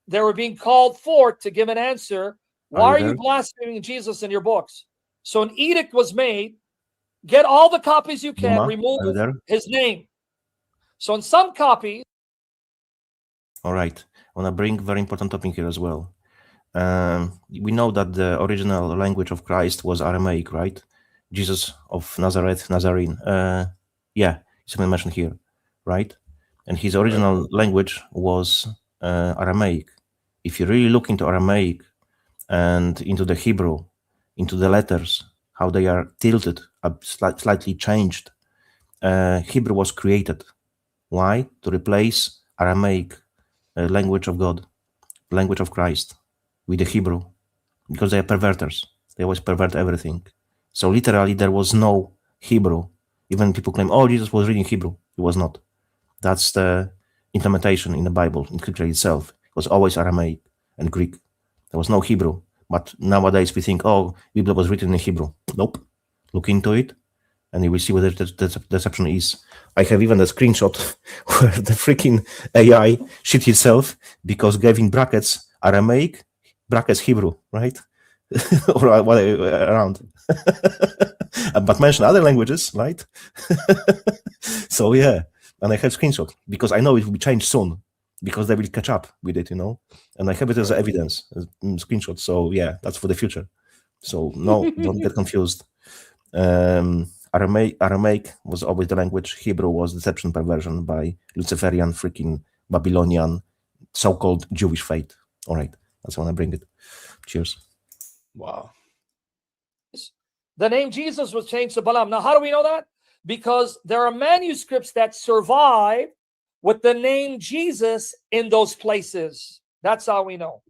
they were being called forth to give an answer. Why are you blaspheming Jesus in your books? So an edict was made. Get all the copies you can, Booma, remove his name. So in some copies. All right. I want to bring very important topic here as well. We know that the original language of Christ was Aramaic, right? Jesus of Nazareth, Nazarene. Yeah, it's been mentioned here, right? And his original language was Aramaic. If you really look into Aramaic and into the Hebrew, into the letters, how they are tilted, slightly changed, Hebrew was created. Why? To replace Aramaic language of God, language of Christ, with the Hebrew, because they are perverters. They always pervert everything. So literally, there was no Hebrew. Even people claim, oh, Jesus was reading Hebrew. He was not. That's the implementation in the Bible, in Scripture itself. It was always Aramaic and Greek. There was no Hebrew. But nowadays we think, oh, Bible was written in Hebrew. Nope. Look into it, and you will see whether the deception is. I have even a screenshot where the freaking AI shit itself because gave in brackets Aramaic, brackets Hebrew, right? Or around. But mention other languages, right? So yeah, and I have screenshot because I know it will be changed soon because they will catch up with it, and I have it as evidence, as screenshot. So yeah, that's for the future. So no, don't get confused. Aramaic was always the language. Hebrew was deception, perversion by Luciferian, freaking Babylonian, so-called Jewish faith. All right, that's when I bring it. Cheers. Wow. The name Jesus was changed to Balaam. Now, how do we know that? Because there are manuscripts that survive with the name Jesus in those places. That's how we know.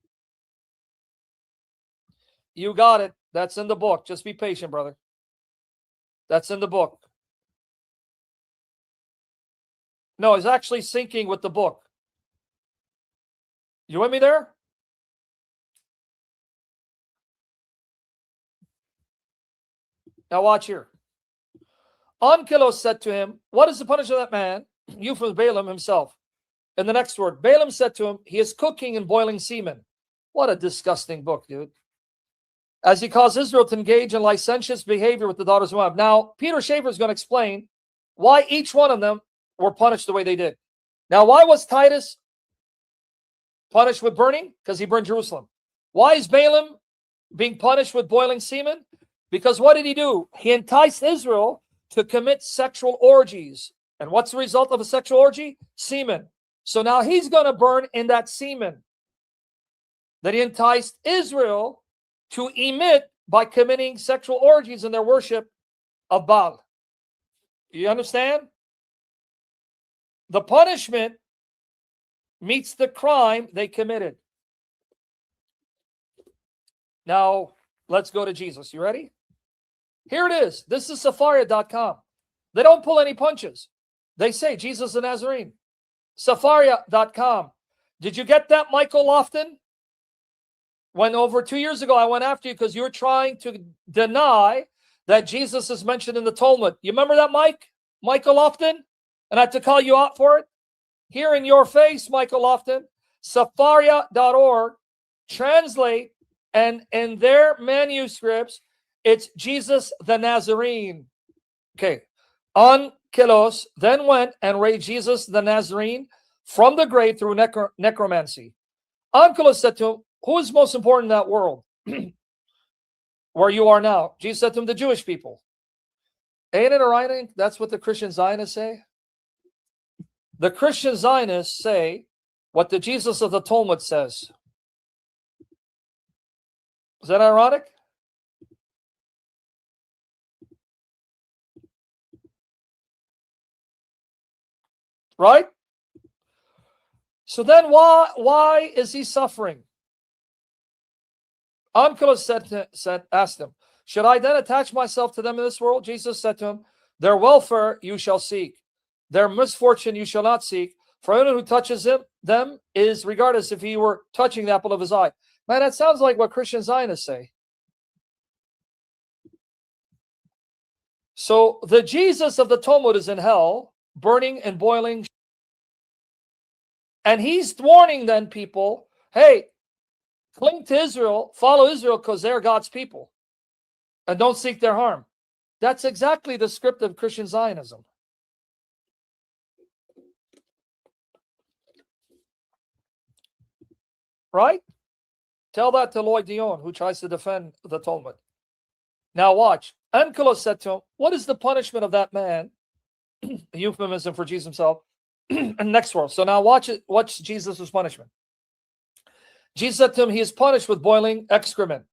You got it. That's in the book. Just be patient, brother. That's in the book. No, it's actually syncing with the book. You with me there? Now watch here. Ankelos said to him, what is the punishment of that man? You from Balaam himself. In the next word, Balaam said to him, he is cooking and boiling semen. What a disgusting book, dude. As he caused Israel to engage in licentious behavior with the daughters of Moab. Now, Peter Schaeffer is going to explain why each one of them were punished the way they did. Now, why was Titus punished with burning? Because he burned Jerusalem. Why is Balaam being punished with boiling semen? Because what did he do? He enticed Israel to commit sexual orgies. And what's the result of a sexual orgy? Semen. So now he's going to burn in that semen that he enticed Israel to emit by committing sexual orgies in their worship of Baal. You understand? The punishment meets the crime they committed. Now, let's go to Jesus. You ready? Here it is. This is Safaria.com. They don't pull any punches. They say Jesus the Nazarene. Safaria.com. Did you get that, Michael Lofton? When over 2 years ago, I went after you because you were trying to deny that Jesus is mentioned in the Talmud. You remember that, Michael Lofton? And I had to call you out for it? Here in your face, Michael Lofton. Safaria.org. Translate, and in their manuscripts, it's Jesus the Nazarene. Okay. Angelos then went and raised Jesus the Nazarene from the grave through necromancy. Angelos said to him, who is most important in that world? Where you are now. Jesus said to him, the Jewish people. Ain't it ironic? That's what the Christian Zionists say. The Christian Zionists say what the Jesus of the Talmud says. Is that ironic? Right? So then why is he suffering? Angelos asked him, should I then attach myself to them in this world? Jesus said to him, their welfare you shall seek. Their misfortune you shall not seek. For anyone who touches them is regarded as if he were touching the apple of his eye. Man, that sounds like what Christian Zionists say. So the Jesus of the Talmud is in hell, burning and boiling. And he's warning then people, hey, cling to Israel, follow Israel because they're God's people. And don't seek their harm. That's exactly the script of Christian Zionism. Right? Tell that to Lloyd Dion, who tries to defend the Talmud. Now watch. Angelos said to him, what is the punishment of that man? A euphemism for Jesus himself. And next world. So now watch it. Watch Jesus' punishment. Jesus said to him, he is punished with boiling excrement.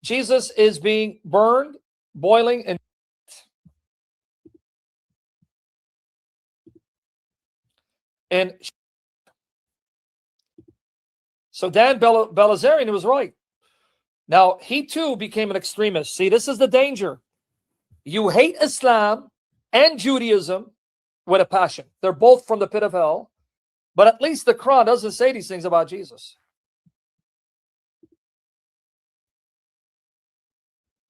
Jesus is being burned, boiling, and so Dan Belazarian was right. Now, he too became an extremist. See, this is the danger. You hate Islam and Judaism with a passion. They're both from the pit of hell. But at least the Quran doesn't say these things about Jesus.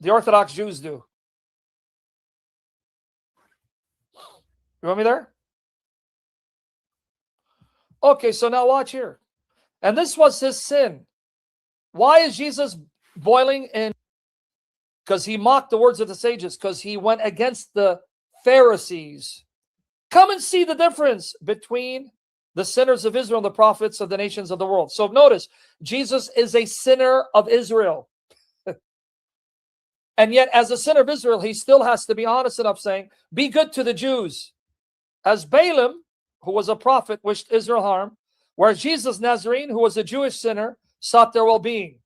The Orthodox Jews do. You want me there? Okay, so now watch here. And this was his sin. Why is Jesus boiling in? Because he mocked the words of the sages, because he went against the Pharisees. Come and see the difference between the sinners of Israel and the prophets of the nations of the world. So notice, Jesus is a sinner of Israel. And yet, as a sinner of Israel, he still has to be honest enough saying, be good to the Jews. As Balaam, who was a prophet, wished Israel harm, whereas Jesus Nazarene, who was a Jewish sinner, sought their well-being.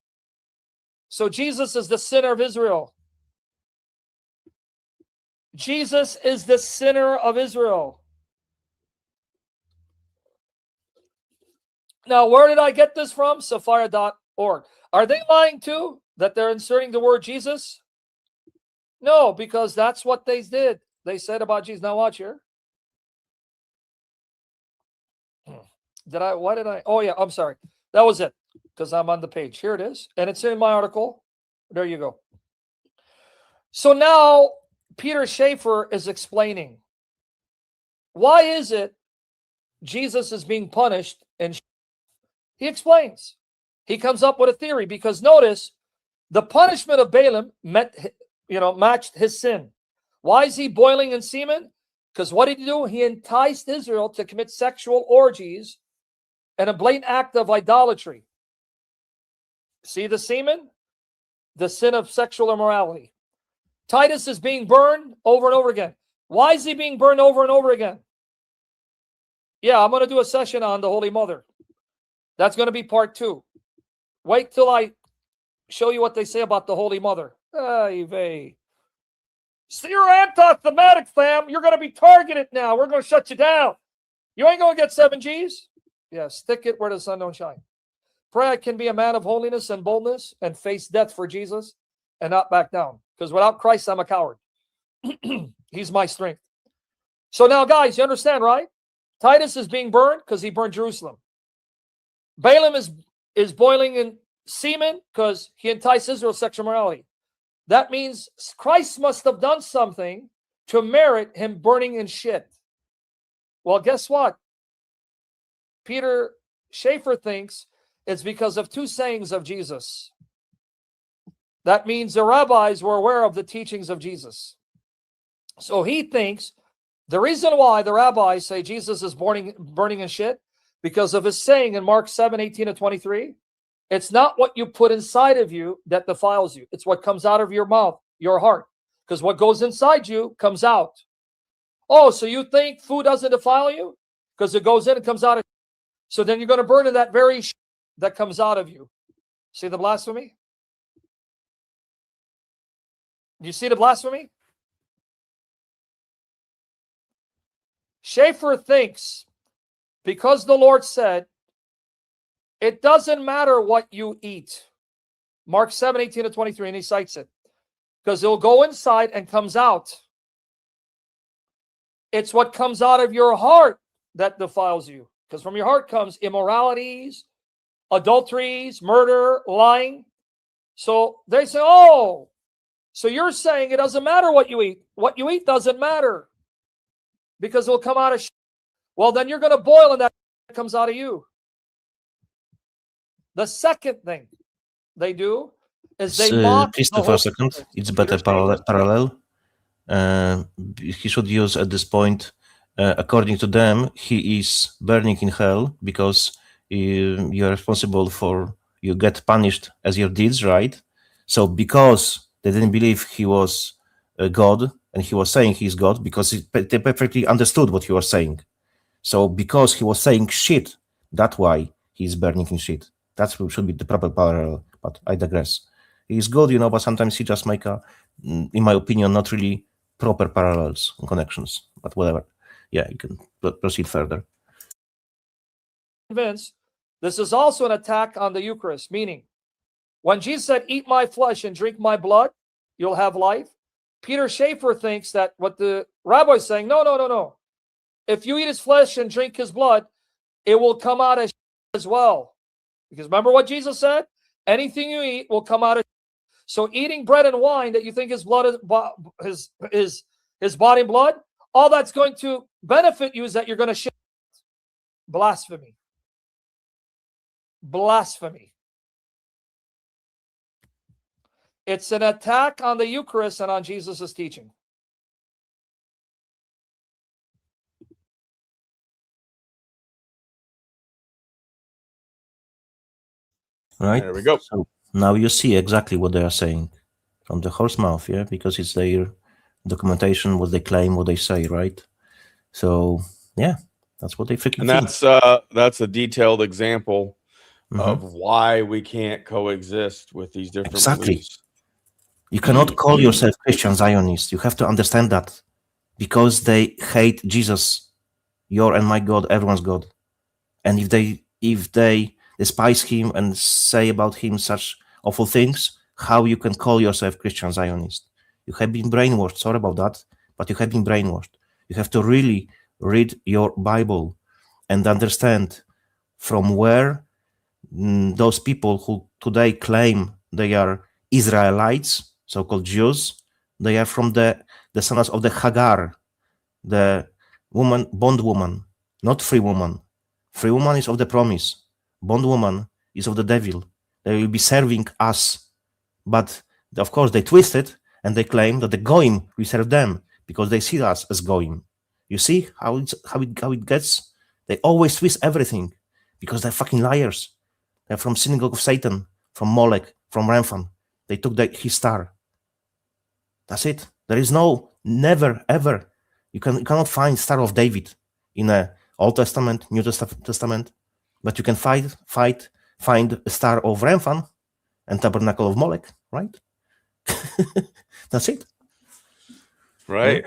So Jesus is the sinner of Israel. Jesus is the sinner of Israel. Now, where did I get this from? Sapphire.org. Are they lying too, that they're inserting the word Jesus? No, because that's what they did. They said about Jesus. Now watch here. Oh yeah, I'm sorry. That was it, because I'm on the page. Here it is. And it's in my article. There you go. So now Peter Schaefer is explaining, why is it Jesus is being punished? And he explains. He comes up with a theory, because notice the punishment of Balaam matched his sin. Why is he boiling in semen? Because what did he do? He enticed Israel to commit sexual orgies and a blatant act of idolatry. See the semen? The sin of sexual immorality. Titus is being burned over and over again. Why is he being burned over and over again? Yeah, I'm going to do a session on the Holy Mother. That's going to be part 2. Wait till I show you what they say about the Holy Mother Vey. So you're anti-Semitic, fam. You're going to be targeted now. We're going to shut you down. You ain't going to get 7 Gs? Yeah, stick it where the sun don't shine. Pray I can be a man of holiness and boldness and face death for Jesus and not back down. Because without Christ, I'm a coward. He's my strength. So now, guys, you understand, right? Titus is being burned because he burned Jerusalem. Balaam is boiling in semen because he enticed Israel sexual morality. That means Christ must have done something to merit him burning in shit. Well, guess what? Peter Schaeffer thinks it's because of 2 sayings of Jesus. That means the rabbis were aware of the teachings of Jesus. So he thinks the reason why the rabbis say Jesus is burning in shit, because of his saying in Mark 7:18-23, it's not what you put inside of you that defiles you. It's what comes out of your mouth, your heart. Because what goes inside you comes out. Oh, so you think food doesn't defile you? Because it goes in and comes out of you. So then you're going to burn in that very shit that comes out of you. See the blasphemy? Do you see the blasphemy? Schaeffer thinks because the Lord said, it doesn't matter what you eat. Mark 7:18-23, and he cites it. Because it'll go inside and comes out. It's what comes out of your heart that defiles you. Because from your heart comes immoralities, adulteries, murder, lying. So they say, oh, so you're saying it doesn't matter what you eat. What you eat doesn't matter. Because it'll come out of shit. Well, then you're going to boil and that comes out of you. The second thing they do is they mock Christopher, a second. It's better parallel. He should use at this point, according to them, he is burning in hell because you are responsible for, you get punished as your deeds, right? So because they didn't believe he was God, and he was saying he's God, because they perfectly understood what he was saying. So because he was saying shit, that's why he's burning in shit. That should be the proper parallel, but I digress. He's good, but sometimes he just make in my opinion, not really proper parallels and connections, but whatever. Yeah, you can proceed further. Convinced this is also an attack on the Eucharist, meaning when Jesus said, eat my flesh and drink my blood, you'll have life. Peter Schaeffer thinks that what the rabbi is saying, no. If you eat his flesh and drink his blood, it will come out as well. Because remember what Jesus said? Anything you eat will come out of. So eating bread and wine that you think is blood, his body and blood, all that's going to benefit you is that you're going to shit. Blasphemy. Blasphemy. It's an attack on the Eucharist and on Jesus' teaching. Right? There we go. So now you see exactly what they are saying from the horse mouth, yeah? Because it's their documentation, what they claim, what they say, right? So, yeah, that's what they freaking And that's a detailed example of why we can't coexist with these different beliefs. You cannot call yourself Christian Zionist. You have to understand that. Because they hate Jesus, your and my God, everyone's God. And if they despise him and say about him such awful things, how you can call yourself Christian Zionist? You have been brainwashed. Sorry about that, but you have been brainwashed. You have to really read your Bible and understand from where those people who today claim they are Israelites, so-called Jews, they are from the sons of the Hagar, the woman, bondwoman, not free woman. Free woman is of the promise. Bondwoman is of the devil. They will be serving us. But of course they twist it and they claim that the Goyim will serve them because they see us as Goyim. You see how it gets? They always twist everything because they're fucking liars. They're from synagogue of Satan, from Molech, from Remphan. They took his star. That's it. There is never, ever. You cannot find Star of David in the Old Testament, New Testament, but you can find a Star of Remphan and Tabernacle of Molech, right? That's it. Right.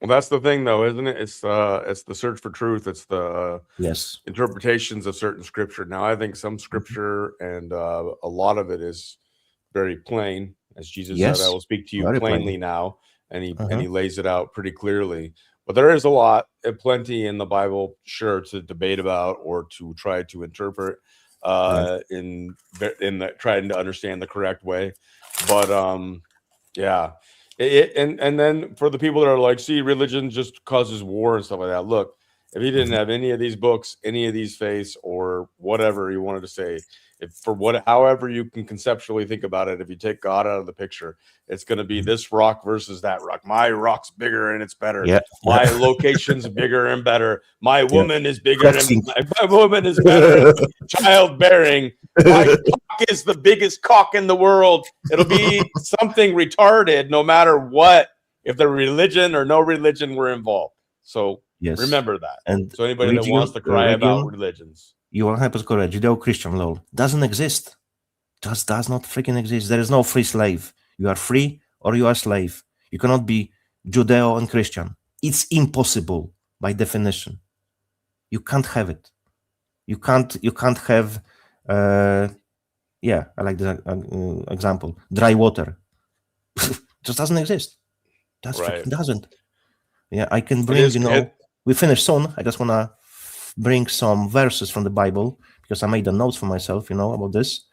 Well, that's the thing, though, isn't it? It's the search for truth. It's the Yes. interpretations of certain scripture. Now, I think some scripture and a lot of it is very plain, as Jesus Yes. said, "I will speak to you Very plainly plain. now," and he lays it out pretty clearly. But there is a lot, plenty in the Bible, sure, to debate about or to try to interpret in trying to understand the correct way. But yeah. And then for the people that are like, see, religion just causes war and stuff like that. Look, if he didn't have any of these books, any of these faiths, or whatever you wanted to say, however you can conceptually think about it, if you take God out of the picture, it's going to be this rock versus that rock. My rock's bigger and it's better. Yeah. My location's bigger and better. My woman is bigger Flexing. and my woman is better. Childbearing. My cock is the biggest cock in the world. It'll be something retarded no matter what, if the religion or no religion were involved. So Yes. remember that. And So anybody that wants to cry about religions. You are 100% correct. Judeo-Christian law doesn't exist. Just does not freaking exist. There is no free slave. You are free or you are slave. You cannot be Judeo and Christian. It's impossible by definition. You can't have it. You can't have I like the example. Dry water. Just doesn't exist. That's Right. freaking doesn't. Yeah, I can bring, we finish soon. I just wanna bring some verses from the Bible because I made the notes for myself, about this.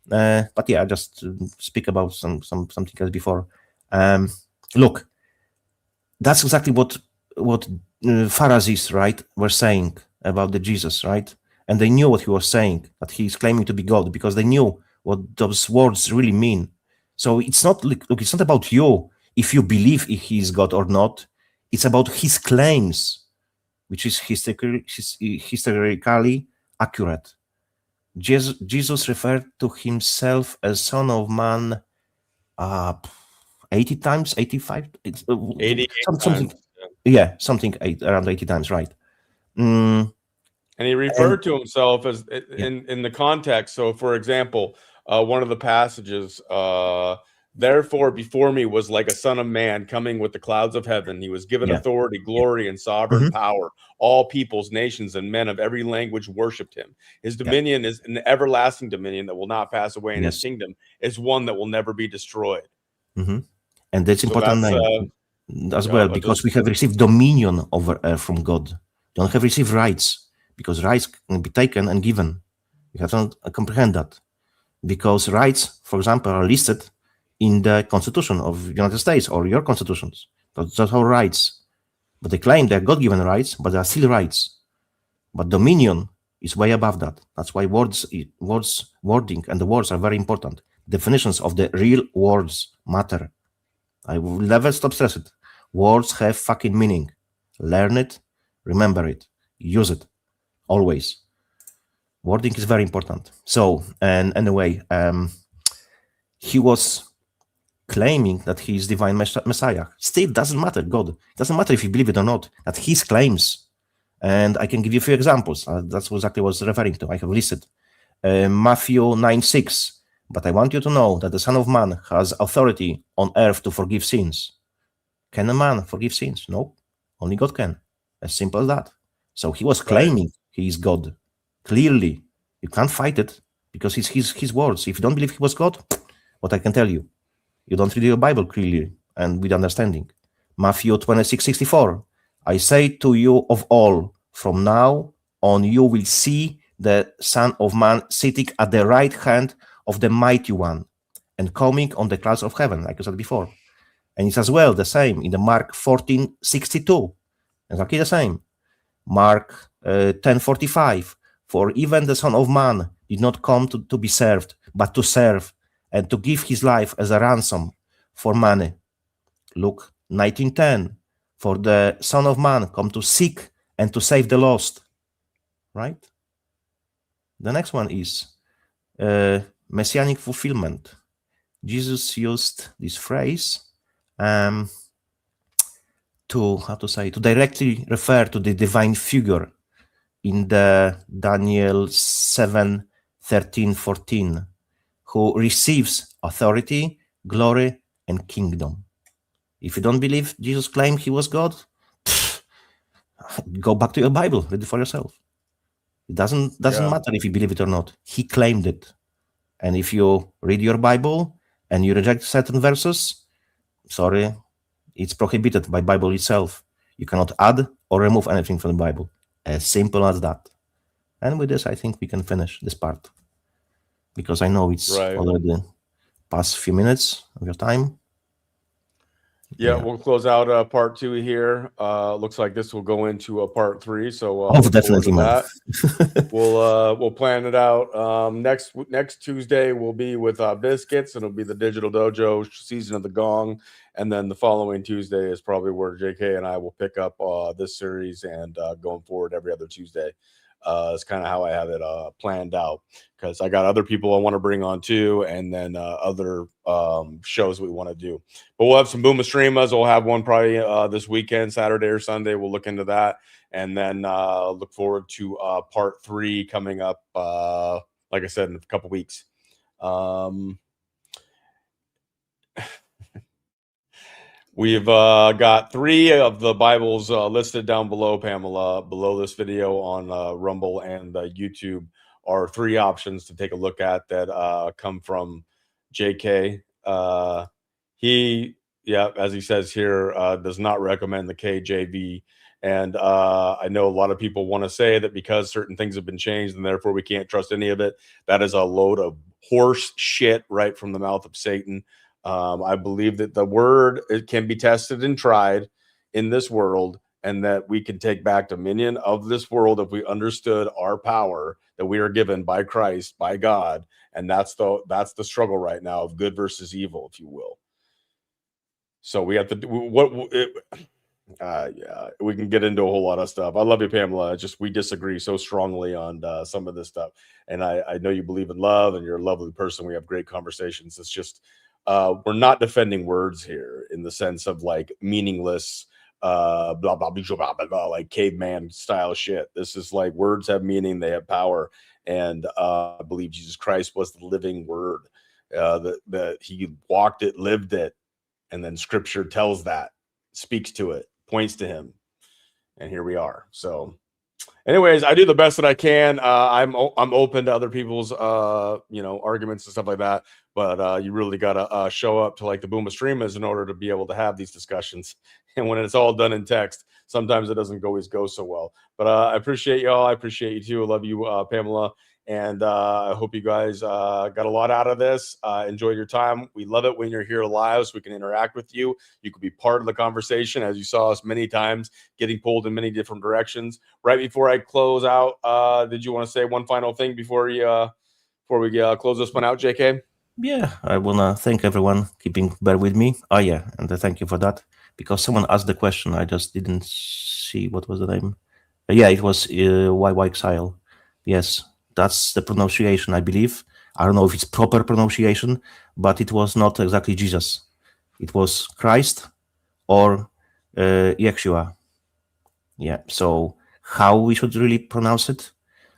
But yeah, I just speak about something else before. Look, that's exactly what Pharisees, right, were saying about the Jesus, right? And they knew what he was saying, that he's claiming to be God, because they knew what those words really mean. So it's not, look, it's not about you if you believe he is God or not. It's about his claims, which is historically accurate. Jesus referred to himself as Son of Man 80 times, 85? 88 something, times. Yeah, around 80 times, right. And he referred to himself as in the context. So, for example, one of the passages, therefore before me was like a son of man coming with the clouds of heaven. He was given authority, glory, and sovereign power. All peoples, nations, and men of every language worshipped him. His dominion is an everlasting dominion that will not pass away, and his kingdom is one that will never be destroyed. And that's important name as well, because we have received dominion over earth from God. Don't have received rights, because rights can be taken and given. You have to comprehend that. Because rights, for example, are listed in the Constitution of the United States or your constitutions. Those are rights. But they claim they're God-given rights, but they are still rights. But dominion is way above that. That's why wording and the words are very important. Definitions of the real words matter. I will never stop stressing it. Words have fucking meaning. Learn it, remember it, use it, always. Wording is very important. So, and anyway, he was claiming that he is divine Messiah. Still doesn't matter, God. It doesn't matter if you believe it or not, that his claims. And I can give you a few examples. That's exactly what I was referring to. I have listed. Matthew 9:6. But I want you to know that the Son of Man has authority on earth to forgive sins. Can a man forgive sins? No, only God can. As simple as that. So he was claiming he is God. Clearly, you can't fight it because it's his words. If you don't believe he was God, what I can tell you, you don't read your Bible clearly and with understanding. Matthew 26:64. I say to you of all, from now on you will see the Son of Man sitting at the right hand of the Mighty One and coming on the clouds of heaven, like I said before. And it's as well the same in the Mark 14:62. Exactly the same. Mark 10:45. For even the Son of Man did not come to be served, but to serve and to give his life as a ransom for many. Luke 19:10. For the Son of Man come to seek and to save the lost. Right? The next one is messianic fulfillment. Jesus used this phrase to directly refer to the divine figure in the Daniel 7:13-14, who receives authority, glory, and kingdom. If you don't believe Jesus claimed he was God, go back to your Bible, read it for yourself. It doesn't matter if you believe it or not. He claimed it. And if you read your Bible and you reject certain verses, sorry, it's prohibited by Bible itself. You cannot add or remove anything from the Bible. As simple as that. And with this, I think we can finish this part. Because I know it's already past a few minutes of your time. Yeah, we'll close out part 2 here. Looks like this will go into a part 3. So definitely, man. We'll plan it out. Next Tuesday will be with Biscuits, and it'll be the Digital Dojo Season of the Gong, and then the following Tuesday is probably where JK and I will pick up this series, and going forward every other Tuesday. It's kind of how I have it planned out, because I got other people I want to bring on too, and then other shows we want to do. But we'll have some Booma streamers. We'll have one probably this weekend, Saturday or Sunday. We'll look into that, and then look forward to part 3 coming up, like I said, in a couple weeks. We've got 3 of the Bibles listed down below, Pamela. Below this video on Rumble and YouTube are 3 options to take a look at that come from JK. He, as he says here, does not recommend the KJV. And I know a lot of people want to say that because certain things have been changed and therefore we can't trust any of it. That is a load of horse shit right from the mouth of Satan. I believe that the word, it can be tested and tried in this world, and that we can take back dominion of this world if we understood our power that we are given by Christ, by God. And that's the struggle right now of good versus evil, if you will. So we have to do we can get into a whole lot of stuff. I love you, Pamela. Just we disagree so strongly on some of this stuff. And I know you believe in love and you're a lovely person. We have great conversations. It's just we're not defending words here in the sense of like meaningless blah blah blah blah blah blah, like caveman style shit. This is like words have meaning, they have power, and I believe Jesus Christ was the living word, that he walked it, lived it, and then Scripture tells that, speaks to it, points to him, and here we are. So anyways, I do the best that I can. I'm open to other people's arguments and stuff like that, but you really gotta show up to like the Booma streamers in order to be able to have these discussions. And when it's all done in text, sometimes it doesn't always go so well. But I appreciate y'all. I appreciate you too. I love you, Pamela. And I hope you guys got a lot out of this. Enjoy your time. We love it when you're here live so we can interact with you. You could be part of the conversation, as you saw us many times getting pulled in many different directions. Right before I close out, did you want to say one final thing before we close this one out, JK? Yeah, I want to thank everyone keeping bear with me. Oh, yeah, and thank you for that. Because someone asked the question, I just didn't see what was the name. Yeah, it was YY Exile. Yes, that's the pronunciation, I believe. I don't know if it's proper pronunciation, but it was not exactly Jesus. It was Christ or Yeshua. Yeah, so how we should really pronounce it?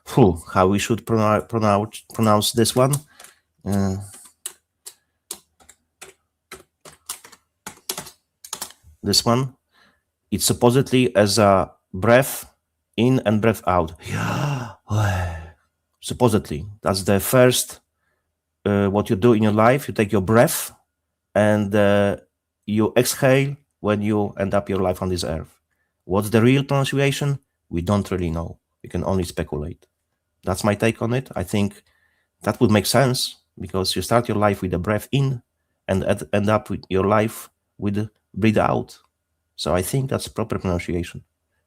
How we should pronounce this one? This one, it's supposedly as a breath in and breath out. Supposedly, that's the first what you do in your life. You take your breath and you exhale when you end up your life on this earth. What's the real pronunciation? We don't really know. We can only speculate. That's my take on it. I think that would make sense because you start your life with a breath in and end up with your life with breathe out. So I think that's proper pronunciation.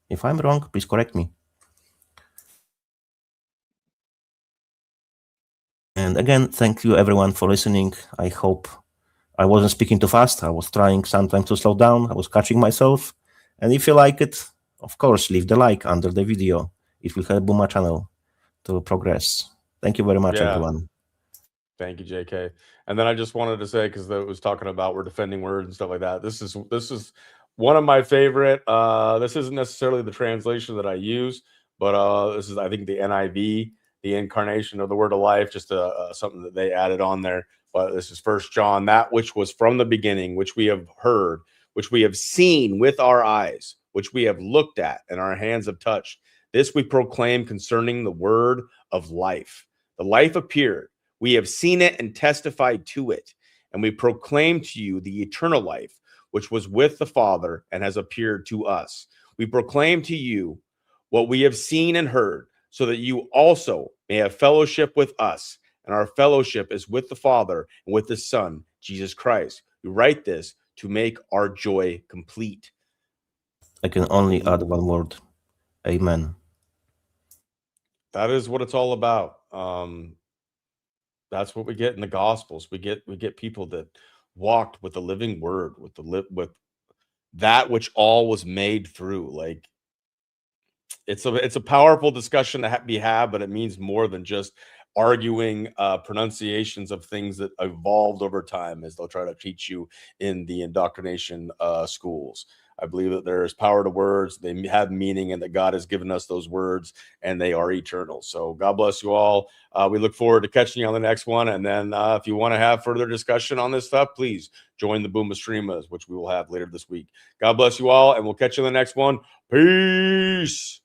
If I'm wrong, please correct me. And again, thank you everyone for listening. I hope I wasn't speaking too fast. I was trying sometimes to slow down. I was catching myself. And if you like it, of course, leave the like under the video. It will help Booma channel to progress. Thank you very much, everyone. Thank you, JK. And then I just wanted to say, because it was talking about we're defending words and stuff like that. This is one of my favorite. This isn't necessarily the translation that I use, but this is, I think, the NIV, the incarnation of the word of life, just something that they added on there. But this is First John, that which was from the beginning, which we have heard, which we have seen with our eyes, which we have looked at and our hands have touched. This we proclaim concerning the word of life. The life appeared. We have seen it and testified to it. And we proclaim to you the eternal life, which was with the Father and has appeared to us. We proclaim to you what we have seen and heard, so that you also may have fellowship with us. And our fellowship is with the Father and with the Son, Jesus Christ. We write this to make our joy complete. I can only add one word. Amen. That is what it's all about. That's what we get in the Gospels. We get people that walked with the living word, with that which all was made through. Like, it's a powerful discussion to be had, but it means more than just arguing pronunciations of things that evolved over time, as they'll try to teach you in the indoctrination schools. I believe that there is power to words. They have meaning, and that God has given us those words, and they are eternal. So God bless you all. We look forward to catching you on the next one. And then if you want to have further discussion on this stuff, please join the Booma Streamers, which we will have later this week. God bless you all, and we'll catch you in the next one. Peace.